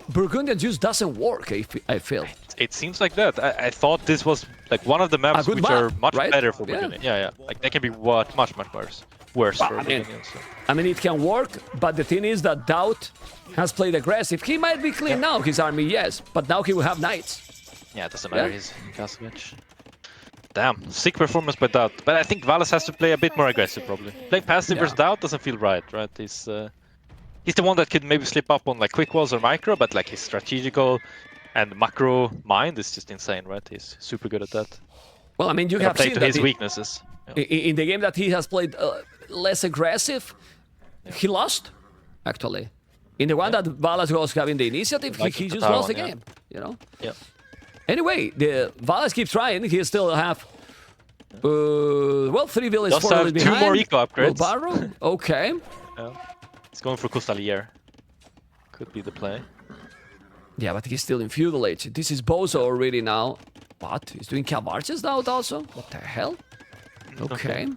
S1: Burgundian just doesn't work. I feel.
S2: It seems like that. I thought this was like one of the maps which are much better for Burgundian. Yeah. Like they can be much worse. Worse for Burgundian.
S1: I mean, it can work, but the thing is that DAUT has played aggressive. He might be clean now, his army, yes, but now he will have knights.
S2: Yeah, it doesn't matter. He's Kasevich. Damn, sick performance by DAUT. But I think Valas has to play a bit more aggressive, probably. Playing passive versus DAUT doesn't feel right? He's the one that could maybe slip up on like quick walls or micro, but like his strategical and macro mind is just insane, right? He's super good at that.
S1: Well, I mean, you have seen
S2: to his weaknesses.
S1: In the game that he has played less aggressive, he lost, actually. In the one that Valas was having the initiative, he just lost the game, you know?
S2: Yeah.
S1: Anyway, the Valas keeps trying. He still have Well, 3 villas,
S2: Just
S1: 4
S2: have
S1: villas
S2: 2
S1: behind.
S2: more eco upgrades.
S1: Barrow? Okay.
S2: Yeah. He's going for Costalier. Could be the play.
S1: Yeah, but he's still in feudal age. This is Bozo already now. What? He's doing Cavarches now also? What the hell? Okay.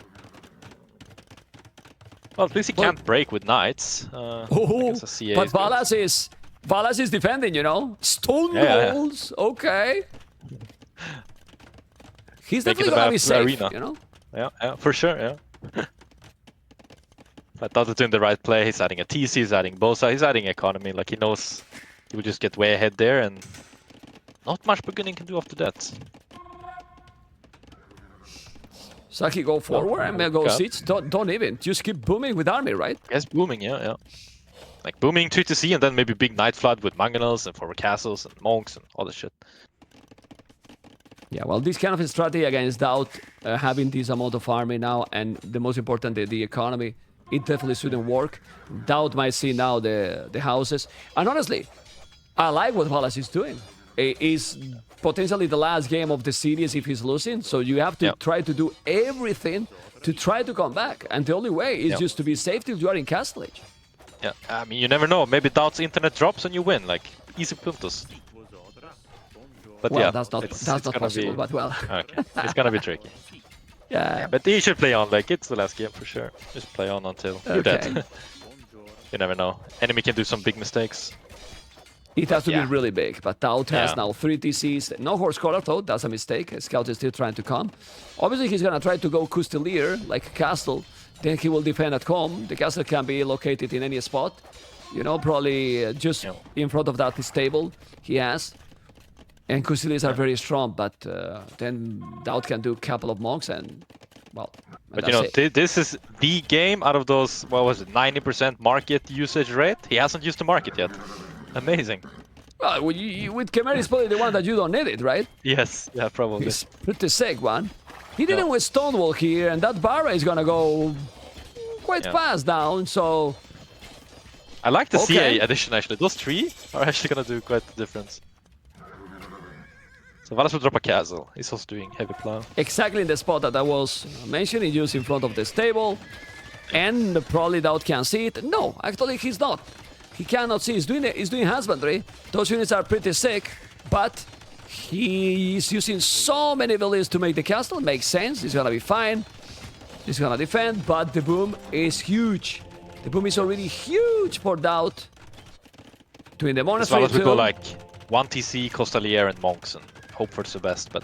S2: Well, at least he can't break with knights. I guess a CA
S1: But
S2: is good.
S1: Valas is defending, you know? Stone
S2: Yeah.
S1: walls. Okay. He's
S2: Make it
S1: definitely
S2: a
S1: gonna be
S2: map
S1: safe,
S2: arena.
S1: you know?
S2: Yeah, for sure, yeah. I thought it's doing the right play. He's adding a TC, he's adding Bosa, he's adding economy. Like, he knows he will just get way ahead there, and not much beginning can do after that.
S1: Saki, go forward and go
S2: okay.
S1: siege. Don't even. Just keep booming with army, right?
S2: Yes, booming, yeah. Like, booming 2TC, and then maybe big Night Flood with Mangonels and forward castles and monks and all the shit.
S1: Yeah, well, this kind of a strategy against DAUT, having this amount of army now, and the most important, the economy, it definitely shouldn't work. DAUT might see now the houses. And honestly, I like what Valas is doing. It is potentially the last game of the series if he's losing, so you have to try to do everything to try to come back. And the only way is just to be safe till you are in Castle Age.
S2: Yeah, I mean, you never know. Maybe DAUT's internet drops and you win. Like, easy puntos. But
S1: Well,
S2: yeah,
S1: that's not
S2: gonna
S1: possible,
S2: be...
S1: but well.
S2: Okay, it's gonna be tricky.
S1: Yeah.
S2: But you should play on, like, it's the last game for sure. Just play on until you're dead. You never know. Enemy can do some big mistakes.
S1: It has to be really big, but DAUT has now 3 TCs. No Horse Collar though, that's a mistake. Scout is still trying to come. Obviously, he's gonna try to go Custelier, like Castle. Then he will defend at home. The castle can be located in any spot. You know, probably just in front of that stable he has. And Custeliers are very strong, but then DAUT can do a couple of monks and, well,
S2: but you know, this is the game out of those, what was it, 90% market usage rate? He hasn't used the market yet. Amazing.
S1: Well, with Khmer is probably the one that you don't need it, right?
S2: Yes, yeah, probably.
S1: It's pretty sick one. He didn't with Stonewall here, and that Barra is gonna go quite fast down, so...
S2: I like the CA addition, actually. Those 3 are actually gonna do quite the difference. So Valas will drop a castle. He's also doing heavy plow.
S1: Exactly in the spot that I was mentioning, just in front of the stable. And probably DAUT can see it. No, actually he's not. He cannot see. He's doing husbandry. Those units are pretty sick, but he's using so many villages to make the castle. Makes sense. He's gonna be fine. He's gonna defend, but the boom is huge. The boom is already huge for DAUT. Doing the monastery
S2: too. We go like 1 TC, Costalier, and monks, and hope for the best. But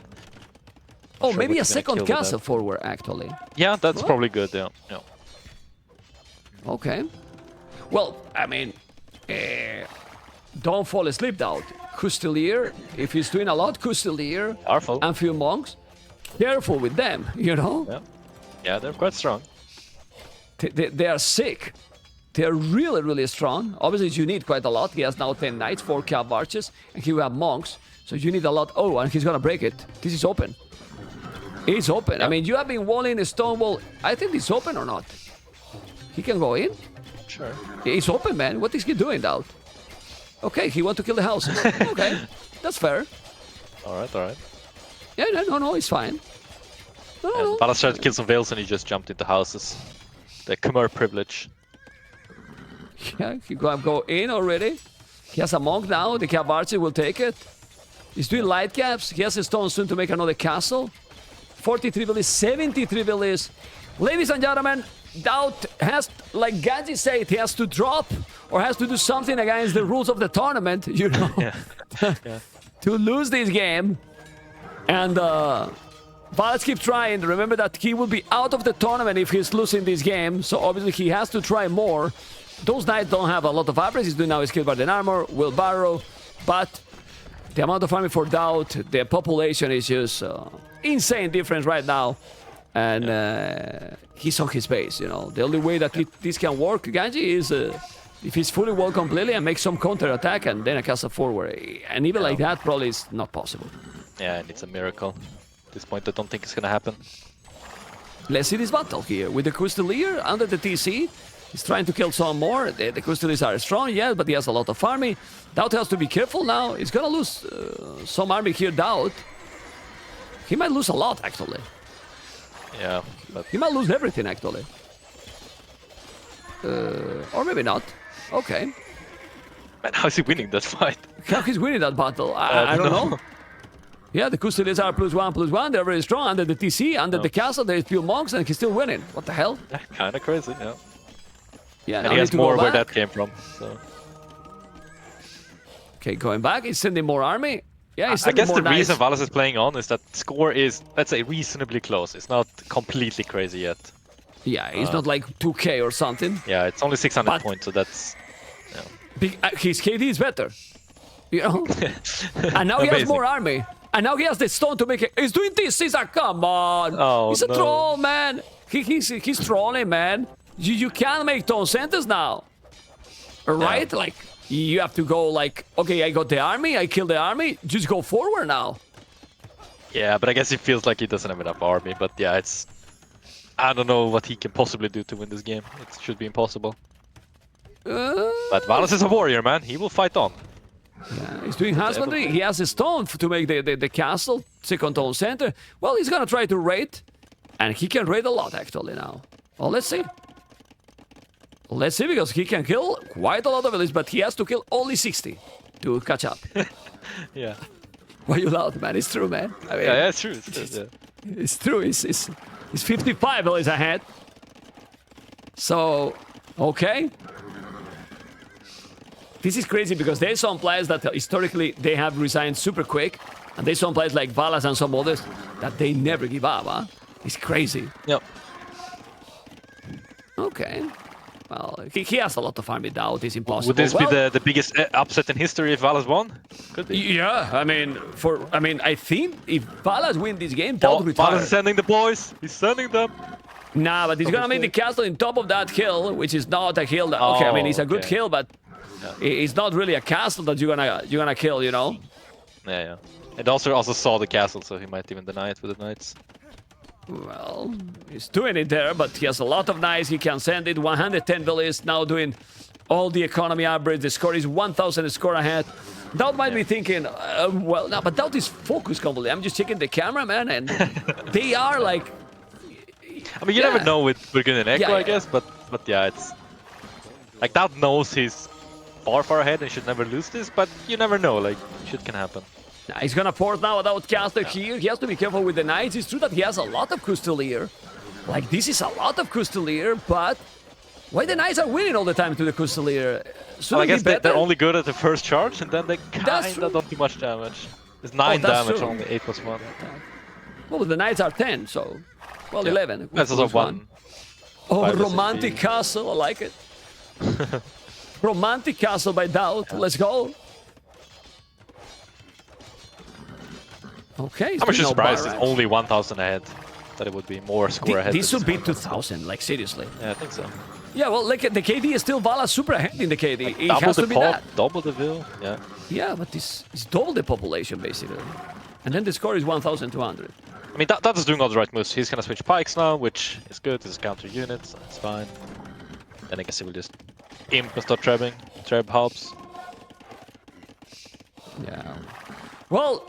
S1: oh, maybe a second castle forward actually.
S2: Yeah, that's probably good. Yeah.
S1: Okay. Well, I mean, don't fall asleep, DAUT. Custelier, if he's doing a lot, Custelier and few monks, careful with them, you know?
S2: Yeah, they're quite strong.
S1: They are sick. They're really, really strong. Obviously, you need quite a lot. He has now 10 knights, 4 cav archers, and he will have monks. So you need a lot. Oh, and he's gonna break it. This is open. It's open. I mean, you have been walling a stone wall. I think it's open or not. He can go in.
S2: Sure.
S1: It's open, man. What is he doing, DAUT? Okay, he wants to kill the houses. Okay, that's fair.
S2: All right.
S1: Yeah, no, it's fine. No.
S2: Valas tried to kill some Vales and he just jumped into houses. The Khmer privilege.
S1: Yeah, he go in already. He has a monk now. The Cavarchi will take it. He's doing light caps. He has a stone soon to make another castle. 43 villages, 73 villages. Ladies and gentlemen, DAUT has, like Gaji said, he has to drop or has to do something against the rules of the tournament, you know, to lose this game. And Valas keep trying. Remember that he will be out of the tournament if he's losing this game, so obviously he has to try more. Those knights don't have a lot of average. He's doing now his Skillbarden armor, will barrow, but the amount of army for DAUT, the population is just insane difference right now. And he's on his base, you know. The only way that this can work, Ganji, is if he's fully wall completely and makes some counter attack and then a castle forward. And even like that, probably is not possible.
S2: Yeah, and it's a miracle. At this point, I don't think it's gonna happen.
S1: Let's see this battle here with the Custelier under the TC. He's trying to kill some more. The Custeliers are strong, yes, but he has a lot of army. DAUT has to be careful now. He's gonna lose some army here, DAUT. He might lose a lot, actually.
S2: Yeah, but
S1: He might lose everything, actually. Or maybe not. Okay.
S2: man, how is he winning that fight?
S1: How he's winning that battle? I don't know. Yeah, the Custodians are +1/+1. They're very strong. Under the TC, under the castle, there's pure monks, and he's still winning. What the hell?
S2: Yeah, kind of crazy, yeah.
S1: Yeah,
S2: And
S1: now
S2: he
S1: I
S2: has
S1: need to
S2: more
S1: go
S2: where
S1: back.
S2: that came from. So
S1: Okay, going back. He's sending more army. Yeah, he's
S2: I
S1: sending
S2: guess
S1: more
S2: the reason
S1: knights.
S2: VALAS is playing on is that score is, let's say, reasonably close. It's not completely crazy yet.
S1: Yeah, he's not like 2K or something.
S2: Yeah, it's only 600
S1: But-
S2: points, so that's
S1: His KD is better. You know? And now he has
S2: Amazing.
S1: more army. And now he has the stone to make it. He's doing this. He's like, come on.
S2: Oh,
S1: he's a
S2: no.
S1: troll, man. He's trolling, man. You can't make town centers now. Right? Like, you have to go like, okay, I got the army. I killed the army. Just go forward now.
S2: Yeah, but I guess he feels like he doesn't have enough army. But yeah, it's, I don't know what he can possibly do to win this game. It should be impossible. But VALAS is a warrior, man. He will fight on.
S1: Yeah, he's doing husbandry. He has a stone to make the castle, second town center. Well, he's gonna try to raid. And he can raid a lot, actually, now. Well, let's see. Let's see, because he can kill quite a lot of villages, but he has to kill only 60 to catch up.
S2: Yeah.
S1: Why you loud, man? It's true, man. I mean,
S2: Yeah, it's true. It's true, yeah.
S1: it's true. He's 55 villages ahead. So, okay. This is crazy because there's some players that historically they have resigned super quick, and there's some players like VALAS and some others that they never give up, huh? It's crazy.
S2: Yep.
S1: Okay. Well, he has a lot of army DAUT. It's impossible.
S2: Would this
S1: Well,
S2: be the biggest upset in history if VALAS won? Could be.
S1: Yeah, I mean, I think if VALAS win this game, DAUT
S2: VALAS
S1: retire.
S2: is sending the boys. He's sending them.
S1: Nah, but he's gonna make the castle on top of that hill, which is not a hill. That, okay, I mean, it's a good
S2: okay.
S1: hill, but it's not really a castle that you're gonna kill, you know?
S2: Yeah, yeah. And also saw the castle, so he might even deny it with the knights.
S1: Well, he's doing it there, but he has a lot of knights. He can send it. 110 villages now doing all the economy upgrades. The score is 1,000 score ahead. DAUT might be thinking, well, no, but DAUT is focused completely. I'm just checking the camera, man, and they are like.
S2: I mean, you never know with Burgundy and Echo,
S1: Yeah,
S2: I guess, but yeah, it's like DAUT knows he's far ahead and should never lose this, but you never know. Like, shit can happen.
S1: He's gonna force now a DAUT caster here. He has to be careful with the knights. It's true that he has a lot of Custolier. Like, this is a lot of Custolier, but why the knights are winning all the time to the Custolier?
S2: Well, I guess they're only good at the first charge, and then they
S1: That's true.
S2: kinda don't do much damage. It's 9
S1: that's
S2: damage,
S1: true.
S2: only 8+1.
S1: Well, the knights are 10, so. Well,
S2: Yeah.
S1: 11.
S2: That's also
S1: Plus
S2: 1.
S1: Oh,
S2: Five
S1: romantic
S2: SSD.
S1: castle. I like it. Romantic castle by DAUT. Let's go. Okay.
S2: I'm actually surprised
S1: it's
S2: it's only 1,000 ahead. That it would be more score ahead.
S1: This
S2: than
S1: should be
S2: 1,000.
S1: 2,000, like, seriously.
S2: Yeah, I think so.
S1: Yeah, well, like, the KD is still VALAS super ahead in the KD. It
S2: Double
S1: has
S2: the
S1: to be
S2: pop,
S1: that.
S2: double the will. Yeah.
S1: Yeah, but it's double the population, basically. And then the score is 1,200.
S2: I mean, that is doing all the right moves. He's gonna switch pikes now, which is good. It's counter units, so it's fine. Then I guess he will just imp and start trebbing. Treb helps.
S1: Yeah. Well,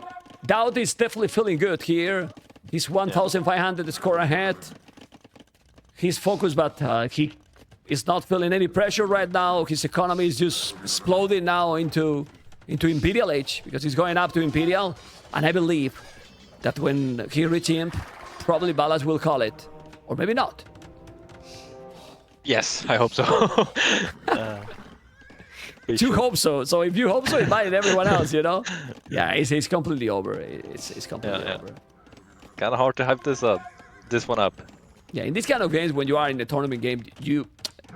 S1: DAUT is definitely feeling good here. He's 1,500 score ahead. He's focused, but he is not feeling any pressure right now. His economy is just exploding now into Imperial Age, because he's going up to Imperial. And I believe that when he reaches Imp, probably VALAS will call it. Or maybe not.
S2: Yes, I hope so.
S1: You hope so. So if you hope so, invite everyone else, you know? Yeah, it's completely over. It's completely
S2: Yeah.
S1: over.
S2: Kind of hard to hype this one up.
S1: Yeah, in these kind of games, when you are in a tournament game,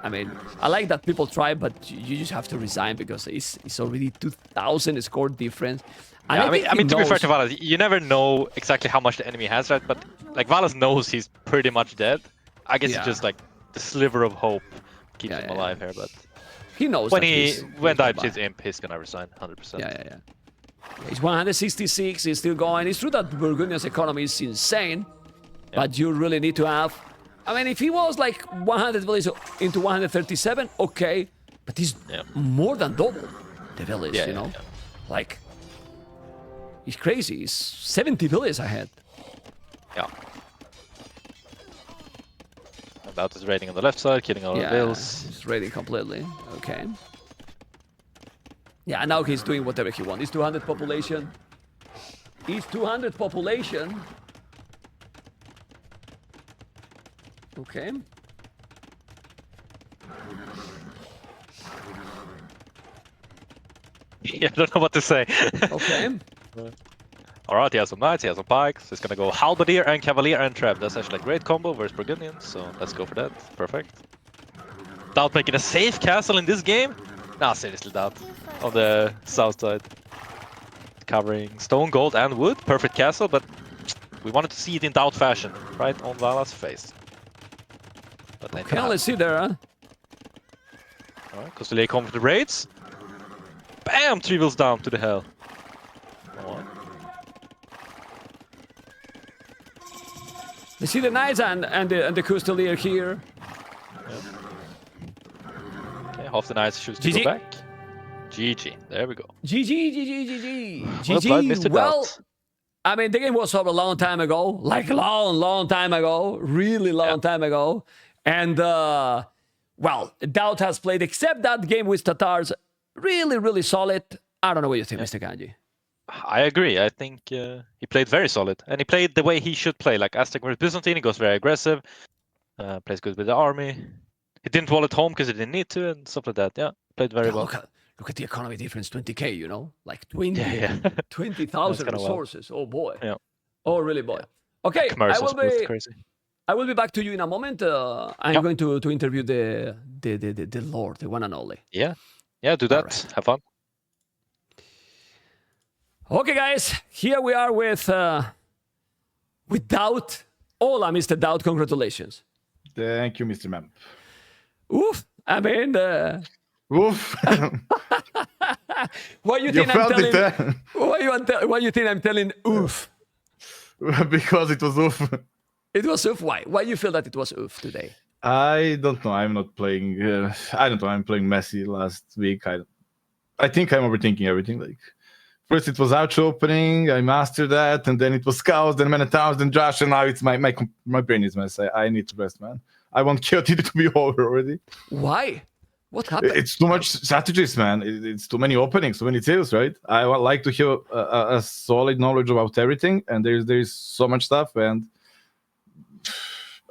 S1: I mean, I like that people try, but you just have to resign because it's already 2,000 score difference. And
S2: Yeah, I mean, to be fair to VALAS, you never know exactly how much the enemy has, right? But like VALAS knows he's pretty much dead. I guess it's just like the sliver of hope keeps him alive here. But
S1: he knows
S2: when
S1: that
S2: when DAUT hits Imp, he's gonna resign 100%.
S1: Yeah. He's 166. He's still going. It's true that Burgundian's economy is insane, but you really need to have. I mean, if he was like 100 villages into 137, okay, but he's more than double the village. You know, like he's crazy. He's 70 villages ahead.
S2: Yeah. DAUT is raiding on the left side, killing all the bills.
S1: He's raiding completely. Okay. Yeah, now he's doing whatever he wants. He's 200 population. He's 200 population. Okay.
S2: Yeah, I don't know what to say.
S1: Okay.
S2: Alright, he has some knights, he has some pikes. He's gonna go halberdier and cavalier and trap. That's actually a great combo versus Burgundians, so let's go for that. Perfect. DAUT making a safe castle in this game? Nah, seriously, DAUT. On the south side. Covering stone, gold, and wood. Perfect castle, but we wanted to see it in DAUT fashion, right on VALAS face. But
S1: Okay, let's see there, huh?
S2: Alright, Costelier comes with the raids. Bam! 3 wheels down to the hell. Alright.
S1: You see the knights and the Costelier here.
S2: Okay, half the knights choose to go back. GG. There we go.
S1: GG. Well, I mean, the game was over a long time ago. Like long time ago. Really long time ago. And, well, DAUT has played, except that game with Tatars, really solid. I don't know what you think, Mr. Kanji.
S2: I agree. I think he played very solid. And he played the way he should play. Like Aztec versus Byzantine, he goes very aggressive. Plays good with the army. He didn't wall it home because he didn't need to and stuff like that. Yeah, played very well.
S1: Look at the economy difference, 20k, you know? Like 20,000 resources. Oh, boy.
S2: Yeah.
S1: Oh, really, boy. Okay, I will be back to you in a moment. I'm going to interview the Lord, the one and only.
S2: Yeah, do that. Right. Have fun.
S1: Okay, guys, here we are with DAUT. Hola, Mr. DAUT. Congratulations.
S3: Thank you, Mr. Mem.
S1: Oof. I mean,
S3: oof.
S1: Why you think I'm telling? Why you think I'm telling oof?
S3: Because it was oof.
S1: It was oof. Why? Why you feel that it was oof today?
S3: I don't know. I'm not playing. I don't know. I'm playing Messi last week. I think I'm overthinking everything. Like first it was Ouch opening. I mastered that, and then it was Scouts, then Manatowns, then Josh, and now it's my brain is mess. I need to rest, man. I want KOT to be over already.
S1: Why? What happened?
S3: It's too much strategies, man. It's too many openings, too many tails, right? I would like to hear a solid knowledge about everything, and there's so much stuff, and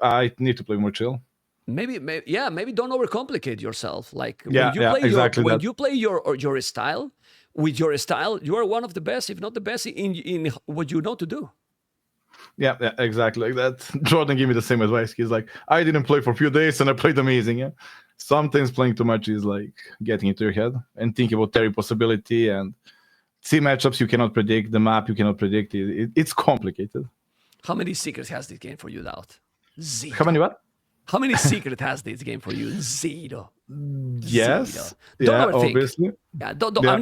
S3: I need to play more chill.
S1: Maybe don't overcomplicate yourself. Like when you play your style, with your style, you are one of the best, if not the best, in what you know to do.
S3: Yeah, exactly like that. Jordan gave me the same advice. He's like, I didn't play for a few days and I played amazing. Yeah, sometimes playing too much is like getting into your head and thinking about every possibility and see matchups you cannot predict, the map you cannot predict. It's complicated.
S1: How many secrets has this game for you, DAUT? Zero.
S3: How many what?
S1: How many secrets has this game for you? Zero.
S3: Yes.
S1: Don't overthink.
S3: Obviously.
S1: Yeah,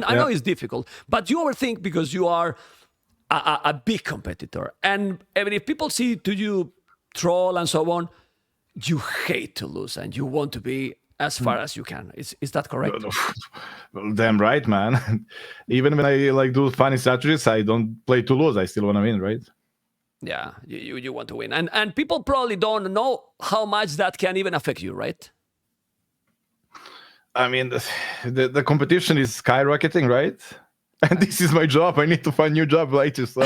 S1: I know it's difficult, but you overthink because you are a big competitor. And if people see to you troll and so on, you hate to lose and you want to be as far as you can. Is that correct?
S3: Well, damn right, man. Even when I do funny strategies, I don't play to lose. I still want to win, right?
S1: Yeah, you want to win. And people probably don't know how much that can even affect you, right?
S3: I mean, the competition is skyrocketing, right? And this is my job. I need to find a new job later. So,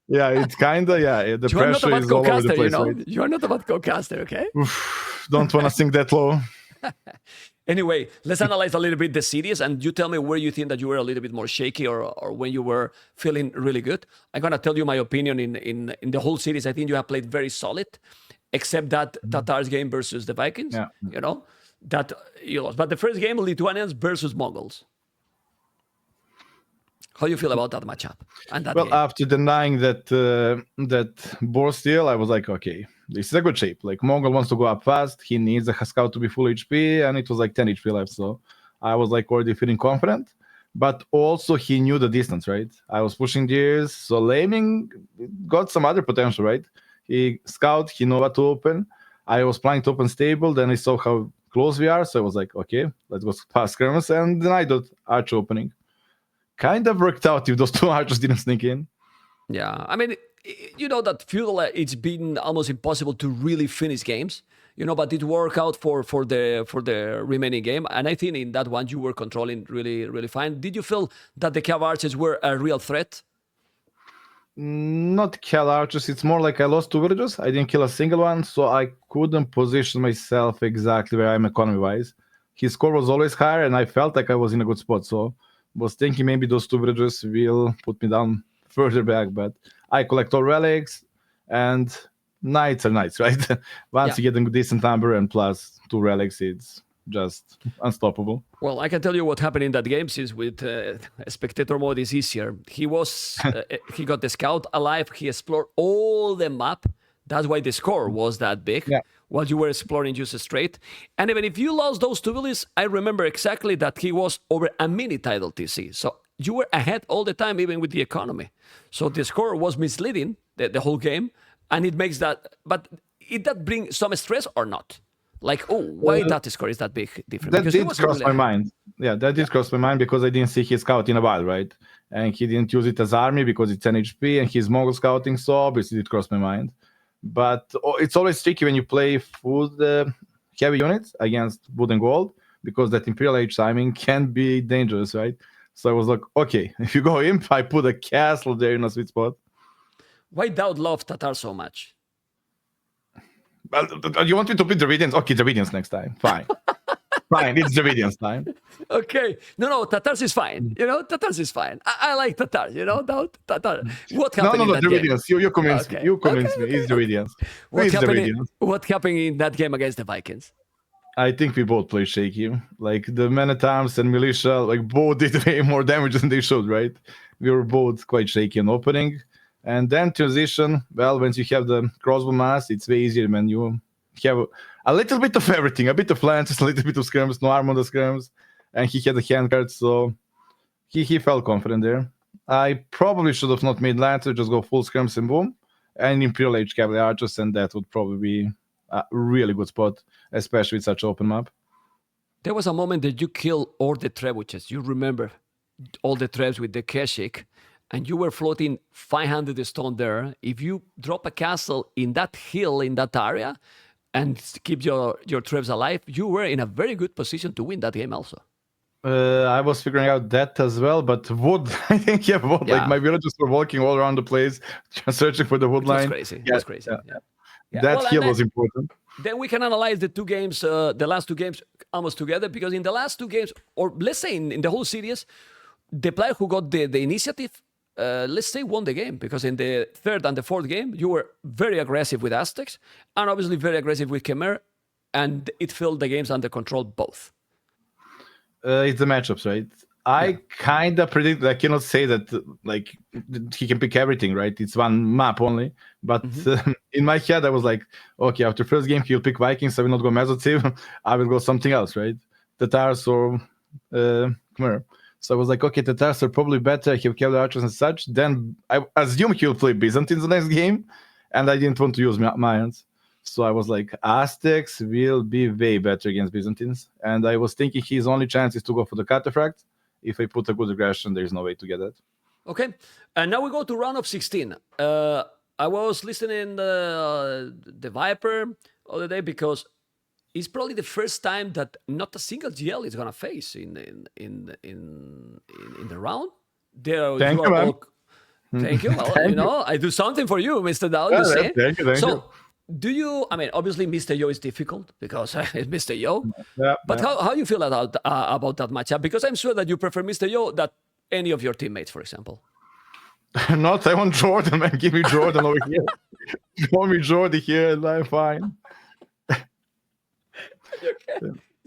S3: yeah, it's kind of, the pressure is all over the place. Right?
S1: You are not about co-caster, okay?
S3: Oof, don't want to sink that low.
S1: Anyway, let's analyze a little bit the series, and you tell me where you think that you were a little bit more shaky or when you were feeling really good. I'm going to tell you my opinion in the whole series. I think you have played very solid, except that Tatars game versus the Vikings, you know, that you lost. But the first game, Lithuanians versus Mongols. How do you feel about that matchup? And that game?
S3: After denying that board steal, I was like, okay, this is a good shape. Like, Mongol wants to go up fast. He needs a scout to be full HP, and it was like 10 HP left. So I was like already feeling confident. But also he knew the distance, right? I was pushing gears. So Laming got some other potential, right? He scout, he knew what to open. I was planning to open stable. Then I saw how close we are. So I was like, okay, let's go past skirmish. And then I did arch opening. Kind of worked out if those two archers didn't sneak in.
S1: Yeah, I mean, you know that feudal, it's been almost impossible to really finish games. but it worked out for the remaining game. And I think in that one you were controlling really, really fine. Did you feel that the Cav Archers were a real threat?
S3: Not kill archers. It's more like I lost 2 villagers. I didn't kill a single one, so I couldn't position myself exactly where I'm economy-wise. His score was always higher, and I felt like I was in a good spot. So was thinking maybe those 2 villagers will put me down further back. But I collect all relics, and knights are knights, right? Once you get a decent number and plus 2 relics, it's just unstoppable.
S1: Well, I can tell you what happened in that game, since with spectator mode is easier. He got the scout alive. He explored all the map. That's why the score was that big. While you were exploring just straight. And even if you lost those 2 villages, I remember exactly that he was over a mini title TC. So you were ahead all the time, even with the economy. So the score was misleading the whole game, and it makes that. But did that bring some stress or not? Like, why that score is that big difference?
S3: That did cross my mind. Yeah, that did cross my mind because I didn't see his scout in a while, right? And he didn't use it as army because it's 10 HP, and his Mongol scouting, so obviously it crossed my mind. But it's always tricky when you play food heavy units against wood and gold, because that Imperial Age timing can be dangerous, right? So I was like, okay, if you go imp, I put a castle there in a sweet spot.
S1: Why DAUT love Tatar so much?
S3: You want me to pick Dravidians? Okay, Dravidians next time. Fine. Fine, it's Dravidians time.
S1: Okay. No, Tatars is fine. Tatars is fine. I like Tatars, DAUT, Tatar. What happened in that
S3: Dravidians.
S1: game?
S3: You convinced me. You convinced me. It's Dravidians.
S1: What happened in that game against the Vikings?
S3: I think we both played shaky. Like the men-at-arms and militia, like both did way more damage than they should, right? We were both quite shaky in opening. And then transition, well, once you have the crossbow mass, it's way easier when you have a little bit of everything, a bit of lances, a little bit of skirms, no armor on the skirms, and he had a handguard, so he felt confident there. I probably should have not made lancer, just go full skirms and boom, and Imperial Age Cavalry Archers, and that would probably be a really good spot, especially with such open map.
S1: There was a moment that you killed all the trebuchets. You remember all the trebs with the Keshik, and you were floating 500 stone there. If you drop a castle in that hill, in that area, and keep your trebs alive, you were in a very good position to win that game also.
S3: I was figuring out that as well, but wood, I think, wood. Like my villagers were walking all around the place, just searching for the wood line.
S1: That's crazy. That's crazy. Yeah.
S3: That hill was important.
S1: Then we can analyze the 2 games, the last 2 games almost together, because in the last 2 games, or let's say in the whole series, the player who got the initiative, let's say, won the game, because in the 3rd and the 4th game, you were very aggressive with Aztecs and obviously very aggressive with Khmer, and it felt the games under control both.
S3: It's the matchups, right? I kind of predict. I cannot say that like he can pick everything, right? It's one map only. But in my head, I was like, okay, after first game, he'll pick Vikings. I will not go Mesotiv. I will go something else, right? Tatars or Khmer. So I was like, okay, Tatars are probably better. He have cavalry archers and such. Then I assume he'll play Byzantines the next game, and I didn't want to use Mayans. So I was like, Aztecs will be way better against Byzantines. And I was thinking his only chance is to go for the Cataphract. If I put a good aggression, there's no way to get it.
S1: Okay. And now we go to round of 16. I was listening the Viper the other day, because it's probably the first time that not a single GL is going to face in the round.
S3: Thank you, man.
S1: Thank you. Well, I do something for you, Mr. DAUT.
S3: Thank you.
S1: Do you, obviously Mr. Yo is difficult because it's Mr. Yo. But
S3: yeah.
S1: How you feel about that matchup? Because I'm sure that you prefer Mr. Yo than any of your teammates, for example.
S3: Not, I want Jordan, man. Give me Jordan over here. Show me Jordan here and I'm fine.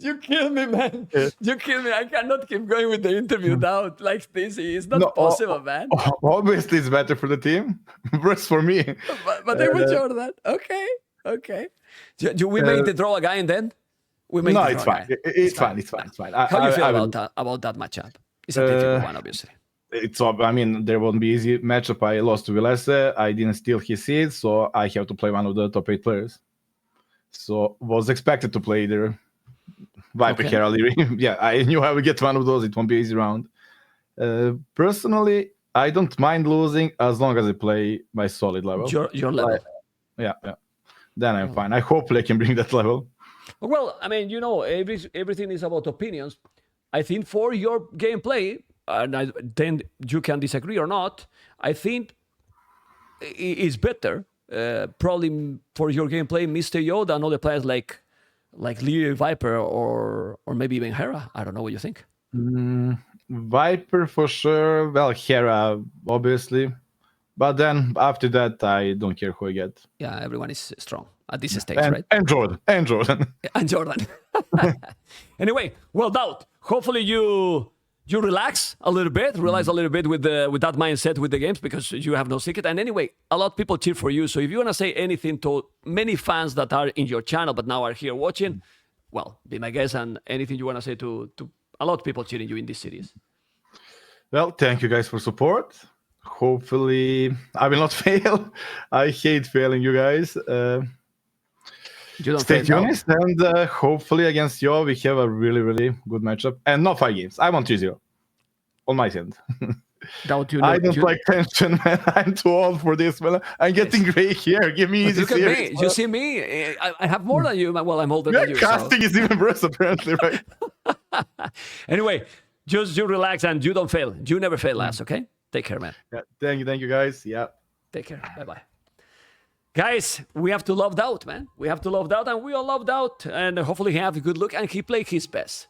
S1: You kill me, man. You kill me. I cannot keep going with the interview DAUT like this. It's not possible, man.
S3: Obviously, it's better for the team. Worse for me.
S1: But I want Jordan. Okay. Do we make the draw again then?
S3: It's fine. It's fine.
S1: How do you feel about that matchup? It's a difficult one, obviously.
S3: There won't be easy matchup. I lost to Vilese. I didn't steal his seeds, so I have to play one of the top 8 players. So was expected to play either Viper here, yeah, I knew I would get one of those. It won't be an easy round. Personally, I don't mind losing as long as I play my solid level.
S1: Your level.
S3: Yeah. then I'm fine. I hopefully I can bring that level.
S1: Well, I mean, you know, everything is about opinions. I think for your gameplay, and then you can disagree or not, I think it's better, probably for your gameplay, Mr. Yoda and other players like Leary Viper or maybe even Hera. I don't know what you think.
S3: Viper for sure. Well, Hera, obviously. But then after that, I don't care who I get.
S1: Yeah, everyone is strong at this stage, right?
S3: And Jordan. And Jordan.
S1: And Jordan. Anyway, well, DAUT, hopefully you relax a little bit, realize a little bit with that mindset with the games, because you have no secret. And anyway, a lot of people cheer for you. So if you want to say anything to many fans that are in your channel but now are here watching, well, be my guest, and anything you want to say to a lot of people cheering you in this series.
S3: Well, thank you guys for support. Hopefully I will not fail. I hate failing, you guys. Stay tuned, and hopefully against you we have a really, really good matchup. And not 5 games. I want 3-0 on my end.
S1: DAUT,
S3: I don't like tension, man. I'm too old for this, man. I'm getting gray hair. Give me easy.
S1: Look at me. You see me? I have more than you. Well, I'm older than you.
S3: Casting is even worse, apparently, right?
S1: Anyway, just you relax and you don't fail. You never fail, lads, okay? Take care, man.
S3: Yeah, thank you, guys. Yeah.
S1: Take care. Bye-bye. Guys, we have to love DAUT, man. We have to love DAUT, and we all love DAUT. And hopefully he have a good look and he play his best.